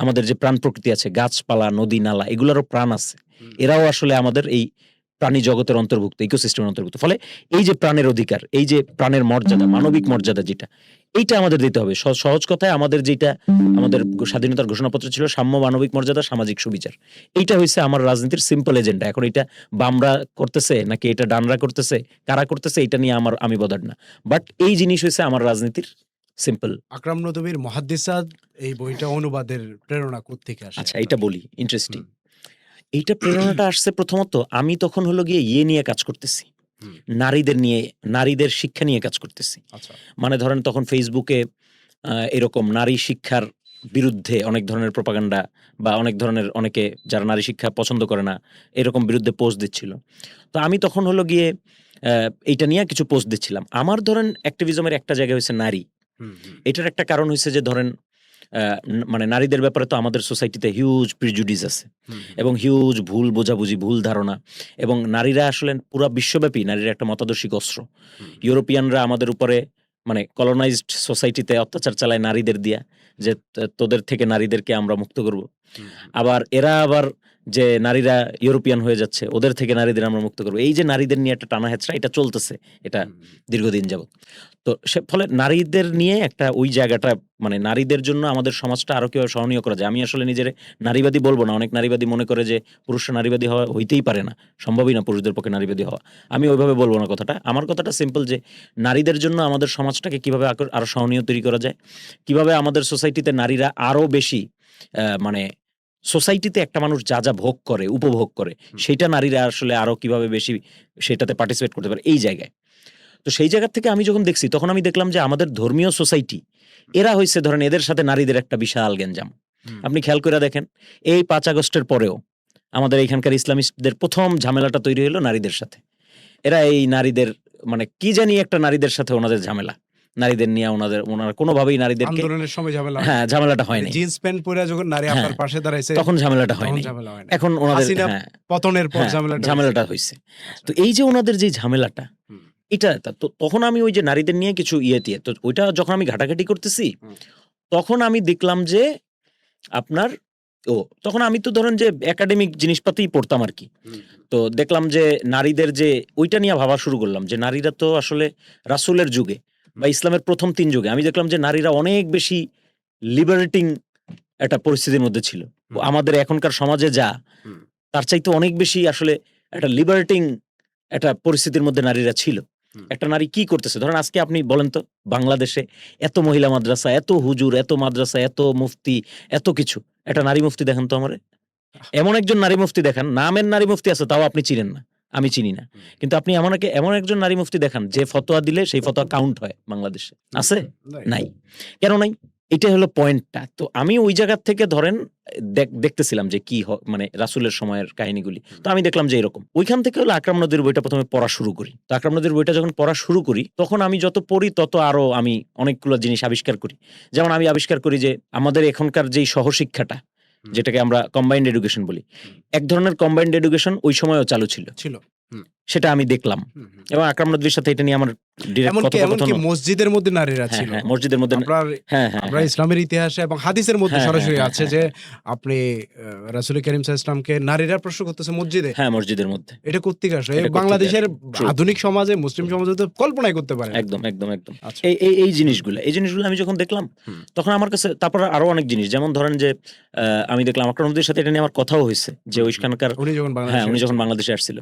আমাদের যে প্রাণ প্রকৃতি আছে, গাছপালা, নদী নালা, এগুলোরও প্রাণ আছে, এরাও আসলে আমাদের এই প্রাণী জগতের অন্তর্ভুক্ত, ইকোসিস্টেমের অন্তর্ভুক্ত। ফলে এই যে প্রাণের অধিকার, এই যে প্রাণের মর্যাদা, মানবিক মর্যাদা যেটা, এইটা আমাদের দিতে হবে। সহজ কথায় আমাদের যেটা আমাদের স্বাধীনতার ঘোষণাপত্র ছিল, সাম্য, মানবিক মর্যাদা, সামাজিক সুবিচার, এইটা হচ্ছে আমার রাজনীতির সিম্পল এজেন্ডা। এখন এটা বামরা করতেছে নাকি এটা ডানরা করতেছে, কারা করতেছে, এটা নিয়ে আমি বদার না, বাট এই জিনিস হচ্ছে আমার রাজনীতির সিম্পল। আকরাম নদভীর মুহাদ্দিসাত এই বইটা অনুবাদের প্রেরণা কোত্থেকে আসে? আচ্ছা, এটা বলি, ইন্টারেস্টিং। এইটা প্রেরণাটা আসছে প্রথমত, আমি তখন হলো গিয়ে নিয়ে কাজ করতেছি, নারীদের নিয়ে, নারীদের শিক্ষা নিয়ে কাজ করতেছি। মানে ধরেন তখন ফেসবুকে এরকম নারী শিক্ষার বিরুদ্ধে অনেক ধরনের প্রপাগান্ডা বা অনেক ধরনের, অনেকে যারা নারী শিক্ষা পছন্দ করে না এরকম বিরুদ্ধে পোস্ট দিচ্ছিল। তো আমি তখন হলো গিয়ে এইটা নিয়ে কিছু পোস্ট দিচ্ছিলাম। আমার ধরেন অ্যাক্টিভিজমের একটা জায়গা হয়েছে নারী। এটার একটা কারণ হয়েছে যে ধরেন মানে নারীদের ব্যাপারে তো আমাদের সোসাইটিতে হিউজ প্রিজুডিস আছে এবং হিউজ ভুল বোঝাবুঝি, ভুল ধারণা, এবং নারীরা আসলে পুরো বিশ্বব্যাপী নারীরা একটা মতাদর্শিক অস্ত্র। ইউরোপিয়ানরা আমাদের উপরে মানে কলোনাইজড সোসাইটিতে অত্যাচার চালায় নারীদের দিয়া, যে তোদের থেকে নারীদেরকে আমরা মুক্ত করব। আবার এরা আবার যে নারীরা ইউরোপিয়ান হয়ে যাচ্ছে, ওদের থেকে নারীদের আমরা মুক্ত করবো। এই যে নারীদের নিয়ে একটা টানা হেঁচড়া, এটা চলতেছে, এটা দীর্ঘদিন যাবত। তো সে ফলে নারীদের নিয়ে একটা ওই জায়গাটা, মানে নারীদের জন্য আমাদের সমাজটা আরো কেউ সহনীয় করা যায়। আমি আসলে নিজের নারীবাদী বলবো না, অনেক নারীবাদী মনে করে যে পুরুষরা নারীবাদী হইতেই পারে না, সম্ভবই না পুরুষদের পক্ষে নারীবাদী হওয়া। আমি ওইভাবে বলবো না কথাটা। আমার কথাটা সিম্পল, যে নারীদের জন্য আমাদের সমাজটাকে কিভাবে আরো সহনীয় তৈরি করা যায়, কিভাবে আমাদের সোসাইটিতে নারীরা আরো বেশি মানে সোসাইটিতে একটা মানুষ যা যা ভোগ করে, উপভোগ করে, সেটা নারীরা আসলে আরো কিভাবে বেশি সেটাতে পার্টিসিপেট করতে পারে এই জায়গায়। তো সেই জায়গা থেকে আমি যখন দেখছি, তখন আমি দেখলাম যে আমাদের ধর্মীয় সোসাইটি এরা হয়েছে ধরেন এদের সাথে নারীদের একটা বিশাল গ্যাঞ্জাম। আপনি খেয়াল করে দেখেন, এই 5 আগস্টের পরেও আমাদের এখানকার ইসলামিস্টদের প্রথম ঝামেলাটা তৈরি হলো নারীদের সাথে। এরা এই নারীদের মানে কি জানি একটা নারীদের সাথে ওনাদের ঝামেলা, নারীদের নিয়ে ওনারা কোনোভাবেই নারীদেরকে, আন্দোলনের সময় ঝামেলা, হ্যাঁ ঝামেলাটা হয়নি, জিন্স প্যান্ট পরে যখন নারী আপনার পাশে দাঁড়াইছে তখন ঝামেলাটা হয়নি। এখন ওনাদের পতনের পর ঝামেলাটা হয়েছে। তো এই যে ওনাদের যে ঝামেলাটা, এটা তো তখন আমি ওই যে নারীদের নিয়ে কিছু দিয়ে, তো ওইটা যখন আমি ঘাটাঘাটি করতেছি, তখন আমি দেখলাম যে আপনার তখন আমি তো ধরেন যে একাডেমিক জিনিসপাতি পড়তাম আর কি। তো দেখলাম যে নারীদের যে ওইটা নিয়ে ভাবা শুরু করলাম, যে নারীরা তো আসলে রাসূলের যুগে বা ইসলামের প্রথম 3 যুগে আমি দেখলাম যে নারীরা অনেক বেশি লিবারেটিং একটা পরিস্থিতির মধ্যে ছিল। আমাদের এখনকার সমাজে যা, তার চাইতে অনেক বেশি আসলে একটা লিবারেটিং একটা পরিস্থিতির মধ্যে নারীরা ছিল। একটা নারী কি করতেছে, ধরেন আজকে আপনি বলেন তো, বাংলাদেশে এত মহিলা মাদ্রাসা, এত হুজুর, এত মাদ্রাসা, এত মুফতি, এত কিছু, একটা নারী মুফতি দেখেন তো আমারে, এমন একজন নারী মুফতি দেখান, নামের নারী মুফতি আছে তাও আপনি চিনেন না, আমি চিনি না, কিন্তু আপনি এমন একজন নারী মুফতি দেখান যে ফতোয়া দিলে সেই ফতোয়া কাউন্ট হয় বাংলাদেশে, আছে? নাই। কেন নাই? এটা হলো পয়েন্টটা। তো আমি ওই জায়গা থেকে ধরেন দেখতেছিলাম যে কি মানে রাসূলের সময়ের কাহিনীগুলি। তো আমি দেখলাম যে এরকম। ওইখান থেকে হলো আকরাম নদীর বইটা প্রথমে পড়া শুরু করি। তো আকরাম নদীর বইটা যখন পড়া শুরু করি, তখন আমি যত পড়ি তত আরো আমি অনেকগুলো জিনিস আবিষ্কার করি। যেমন আমি আবিষ্কার করি যে আমাদের এখনকার যেই সহশিক্ষাটা, যেটাকে আমরা কম্বাইন্ড এডুকেশন বলি, এক ধরনের কম্বাইন্ড এডুকেশন ওই সময়ও চালু ছিল, সেটা আমি দেখলাম। এবং আকরাম নদীর সাথে এটা নিয়ে আমার মসজিদের মধ্যে নারীরা ছিল, মসজিদের মধ্যে আমরা ইসলামের ইতিহাসে এবং হাদিসের মধ্যে সরাসরি আছে যে আপনি রাসূল করিম সাল্লাল্লাহু আলাইহি ওয়াসাল্লামকে নারীরা প্রশ্ন করতেছে মসজিদে, মসজিদের মধ্যে। এটা কোত্থেকে আসে? বাংলাদেশের আধুনিক সমাজে, মুসলিম সমাজে তো কল্পনাই করতে পারে। একদম। এই জিনিসগুলো আমি যখন দেখলাম, তখন আমার কাছে তারপর আরো অনেক জিনিস, যেমন ধরেন যে আমি দেখলাম আকরাম নদীর সাথে এটা নিয়ে আমার কথাও হয়েছে, যে ওইখানকার উনি যখন বাংলাদেশে আসছিল,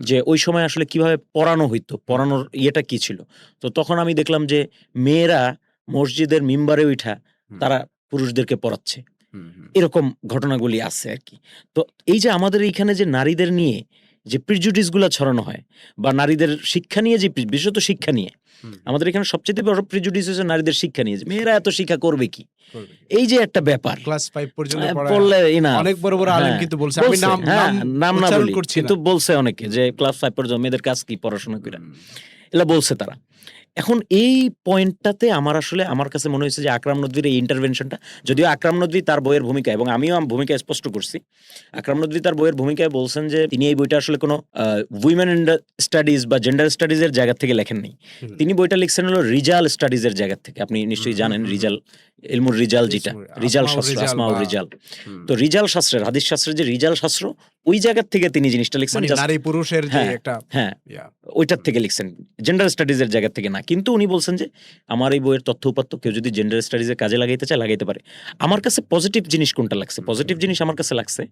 যে ওই সময় আসলে কিভাবে পড়ানো হইতো, পড়ানোর ইয়েটা কি ছিল। তো তখন আমি দেখলাম যে মেয়েরা মসজিদের মিম্বারে উঠা তারা পুরুষদেরকে পড়াচ্ছে, এরকম ঘটনাগুলি আছে আর কি। তো এই যে আমাদের এইখানে যে নারীদের নিয়ে যে প্রিজুডিস গুলা ছড়ানো হয় বা নারীদের শিক্ষা নিয়ে যে বিশেষত শিক্ষা নিয়ে আমাদের এখানে সবচেয়ে বড় প্রিজুডিস হচ্ছে নারীদের শিক্ষা নিয়ে, যে মেয়েরা এত শিক্ষা করবে কি, এই যে একটা ব্যাপার ক্লাস 5 পর্যন্ত পড়লে enough। অনেক বড় বড় আলেম হ্যাঁ, কিন্তু বলছে, আমি বলছে, নাম হ্যাঁ, নাম না উচ্চারণ বলি, করছি কিন্তু না। বলছে অনেকে যে ক্লাস 5 পর্যন্ত মেয়েদের কাজ কি পড়াশোনা করে, এগুলা বলছে তারা। এখন এই পয়েন্টটাতে আমার কাছে মনে হয়েছে যে আকরাম নদভীর এই ইন্টারভেনশনটা, যদিও আকরাম নদভী তার বইয়ের ভূমিকা, এবং আমিও ভূমিকা স্পষ্ট করছি, আকরাম নদভী তার বইয়ের ভূমিকায় বলছেন যে তিনি এই বইটা আসলে কোনো উইমেন স্টাডিজ বা জেন্ডার স্টাডিজ এর জায়গা থেকে লেখেননি। তিনি বইটা লিখছেন হলো রিজাল স্টাডিজ এর জায়গা থেকে। আপনি নিশ্চয়ই জানেন রিজাল, ইলমুর রিজাল, যেটা রিজাল শাস্ত্র, আসমাউর রিজাল। তো রিজাল শাস্ত্রের, হাদিস শাস্ত্রের যে রিজাল শাস্ত্র, ওই জায়গা থেকে তিনি জিনিসটা লিখছেন, মানে নারী পুরুষের যে একটা হ্যাঁ ওইটার থেকে লিখছেন, জেন্ডার স্টাডিজ এর জায়গা থেকে না। কিন্তু উনি বলছেন যে আমার এই বইয়ের তথ্য উপাত্ত কেউ যদি জেন্ডার স্টাডিজ এর কাজে লাগাইতে চায় লাগাইতে পারে। আমার কাছে পজিটিভ জিনিস কোনটা লাগছে, পজিটিভ জিনিস আমার কাছে লাগছে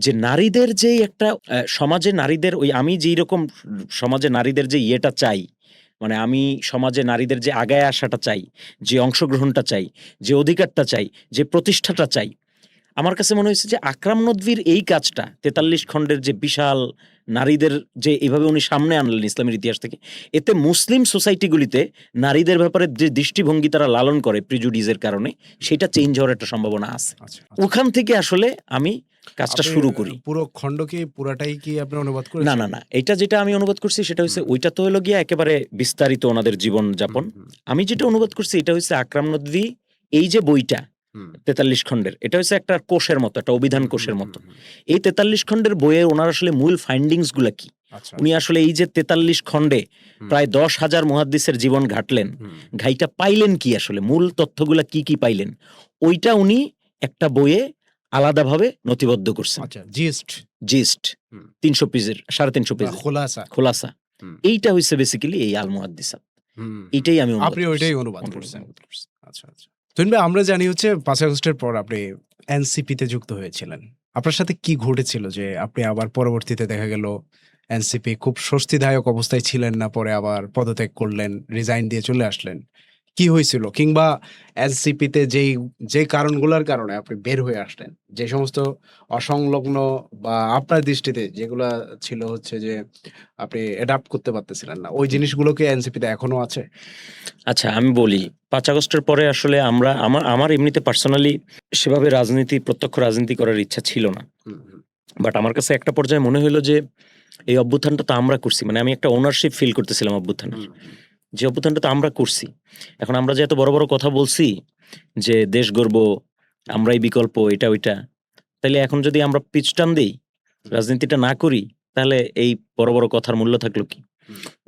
যে নারীদের যে একটা সমাজে নারীদের ওই, আমি যেই রকম সমাজে নারীদের যে ইয়েটা চাই, মানে আমি সমাজে নারীদের যে আগায় আসাটা চাই, যে অংশগ্রহণটা চাই, যে অধিকারটা চাই, যে প্রতিষ্ঠাটা চাই, আমার কাছে মনে হয়েছে যে আকরাম নদভীর এই কাজটা 43 খণ্ডের যে বিশাল নারীদের যে এইভাবে উনি সামনে আনলেন ইসলামের ইতিহাস থেকে, এতে মুসলিম সোসাইটিগুলিতে নারীদের ব্যাপারে যে দৃষ্টিভঙ্গি তারা লালন করে প্রিজুডিসের কারণে, সেটা চেঞ্জ হওয়ার একটা সম্ভাবনা আছে। ওখান থেকে আসলে আমি কাজটা শুরু করি। পুরো খণ্ড কি পুরাটাই কি আপনি অনুবাদ করেছেন? না না না, এটা যেটা আমি অনুবাদ করছি সেটা হচ্ছে, ওইটা তো হলো গিয়া একেবারে বিস্তারিত ওনাদের জীবন যাপন। আমি যেটা অনুবাদ করছি এটা হচ্ছে আকরাম নদভী এই যে বইটা 43 খণ্ডের, এটা হচ্ছে একটা কোষের মতো, একটা অভিধান কোষের মতো। এই 43 খণ্ডের বইয়ে ওনার আসলে মূল ফাইন্ডিংস গুলা কি, উনি আসলে এই যে 43 খণ্ডে প্রায় 10,000 মুহাদ্দিসের জীবন ঘাটলেন, ঘাইটা পাইলেন কি, আসলে মূল তথ্যগুলা কি কি পাইলেন, ওইটা উনি একটা বইয়ে আলাদাভাবে নথিবদ্ধ করছেন। আচ্ছা, জিস্ট 300 পেজের, 350 পেজের খোলাসা। এইটা হইছে বেসিক্যালি এই আল মুহাদ্দিসাত। এইটাই আমি আপনি ওইটাই অনুবাদ করছেন। আচ্ছা আচ্ছা। তুহিন ভাই, আমরা জানি হচ্ছে 5 আগস্টের পর আপনি এনসিপি তে যুক্ত হয়েছিলেন। আপনার সাথে কি ঘটেছিল যে আপনি আবার পরবর্তীতে দেখা গেল এনসিপি খুব স্বস্তিদায়ক অবস্থায় ছিলেন না, পরে আবার পদত্যাগ করলেন, রিজাইন দিয়ে চলে আসলেন? কি হয়েছিল, কিংবা এনসিপি তে যে কারণগুলোর কারণে আপনি বের হয়ে আসলেন, যে সমস্ত অসংলগ্ন বা আপনার দৃষ্টিতে যেগুলা ছিল হচ্ছে যে আপনি অ্যাডাপ্ট করতে পারতেছিলেন না, ওই জিনিসগুলোকে এনসিপি তে এখনো আছে? আচ্ছা, আমি বলি 5 আগস্টের পরে আসলে আমার এমনিতে পার্সোনালি সেভাবে প্রত্যক্ষ রাজনীতি করার ইচ্ছা ছিল না। বাট আমার কাছে একটা পর্যায়ে মনে হলো যে এই অভ্যুত্থানটা তো আমরা করছি, মানে আমি একটা ওনারশিপ ফিল করতেছিলাম অভ্যুত্থানের, যে অভ্যুত্থানটা তো আমরা করছি। এখন আমরা যে এত বড় বড় কথা বলছি যে দেশ গড়ব, আমরাই বিকল্প, এটা ওইটা, তাইলে এখন যদি আমরা পিচ টান দিই, রাজনীতিটা না করি, তাহলে এই বড় বড় কথার মূল্য থাকলো কি?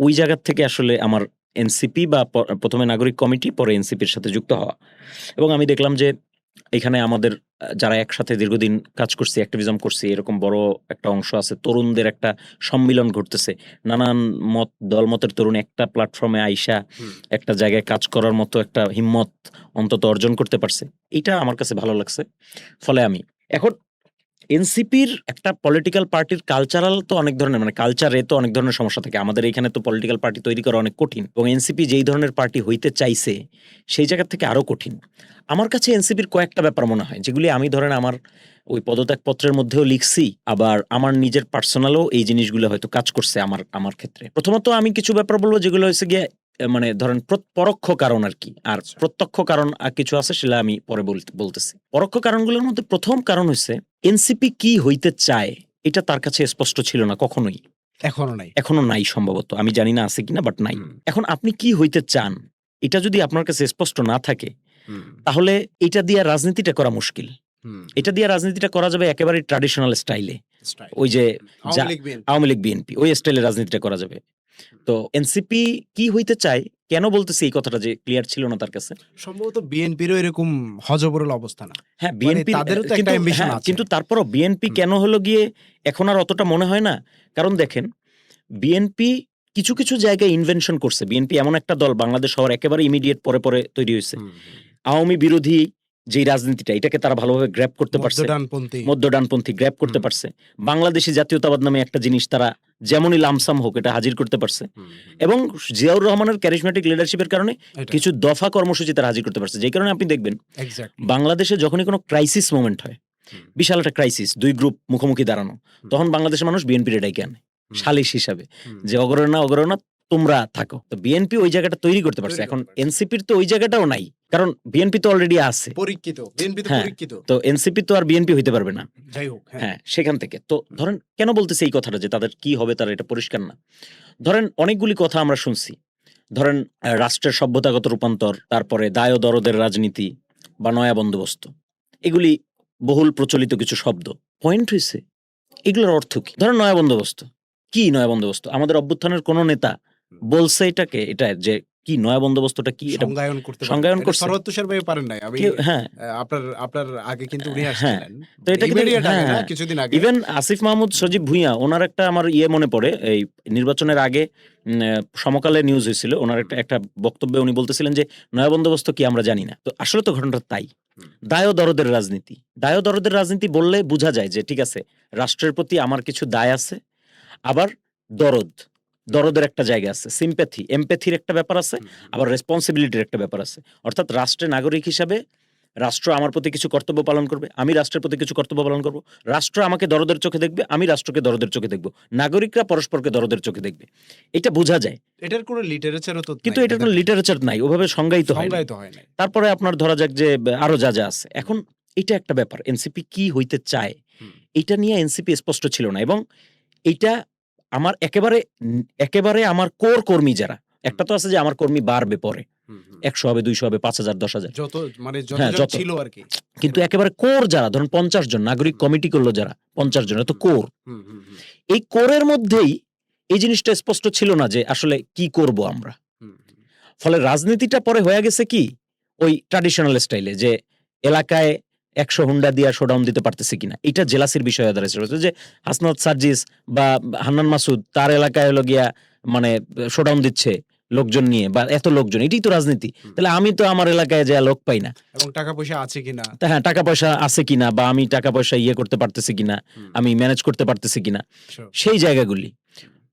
ওই জায়গার থেকে আসলে আমার এনসিপি বা প্রথমে নাগরিক কমিটি, পরে এনসিপির সাথে যুক্ত হওয়া। এবং আমি দেখলাম যে এখানে আমাদের যারা একসাথে দীর্ঘদিন কাজ করছি, অ্যাক্টিভিজম করছি, এরকম বড় একটা অংশ আছে, তরুণদের একটা সম্মিলন ঘটতেছে, নানান দলমতের তরুণ একটা প্ল্যাটফর্মে আইসা একটা জায়গায় কাজ করার মতো একটা হিম্মত অন্তত অর্জন করতে পারছে। এটা আমার কাছে ভালো লাগছে। ফলে আমি এখন এনসিপির একটা পলিটিক্যাল পার্টির কালচারাল তো অনেক ধরনের, মানে কালচারে তো অনেক ধরনের সমস্যা থাকে। আমাদের এখানে তো পলিটিক্যাল পার্টি তৈরি করা অনেক কঠিন, এবং এনসিপি যেই ধরনের পার্টি হইতে চাইছে সেই জায়গা থেকে আরো কঠিন। আমার কাছে এনসিপির কয়েকটা ব্যাপার মনে হয়, যেগুলি আমি ধরেন আমার ওই পদত্যাগ পত্রের মধ্যেও লিখছি, আবার আমার নিজের পার্সোনালও এই জিনিসগুলো হয়তো কাজ করছে আমার ক্ষেত্রে। প্রথমত আমি কিছু ব্যাপার বলবো যেগুলো হচ্ছে গিয়ে মানে ধরেন পরোক্ষ কারণ আর কি, আর প্রত্যক্ষ কারণ আর কিছু আছে, সেটা আমি পরে বলতেছি। পরোক্ষ কারণগুলোর মধ্যে প্রথম কারণ হচ্ছে এনসিপি কি হইতে চায় এটা তার কাছে স্পষ্ট ছিল না কখনোই, এখনো নাই সম্ভবত, আমি জানি না আছে কিনা, বাট নাই। এখন আপনি কি হইতে চান এটা যদি আপনার কাছে স্পষ্ট না থাকে, তাহলে এটা দিয়ে রাজনীতিটা করা মুশকিল। এটা দিয়ে রাজনীতিটা করা যাবে একেবারে ট্র্যাডিশনাল স্টাইলে, ওই যে আওয়ামী লীগ বিএনপি, ওই স্টাইলে রাজনীতিটা করা যাবে। তো এনসিপি কি হইতে চায়, কেন বলতেছি এই কথাটা যে ক্লিয়ার ছিল না তার কাছে, সম্ভবত বিএনপিরও এরকম হজবরল অবস্থা না। হ্যাঁ, বিএনপি তাদেরও তো একটা অ্যাম্বিশন আছে, কিন্তু তারপরও বিএনপি কেন হলো গিয়ে এখন আর অতটা মনে হয় না। কারণ দেখেন, বিএনপি কিছু কিছু জায়গায় ইনভেনশন করছে। বিএনপি এমন একটা দল বাংলাদেশ হওয়ার একেবারে ইমিডিয়েট পরে পরে তৈরি হয়েছে। আওয়ামী বিরোধী যে রাজনীতিটা, এটাকে তারা ভালোভাবে গ্র্যাব করতে পারছে, মধ্য ডানপন্থী গ্র্যাব করতে পারছে। বাংলাদেশি জাতীয়তাবাদ নামে একটা জিনিস তারা যেমনই লামসাম হোক এটা হাজির করতে পারছে, এবং জিয়াউর রহমানের ক্যারিজম্যাটিক লিডারশিপের কারণে কিছু দফা কর্মসূচি তারা হাজির করতে পারছে। যেই কারণে আপনি দেখবেন বাংলাদেশে যখনই কোনো ক্রাইসিস মোমেন্ট হয়, বিশাল একটা ক্রাইসিস, 2 গ্রুপ মুখোমুখি দাঁড়ানো, তখন বাংলাদেশের মানুষ বিএনপির ডেকে আনে সালিশ হিসাবে যে অগ্রণা তোমরা থাকো। তো বিএনপি ওই জায়গাটা তৈরি করতে পারছে। এখন এনসিপির তো ওই জায়গাটাও নাই, কারণ বিএনপি তো অলরেডি আছে, পরীক্ষিত বিএনপি তো হ্যাঁ, পরীক্ষিত। তো এনসিপি তো আর বিএনপি হইতে পারবে না। যাই হোক, হ্যাঁ, সেখান থেকে তো ধরেন কেন বলতেছে এই কথাটা যে তাদের কি হবে তারা এটা পরিষ্কার না। ধরেন অনেকগুলি কথা আমরা শুনছি, ধরেন রাষ্ট্রের সভ্যতাগত রূপান্তর, তারপরে দায় ও দরদের রাজনীতি বা নয়া বন্দোবস্ত, এগুলি বহুল প্রচলিত কিছু শব্দ। পয়েন্ট হয়েছে এগুলোর অর্থ কি? ধরেন নয়া বন্দোবস্ত কি? নয়া বন্দোবস্ত আমাদের অভ্যুত্থানের কোন নেতা বলছে এটাকে, এটা যে কি নয়া বন্দোবস্তটা কি এটা সংজ্ঞায়ন করছে? সরোয়ার ভাই পারেন নাই। আমি হ্যাঁ, আপনার আগে কিন্তু উনি হ্যাঁ, আসছিলেন, তো এটা কিন্তু immediate আগে না, হ্যাঁ, কিছুদিন আগে। ইভেন আসিফ মাহমুদ সজীব ভুঁইয়া, ওনার একটা আমার মনে পড়ে, এই নির্বাচনের আগে সমকালে নিউজ হয়েছিল, ওনার একটা বক্তব্যে উনি বলতেছিলেন যে নয়া বন্দোবস্ত কি আমরা জানি না। তো আসলে তো ঘটনাটা তাই। দায় ও দরদের রাজনীতি, দায় ও দরদের রাজনীতি বললে বোঝা যায় যে ঠিক আছে, রাষ্ট্রের প্রতি আমার কিছু দায় আছে, আবার দরদের একটা জায়গা আছে, সিম্প্যাথি এমপ্যাথির একটা ব্যাপার আছে, আবার রেসপন্সিবিলিটির একটা ব্যাপার আছে। অর্থাৎ রাষ্ট্রের নাগরিক হিসাবে রাষ্ট্র আমার প্রতি কিছু কর্তব্য পালন করবে, আমি রাষ্ট্রের প্রতি কিছু কর্তব্য পালন করব, রাষ্ট্র আমাকে দরদের চোখে দেখবে, আমি রাষ্ট্রকে দরদের চোখে দেখব, নাগরিকরা পরস্পরকে দরদের চোখে দেখবে। এটা বোঝা যায়, এটার কোনো লিটারেচারও তো কিন্তু এটার কোনো লিটারেচার নাই, ওভাবে সংজ্ঞায়িত হয় না। তারপরে আপনার ধরা যাক যে আরো যা যা আছে। এখন এটা একটা ব্যাপার, এনসিপি কি হইতে চায় এটা নিয়ে এনসিপি স্পষ্ট ছিল না, এবং এটা আমার একেবারে আমার কোর কর্মী যারা, একটা তো আছে যে আমার কর্মী বাড়বে পরে, 100 হবে, 200 হবে, 5000, 10,000, যত মানে হ্যাঁ, যত ছিল আর কি। কিন্তু একেবারে কোর যারা, ধরুন 50 জন নাগরিক কমিটি করলো যারা, 50 জন, তো কোর। এই কোরের মধ্যেই এই জিনিসটা স্পষ্ট ছিল না যে আসলে কি করব আমরা। ফলে রাজনীতিটা পরে হয়ে গেছে কি ওই ট্র্যাডিশনাল স্টাইলে, যে এলাকায় 100 হুন্ডা দিয়া শোডাউন দিতে পারতেছে কিনা, এটা জেলাসির বিষয় দাঁড়াইছে। যে হাসনাত সার্জিস বা হান্নান মাসুদ তার এলাকায় হলো গিয়া মানে শোডাউন দিচ্ছে লোকজন নিয়ে, বা এত লোকজন, এটাই তো রাজনীতি। তাহলে আমি তো আমার এলাকায় যে লোক পাই না, এবং টাকা পয়সা আছে কিনা, হ্যাঁ, টাকা পয়সা আছে কিনা, বা আমি টাকা পয়সা করতে পারতেছি কিনা, আমি ম্যানেজ করতে পারতেছি কিনা, সেই জায়গাগুলি।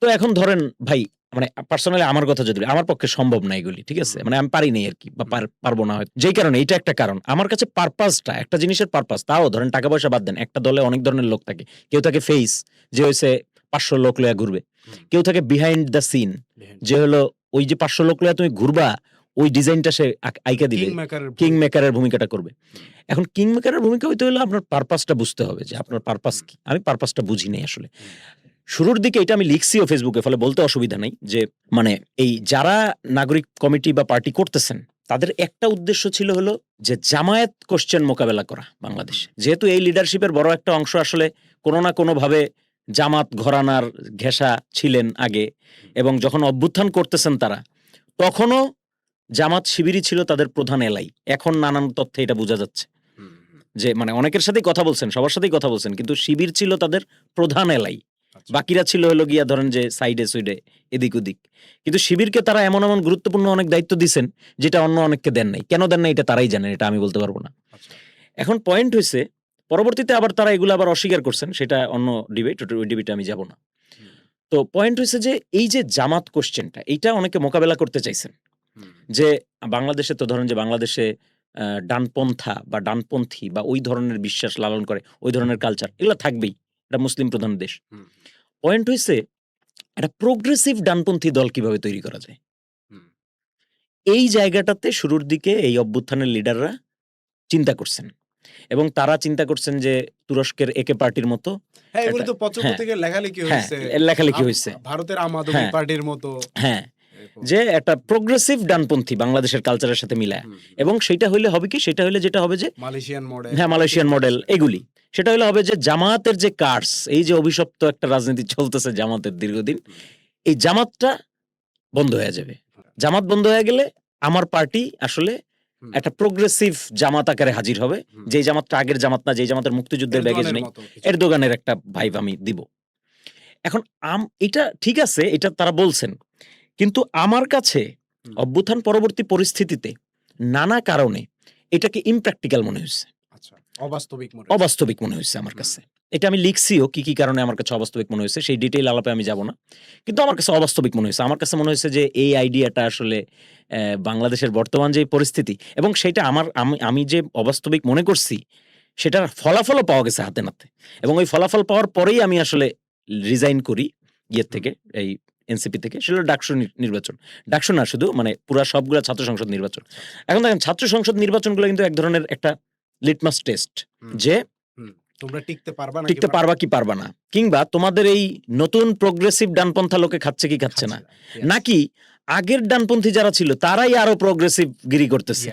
তো এখন ধরেন ভাই, মানে পার্সোনালি আমার কথা যদি, আমার পক্ষে সম্ভব না এগুলি, ঠিক আছে, মানে আমি পারি নাই আর কি, বা পারবো না হয়তো, যেই কারণে এটা একটা কারণ। আমার কাছে পারপাসটা, একটা জিনিসের পারপাস, তাও ধরেন টাকা পয়সা বাদ দেন, একটা দলে অনেক ধরনের লোক থাকে, কেউ থাকে ফেস, যে হয়েছে 500 লোক লয়া ঘুরবে, কেউ থাকে বিহাইন্ড দ্য সিন, যে হলো ওই যে 500 লোক লয়া তুমি ঘুরবা, ওই ডিজাইনটা সে আইকা দিবে, কিং মেকারের ভূমিকাটা করবে। এখন কিং মেকারের ভূমিকা হইতে হলে আপনার পারপাসটা বুঝতে হবে, যে আপনার পারপাস কি। আমি পারপাসটা বুঝি নাই আসলে শুরুর দিকে, এটা আমি লিখছিও ফেসবুকে, ফলে বলতে অসুবিধা নাই, যে মানে এই যারা নাগরিক কমিটি বা পার্টি করতেছেন তাদের একটা উদ্দেশ্য ছিল হলো যে জামায়াত কোশ্চেন মোকাবেলা করা বাংলাদেশে। যেহেতু এই লিডারশিপের বড় একটা অংশ আসলে কোনো না কোনো ভাবে জামাত ঘরানার ঘেঁষা ছিলেন আগে, এবং যখন অভ্যুত্থান করতেছেন তারা, তখনও জামাত শিবিরই ছিল তাদের প্রধান এলাই। এখন নানান তথ্যে এটা বোঝা যাচ্ছে যে মানে অনেকের সাথেই কথা বলছেন, সবার সাথেই কথা বলছেন, কিন্তু শিবির ছিল তাদের প্রধান এলাই, বাকিরা ছিল হলো গিয়া ধরেন যে সাইডে সুইডে এদিক ওদিক। কিন্তু শিবিরকে তারা এমন গুরুত্বপূর্ণ অনেক দায়িত্ব দিচ্ছেন যেটা অন্য অনেককে দেন নাই। কেন দেন নাই এটা তারাই জানেন, এটা আমি বলতে পারবো না। এখন পয়েন্ট হয়েছে, পরবর্তীতে আবার তারা এগুলো আবার অস্বীকার করছেন, সেটা অন্য ডিবেট, ওই ডিবেটে আমি যাব না। তো পয়েন্ট হয়েছে যে এই যে জামাত কোশ্চেনটা, এইটা অনেকে মোকাবেলা করতে চাইছেন, যে বাংলাদেশে তো ধরেন যে বাংলাদেশে ডানপন্থা বা ডানপন্থী বা ওই ধরনের বিশ্বাস লালন করে, ওই ধরনের কালচার, এগুলো থাকবেই, এটা মুসলিম প্রধান দেশ। পয়েন্ট হয়েছে একটা প্রোগ্রেসিভ ডানপন্থী দল কিভাবে তৈরি করা যায়, এই জায়গাটাতে শুরুর দিকে এই অভ্যুত্থানের লিডাররা চিন্তা করছেন, এবং তারা চিন্তা করছেন যে তুরস্কের একে পার্টির মতো, লেখালেখি হয়েছে ভারতের আম আদমি পার্টির মতো, হ্যাঁ, যে একটা প্রোগ্রেসিভ ডানপন্থী বাংলাদেশের কালচারের সাথে মিলায়। এবং সেটা হইলে হবে কি, সেটা হইলে যেটা হবে যে মালয়েশিয়ান মডেল, হ্যাঁ, মালয়েশিয়ান মডেল, এগুলি, সেটা হইলে হবে যে জামাতের যে কার্স, এই যে অভিশপ্ত একটা রাজনীতি চলতেছে জামাতের দীর্ঘদিন, এই জামাতটা বন্ধ হয়ে যাবে। জামাত বন্ধ হয়ে গেলে আমার পার্টি আসলে একটা প্রোগ্রেসিভ জামাত আকারে হাজির হবে, যে জামাতটা আগের জামাত না, যে জামাতের মুক্তিযুদ্ধের ব্যাগেজ নেই, এরদোগানের একটা ভাইব আমি দিব। এখন এটা ঠিক আছে, এটা তারা বলছেন, কিন্তু আমার কাছে অভ্যুত্থান পরবর্তী পরিস্থিতিতে নানা কারণে এটাকে ইমপ্র্যাকটিক্যাল মনে হয়েছে, অবাস্তবিক মনে হয়েছে আমার কাছে। এটা আমি লিখছিও কি কি কারণে আমার কাছে অবাস্তবিক মনে হয়েছে, সেই ডিটেইল আলাপে আমি যাব না, কিন্তু আমার কাছে অবাস্তবিক মনে হয়েছে। আমার কাছে মনে হয়েছে যে এই আইডিয়াটা আসলে বাংলাদেশের বর্তমান যে পরিস্থিতি, এবং সেটা আমি যে অবাস্তবিক মনে করছি সেটার ফলাফলও পাওয়া গেছে হাতে নাতে, এবং ওই ফলাফল পাওয়ার পরেই আমি আসলে রিজাইন করি ইয়ের থেকে, এই এনসিপি থেকে। সেটা হলো ডাকসু নির্বাচন, ডাকসু না শুধু, মানে পুরা সবগুলা ছাত্র সংসদ নির্বাচন। এখন দেখেন ছাত্র সংসদ নির্বাচনগুলো কিন্তু এক ধরনের একটা লিটমাস টেস্ট, যে তোমরা টিকতে পারবা কি পারবা না, কিংবা তোমাদের এই নতুন প্রোগ্রেসিভ ডানপন্থা লোকে খাচ্ছে কি খাচ্ছে না, নাকি আগের ডানপন্থী যারা ছিল তারাই আরো প্রোগ্রেসিভ গিরি করতেছে।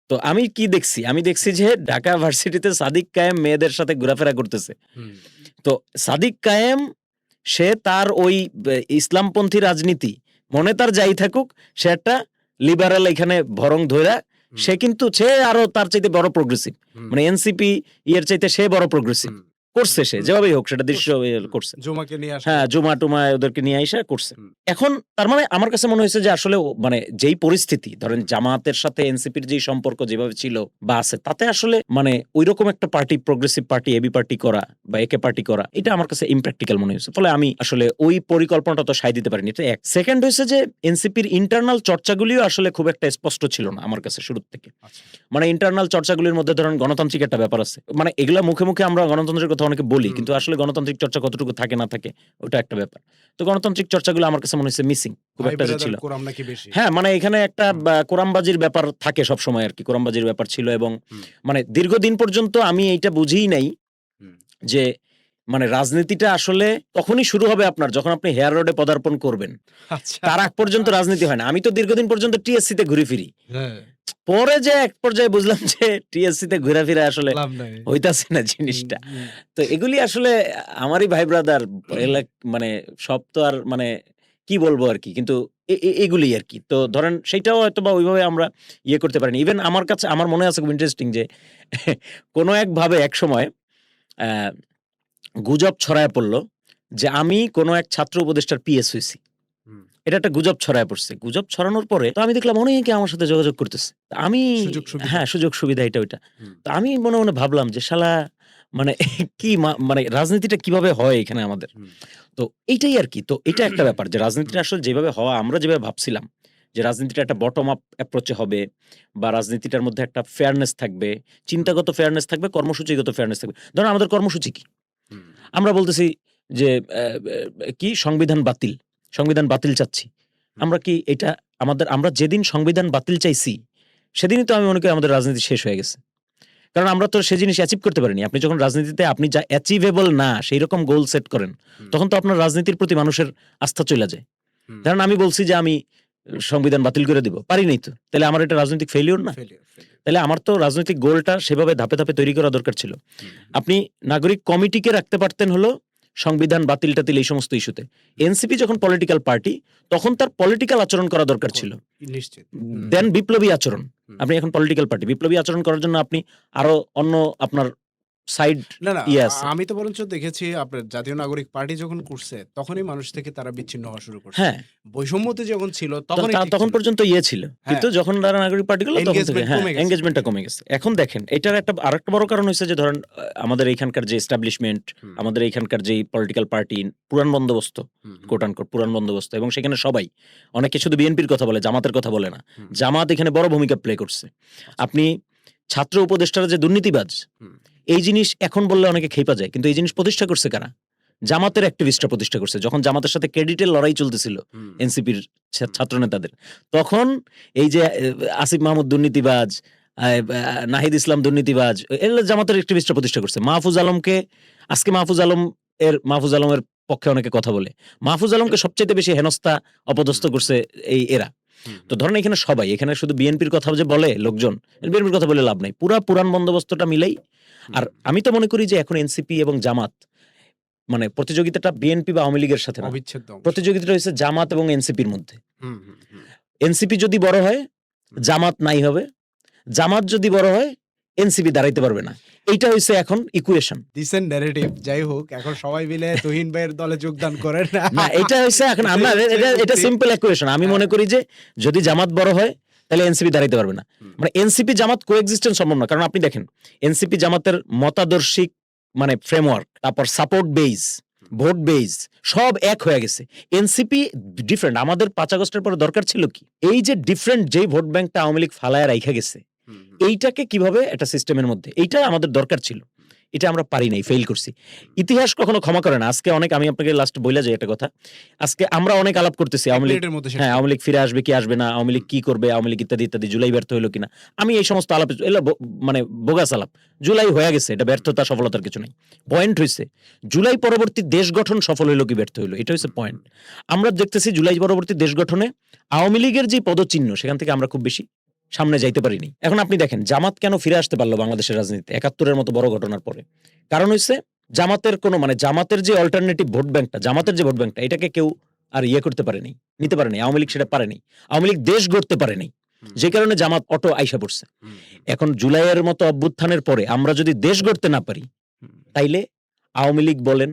তো আমি কি দেখছি, আমি দেখছি যে ঢাকা ভার্সিটিতে সাদিক কায়েম মেয়েদের সাথে ঘোরাফেরা করতেছে। তো সাদিক কায়েম সে তার ওই ইসলামপন্থী রাজনীতি মনে তার যাই থাকুক, সে একটা লিবারাল এখানে ভরং ধইরা, সে কিন্তু সে আরো তার চাইতে বড় প্রোগ্রেসিভ, মানে এনসিপি এর চাইতে সে বড় প্রোগ্রেসিভ করছে, সে যেভাবেই হোক সেটা দৃশ্য করছে, হ্যাঁ জুমা টুমা ওদেরকে নিয়ে আইসা করছে। এখন তার মানে আমার কাছে মনে হয়েছে যে আসলে মানে যেই পরিস্থিতি, ধরেন জামাতের সাথে এনসিপির যেই সম্পর্ক যেভাবে ছিল বা আছে, তাতে আসলে মানে ওইরকম একটা party, progressive party, AB party করা বা একে পার্টি করা, এটা আমার কাছে ইমপ্র্যাকটিক্যাল মনে হয়েছে। ফলে আমি আসলে ওই পরিকল্পনাটা তো সায় দিতে পারিনি, এটা এক। সেকেন্ড হয়েছে যে এনসিপির ইন্টারনাল চর্চাগুলিও আসলে খুব একটা স্পষ্ট ছিল না আমার কাছে শুরু থেকে। মানে ইন্টারনাল চর্চাগুলির মধ্যে ধরেন গণতান্ত্রিক একটা ব্যাপার আছে, মানে এগুলা মুখে মুখে আমরা গণতন্ত্রের কথা অনেকে বলি, কিন্তু আসলে গণতান্ত্রিক চর্চা কতটুকু থাকে না থাকে ওটা একটা ব্যাপার। তো গণতান্ত্রিক চর্চাগুলো আমার কাছে মনে হচ্ছে মিসিং খুব একটা ছিল। হ্যাঁ, মানে এখানে একটা কোরআনবাজির ব্যাপার থাকে সব সময় আর কি, কোরআনবাজির ব্যাপার ছিল, এবং মানে দীর্ঘদিন পর্যন্ত আমি এইটা বুঝিই নাই যে মানে রাজনীতিটা আসলে তখনই শুরু হবে আপনার যখন আপনি হেয়ার রোডে পদার্পণ করবেন, তার আগ পর্যন্ত রাজনীতি হয় না। আমি তো দীর্ঘদিন পর্যন্ত টিএসসি তে ঘুরে ফিরি, পরে যে এক পর্যায়ে বুঝলাম যে টিএসসি তে ঘুরে ফিরে আসলে হইতাছে না জিনিসটা। তো এগুলি আসলে আমারই ভাই ব্রাদার, মানে সব তো আর মানে কি বলবো আর কি, কিন্তু এগুলি আর কি। তো ধরেন সেইটাও হয়তো বা ওইভাবে আমরা ইয়ে করতে পারিনি। ইভেন আমার কাছে আমার মনে আছে খুব ইন্টারেস্টিং যে কোনো একভাবে এক সময় গুজব ছড়ায় পড়লো যে আমি কোনো এক ছাত্র উপদেষ্টার পিএস হয়েছি। এটা একটা গুজব ছড়ায় পড়ছে। গুজব ছড়ানোর পরে তো আমি দেখলাম অনেকে আমার সাথে যোগাযোগ করতেছে। আমি হ্যাঁ, সুযোগ সুবিধা এটা ওইটা। তো আমি মনে মনে ভাবলাম যে শালা মানে কি মানে রাজনীতিটা কিভাবে হয় এখানে আমাদের। তো এইটাই আর কি। তো এটা একটা ব্যাপার যে রাজনীতিটা আসলে যেভাবে হওয়া, আমরা যেভাবে ভাবছিলাম যে রাজনীতিটা একটা বটম আপ অ্যাপ্রোচে হবে, বা রাজনীতিটার মধ্যে একটা ফেয়ারনেস থাকবে, চিন্তাগত ফেয়ারনেস থাকবে, কর্মসূচিগত ফেয়ারনেস থাকবে। ধরুন আমাদের কর্মসূচি কি? আমরা বলতেছি যে কি সংবিধান বাতিল চাচ্ছি। আমরা কি এটা আমরা যেদিন সংবিধান বাতিল চাইছি সেদিনই তো আমি মনে করি আমাদের রাজনীতি শেষ হয়ে গেছে। কারণ আমরা তো সে জিনিস অ্যাচিভ করতে পারিনি। আপনি যখন রাজনীতিতে আপনি যা অ্যাচিভেবল না সেই রকম গোল সেট করেন, তখন তো আপনার রাজনীতির প্রতি মানুষের আস্থা চলে যায়। কারণ আমি বলছি যে আমি সংবিধান বাতিল করে দিব, পারি নাই তো, তাহলে আমার এটা রাজনৈতিক ফেলিওর না? তাহলে আমার তো রাজনৈতিক গোলটা সেভাবে ধাপে ধাপে তৈরি করা দরকার ছিল। আপনি নাগরিক কমিটিকে রাখতে পারতেন হলো সংবিধান বাতিল টাতিল এই সমস্ত ইস্যুতে। এনসিপি যখন পলিটিক্যাল পার্টি, তখন তার পলিটিক্যাল আচরণ করা দরকার ছিল, দেন বিপ্লবী আচরণ। আপনি এখন পলিটিক্যাল পার্টি, বিপ্লবী আচরণ করার জন্য আপনি আরো অন্য আপনার সাইড আমি তো বরঞ্চ দেখেছি আপনার জাতীয় নাগরিক পার্টি যখন করছে তখনই মানুষ থেকে তারা বিচ্ছিন্ন হওয়া শুরু করছে। হ্যাঁ, বৈষম্যতে যখন ছিল তখন পর্যন্ত ইয়ে ছিল, কিন্তু যখন তারা নাগরিক পার্টি গুলো তখন থেকে এনগেজমেন্টটা কমে গেছে। এখন দেখেন এটার একটা আরেকটা বড় কারণ হচ্ছে যে ধরেন আমাদের এইখানকার যে এস্টাবলিশমেন্ট, আমাদের এইখানকার যে পলিটিক্যাল পার্টি পুরান বন্দোবস্ত, কোট আনকোট পুরান বন্দোবস্ত, এবং সেখানে সবাই, অনেকে শুধু বিএনপির কথা বলে, জামাতের কথা বলে না। জামাত এখানে বড় ভূমিকা প্লে করছে। আপনি ছাত্র উপদেষ্টারা যে দুর্নীতিবাজ, এই জিনিস এখন বললে অনেকে খেপা যায়, কিন্তু এই জিনিস প্রতিষ্ঠা করছে কারা? জামাতের অ্যাক্টিভিস্টরা প্রতিষ্ঠা করছে। যখন জামাতের সাথে ক্রেডিটের লড়াই চলতেছিল এনসিপির ছাত্র নেতাদের, তখন এই যে আসিফ মাহমুদ দুর্নীতিবাজ, নাহিদ ইসলাম দুর্নীতিবাজ, এগুলো জামাতের অ্যাক্টিভিস্টরা প্রতিষ্ঠা করছে। মাহফুজ আলমকে আজকে মাহফুজ আলমের পক্ষে অনেকে কথা বলে, মাহফুজ আলমকে সবচেয়ে বেশি হেনস্থা অপদস্থ করছে এই এরা। তো ধরেন এখানে সবাই, এখানে শুধু বিএনপির কথা যে বলে লোকজন, বিএনপির কথা বলে লাভ নাই, পুরান বন্দোবস্তটা মিলেই। আর আমি তো মনে করি যে এখন এনসিপি এবং জামাত, মানে প্রতিযোগিতাটা বিএনপি বা আওয়ামী লীগের সাথে না, প্রতিযোগিতাটা হচ্ছে জামাত এবং এনসিপির মধ্যে। এনসিপি যদি বড় হয় জামাত নাই হবে, জামাত যদি বড় হয় এনসিপি দাঁড়াইতে পারবে না। এইটা হচ্ছে এখন ইকুয়েশন, ডিসেন্ট ন্যারেটিভ। যাই হোক, এখন সবাই মিলে তুহিন ভাইয়ের দলে যোগদান করেন না, এটা হচ্ছে এখন আমরা এটা সিম্পল ইকুয়েশন। আমি মনে করি যে যদি জামাত বড় হয় তাহলে এনসিপি দাঁড়াইতে পারবে না। মানে এনসিপি জামাত কোএক্সিস্টেন্স সম্ভব না। কারণ আপনি দেখেন এনসিপি জামাতের মতাদর্শিক মানে ফ্রেমওয়ার্ক, তারপর সাপোর্ট বেজ, ভোট বেজ সব এক হয়ে গেছে। NCP different. আমাদের 5 আগস্টের পরে দরকার ছিল কি? এই যে ডিফারেন্ট যেই ভোট ব্যাংকটা আওয়ামী লীগ ফালায় রাইখা গেছে, এইটাকে কিভাবে একটা সিস্টেমের মধ্যে, এইটা আমাদের দরকার ছিল, এটা আমরা পারি নাই, ফেল করছি। ইতিহাস কখনো ক্ষমা করে না। আজকে অনেক, আমি আপনাকে লাস্ট বইলা যাই একটা কথা, আজকে আমরা অনেক আলাপ করতেছি আওয়ামী লীগ, মিনিটের মধ্যে শেষ হ্যাঁ করুন। আওয়ামী লীগ ফিরে আসবে কি আসবে না, আওয়ামী লীগ কি করবে, আওয়ামী লীগ ইত্যাদি ইত্যাদি, জুলাই ব্যর্থ হইলো কিনা, আমি এই সমস্ত আলাপ এগুলো মানে বোগাস আলাপ। জুলাই হয়ে গেছে, এটা ব্যর্থতা সফলতার কিছু নাই। পয়েন্ট হইছে জুলাই পরবর্তী দেশ গঠন সফল হইলো কি ব্যর্থ হইলো, এটা হচ্ছে পয়েন্ট। আমরা দেখতেছি জুলাই পরবর্তী দেশ গঠনে আওয়ামী লীগের যে পদচিহ্ন, সেখান থেকে আমরা খুব বেশি সামনে যাইতে পারিনি। এখন আপনি দেখেন জামাত কেন ফিরে আসতে পারলো বাংলাদেশের রাজনীতিতে ৭১-এর মতো বড় ঘটনার পরে? কারণ হইছে জামাতের কোনো মানে জামাতের যে অল্টারনেটিভ ভোট ব্যাংকটা, জামাতের যে ভোট ব্যাংকটা, এটাকে কেউ আর ইয়ে করতে পারেনি, নিতে পারেনি। আওয়ামী লীগ সেটা পারেনি, আওয়ামী লীগ দেশ গড়তে পারেনি, যে কারণে জামাত অটো আইসা পড়ছে। এখন জুলাইয়ের মতো অভ্যুত্থানের পরে আমরা যদি দেশ গড়তে না পারি, তাইলে আওয়ামী লীগ বলেন,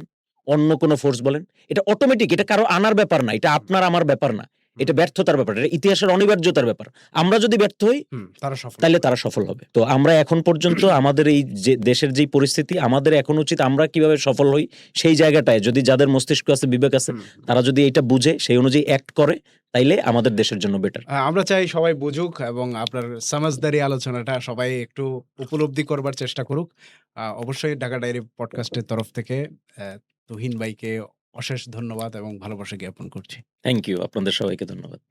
অন্য কোনো ফোর্স বলেন, এটা অটোমেটিক, এটা কারো আনার ব্যাপার না, এটা আপনার আমার ব্যাপার না, এটা ব্যর্থতার ব্যাপার, এটা ইতিহাসের অনিবার্যতার ব্যাপার। আমরা যদি ব্যর্থ হই তারা সফল। তাহলে তারা সফল হবে। তো আমরা এখন পর্যন্ত আমাদের এই যে দেশের যেই পরিস্থিতি, আমাদের এখন উচিত আমরা কিভাবে সফল হই সেই জায়গাটায়, যদি যাদের মস্তিষ্ক আছে, বিবেক আছে, তারা যদি এটা বুঝে সেই অনুযায়ী অ্যাক্ট করে, তাইলে আমাদের দেশের জন্য বেটার। আমরা চাই সবাই বুঝুক এবং আপনার সমাজদারি আলোচনাটা সবাই একটু উপলব্ধি করবার চেষ্টা করুক। অবশ্যই ঢাকা ডায়েরি পডকাস্টের তরফ থেকে তুহিন ভাইকে অশেষ ধন্যবাদ এবং ভালোবাসা জ্ঞাপন করছি। থ্যাংক ইউ, আপনাদের সবাইকে ধন্যবাদ।